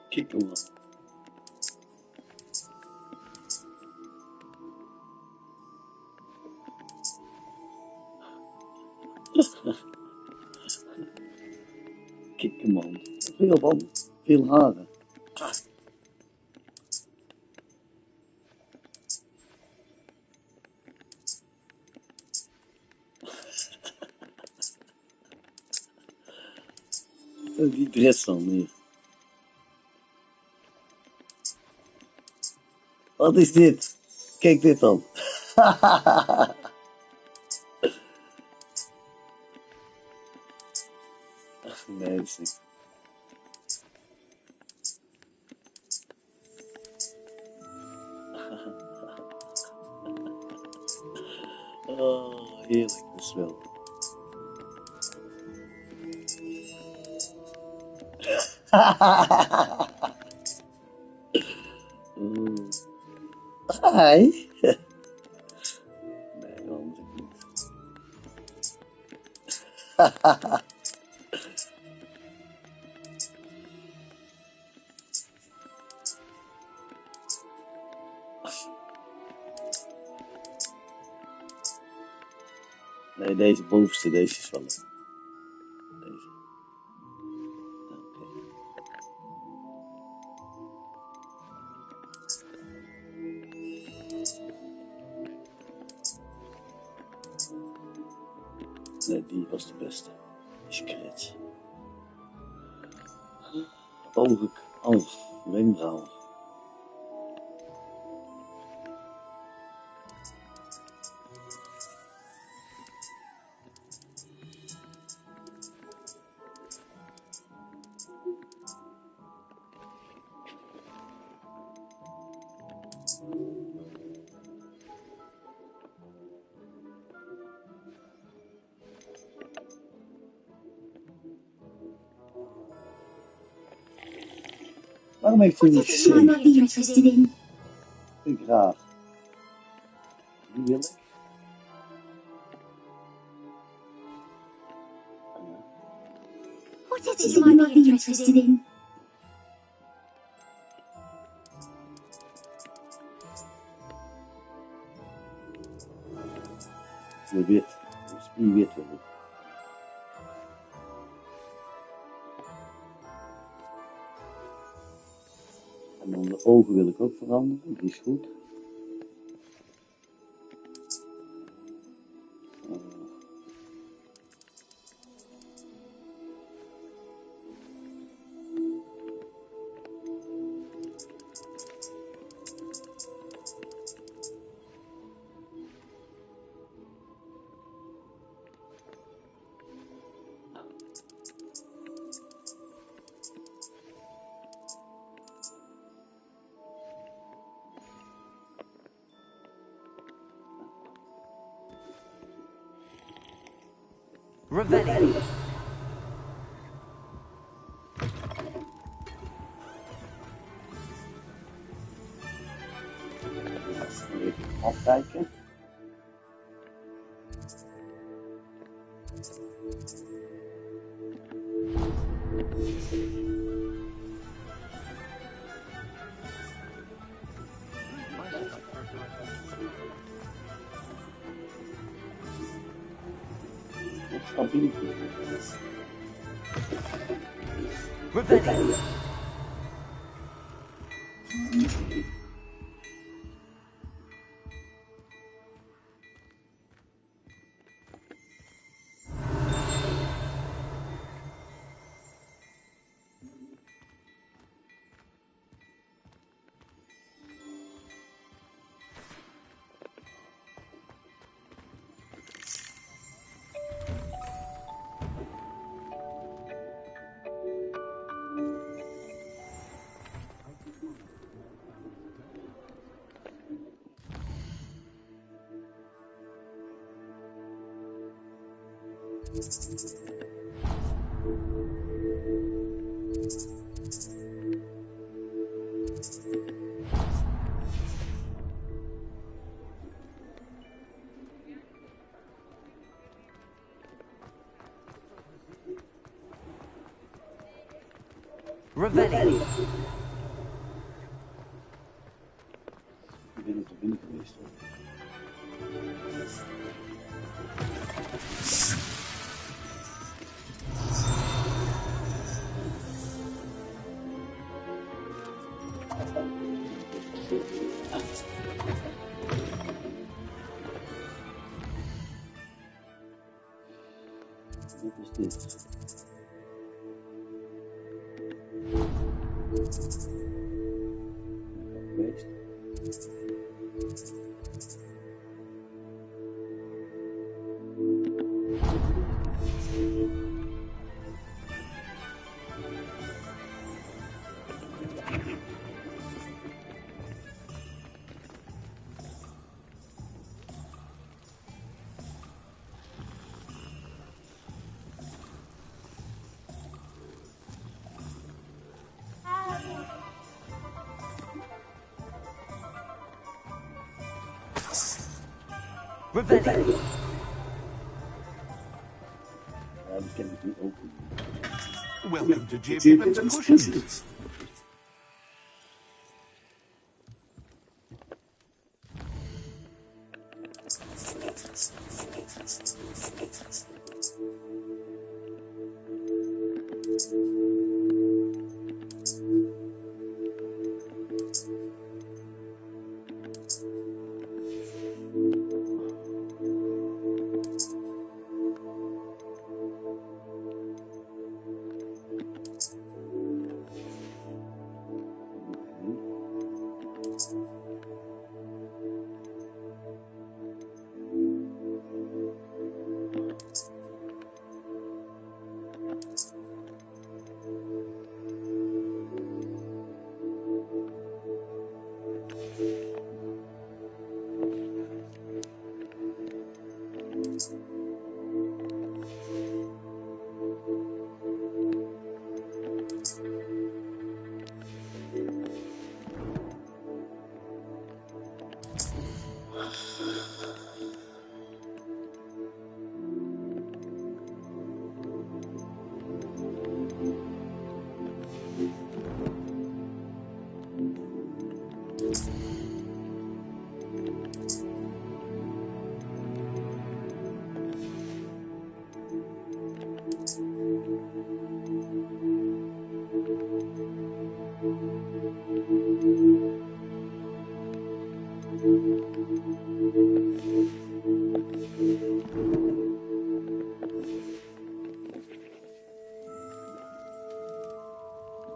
Kijk hem man. Kijk hem man. Veel man. Veel haren. Die dress dan hier. Wat is dit? Kijk dit dan. Nee, dat is niet. Oh, heerlijk, dat is wel. Hi. Nee, dat moet ik niet. Nee, deze bovenste, deze is wel leuk. Deze. Oké. Nee, die was de beste. Discreet. Ogen, wenkbrauwen. Waarom heeft hij niet gezien? Not interested in. Ik graag. Die wil ik. What is it you might be interested in? Die wit. Dus die wit wil ik. En dan de ogen wil ik ook veranderen. Die is goed. Revelli. Even afkijken. Stabiel. Revelli. Revelli. Ik ben er toch binnen geweest hoor. Wat is dit? Revelio. Welcome to J. Pippin's Potions.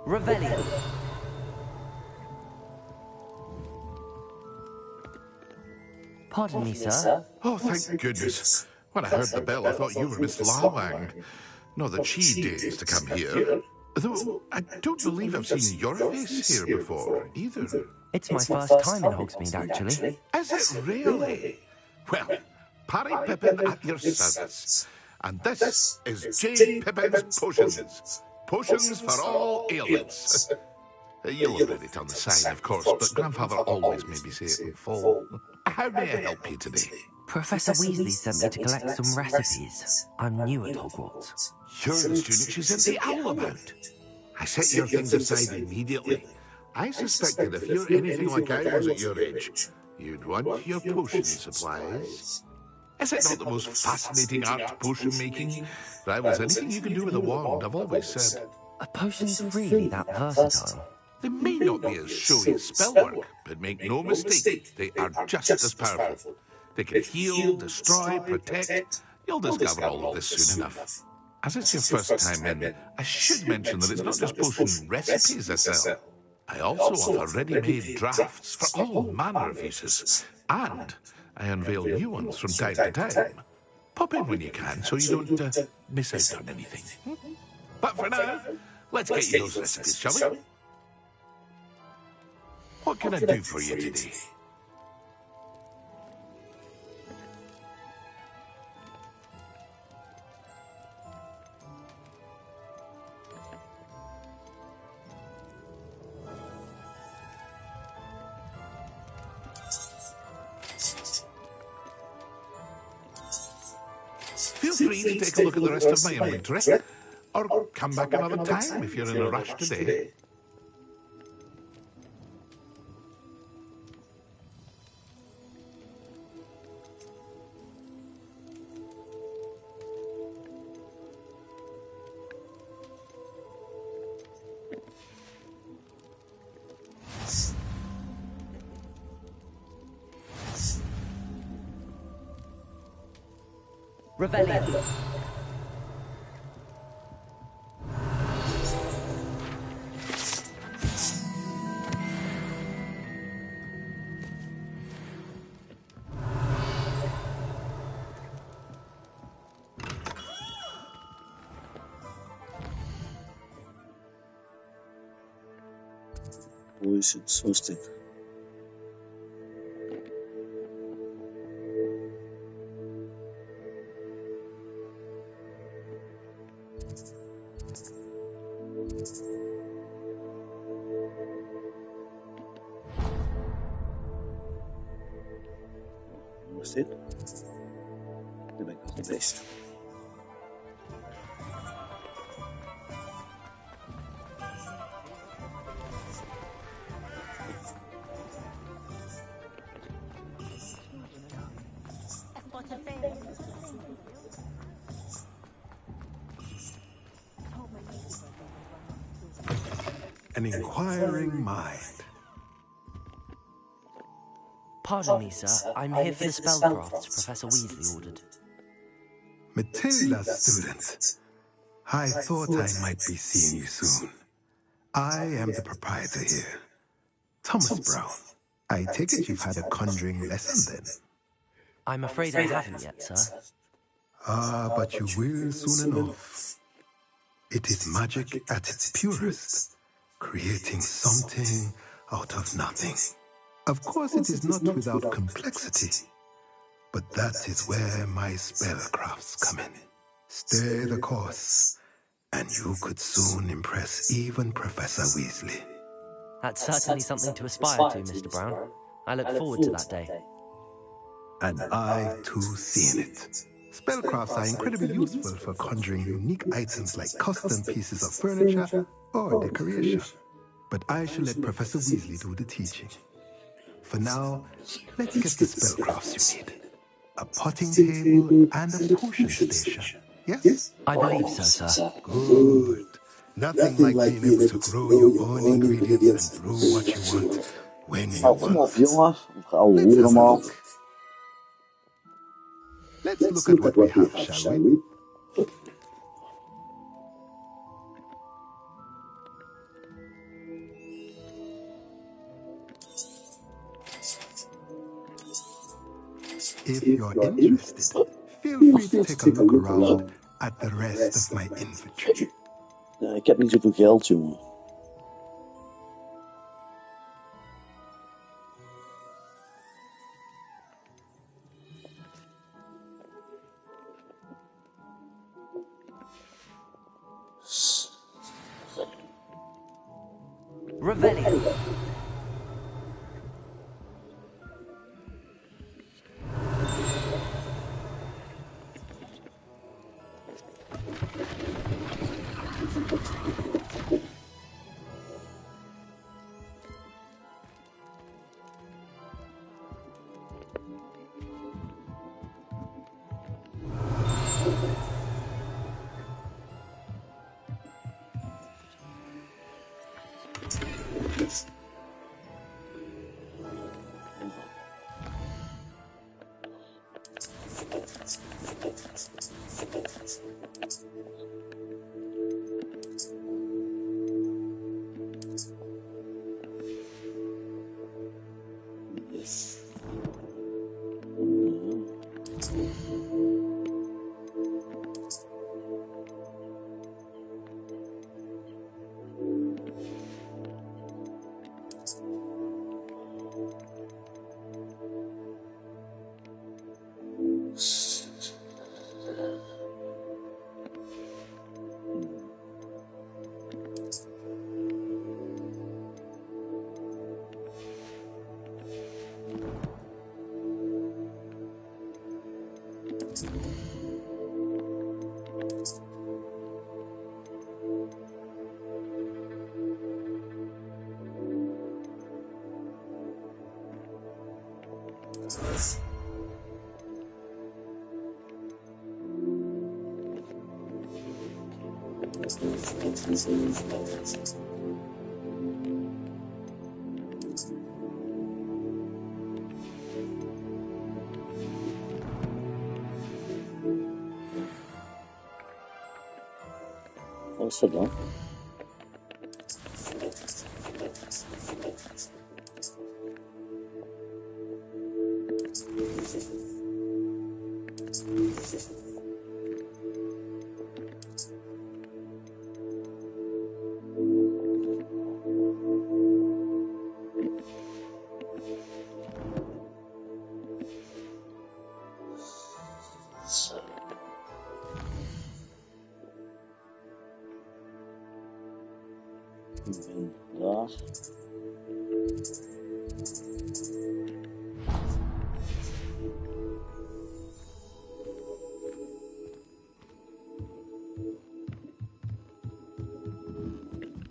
Revelio. Pardon me, sir. Oh, thank goodness. When I heard the bell, I thought you were Miss Lawang. Not that she dares to come here. Though I don't believe I've seen your face here before, either. It's my first time in Hogsmeade, actually. Is it really? Well, Parry Pippin at your service. And this is J. Pippin's Potions. Potions for all ailments. You'll have read it on the sign, of course, but Grandfather always made me say it in full. How may I help you today? Professor Weasley sent me to collect some recipes. I'm new at Hogwarts. You're the student she sent the owl about. I set your things aside immediately. I suspected if you're anything like I was at your age, you'd want your potion supplies. Is it not the most fascinating art, potion making? Rivals anything you can do with a wand, I've always said. Are potions really that versatile? They may not be as showy as spellwork, but make no mistake, they are just as powerful. They can heal, destroy, protect. You'll discover all of this soon enough. As it's your first time in, I should mention that it's not just potion recipes I sell. I also offer ready-made drafts for all manner of uses. And I unveil new ones from time to time. Pop in when you can so you don't miss out on anything. But for now, let's get you those recipes, shall we? What can I do for you today? Feel free to take a look at the rest of my inventory, or come back another time if you're in a rush today. Revelio. Poisons, was dit? Was dit? Daar ben ik al geweest. An inquiring mind. Pardon me, sir. I'm here for the spellcrafts Professor Weasley ordered. Matilda, student. I thought I might be seeing you soon. I am the proprietor here. Thomas Brown. I take it you've had a conjuring lesson then? I'm afraid I haven't yet, sir. Ah, but you will soon enough. It is magic at its purest, creating something out of nothing. Of course, it is not without complexity, but that is where my spellcrafts come in. Stay the course, and you could soon impress even Professor Weasley. That's certainly something to aspire to, Mr. Brown. I look forward to that day. And I, too, see in it. Spellcrafts are incredibly useful for conjuring unique items like custom pieces of furniture or decoration. But I shall let Professor Weasley do the teaching. For now, let's get the spellcrafts you need. A potting table and a potion station. Yes? I believe so, sir. Good. Nothing like being able to grow your own ingredients and brew what you want when you want. Kom op, jongens. Let's have a look. Let's look at what we have, shall we? If you're interested, feel free to take a look around at the rest of my inventory. Ik heb niet zoveel geld, jongen. Revelio. Wat is dat dan? Daar.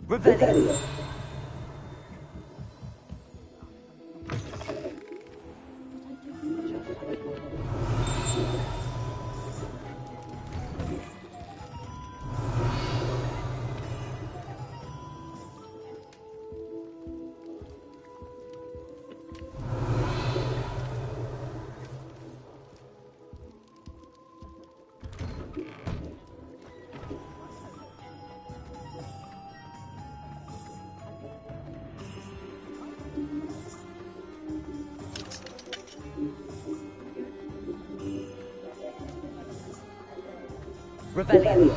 Revelio. Revelio.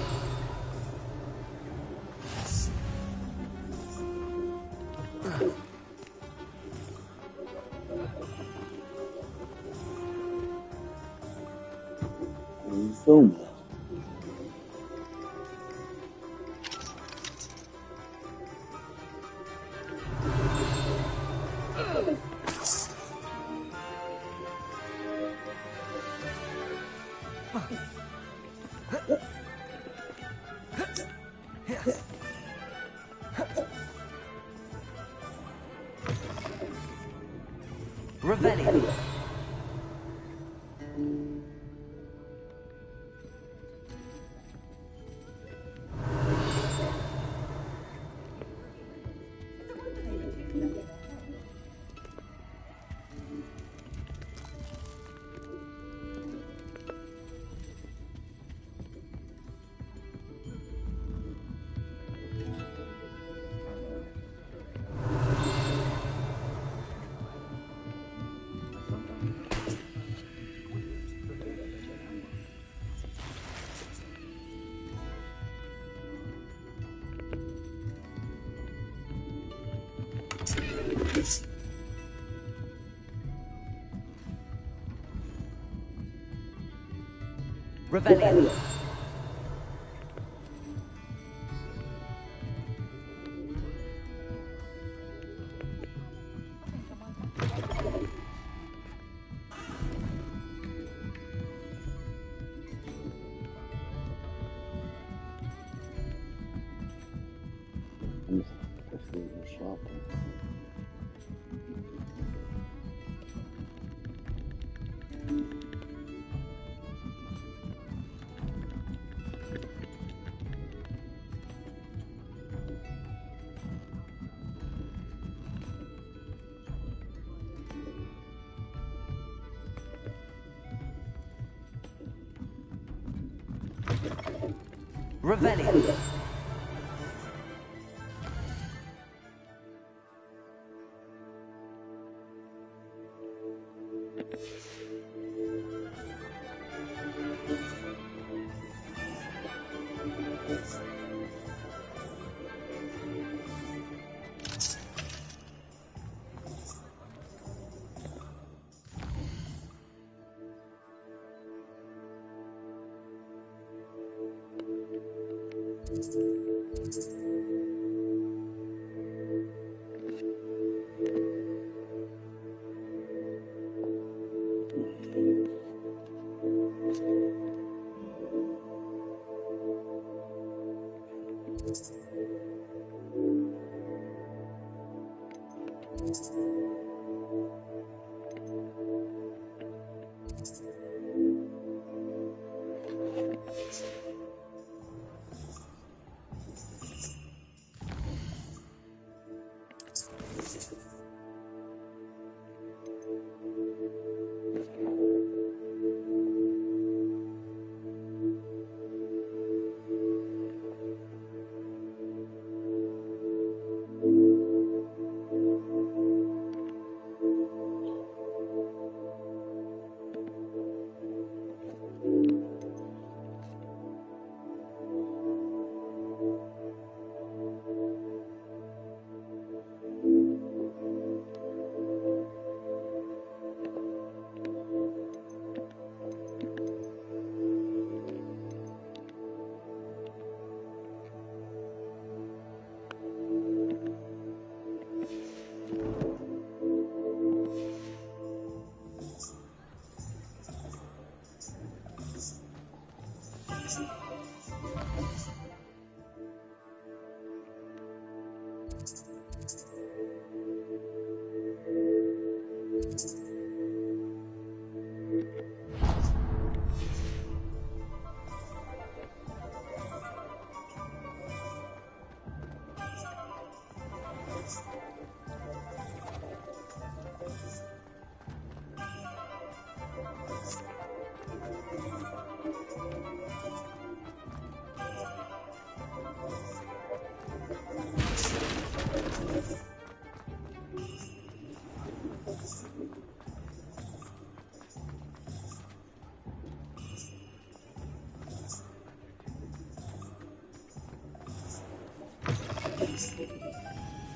Boom. Revelio. Revelio. Revelio.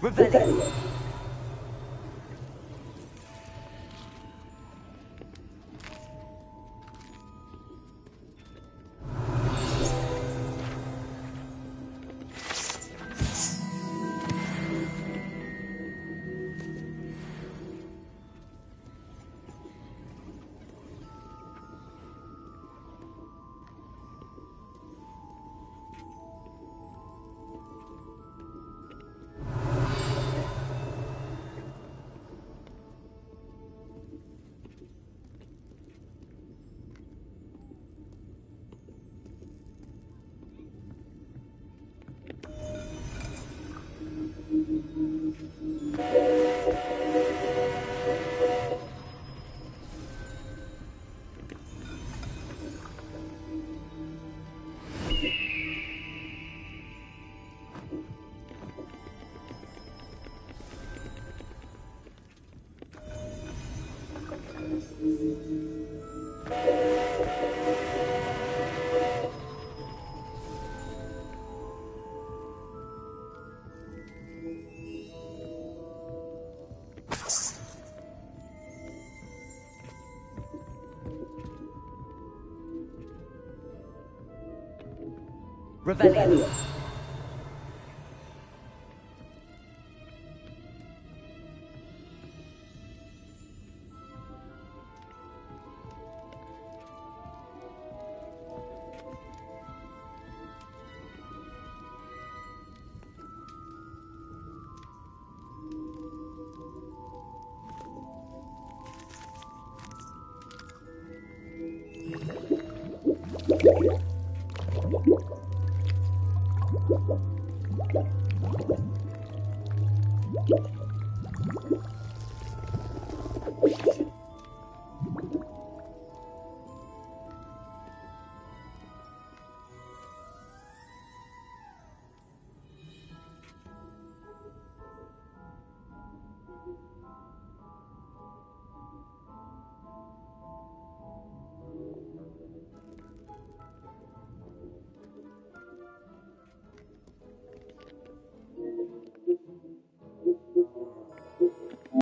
Revelio. Revelio.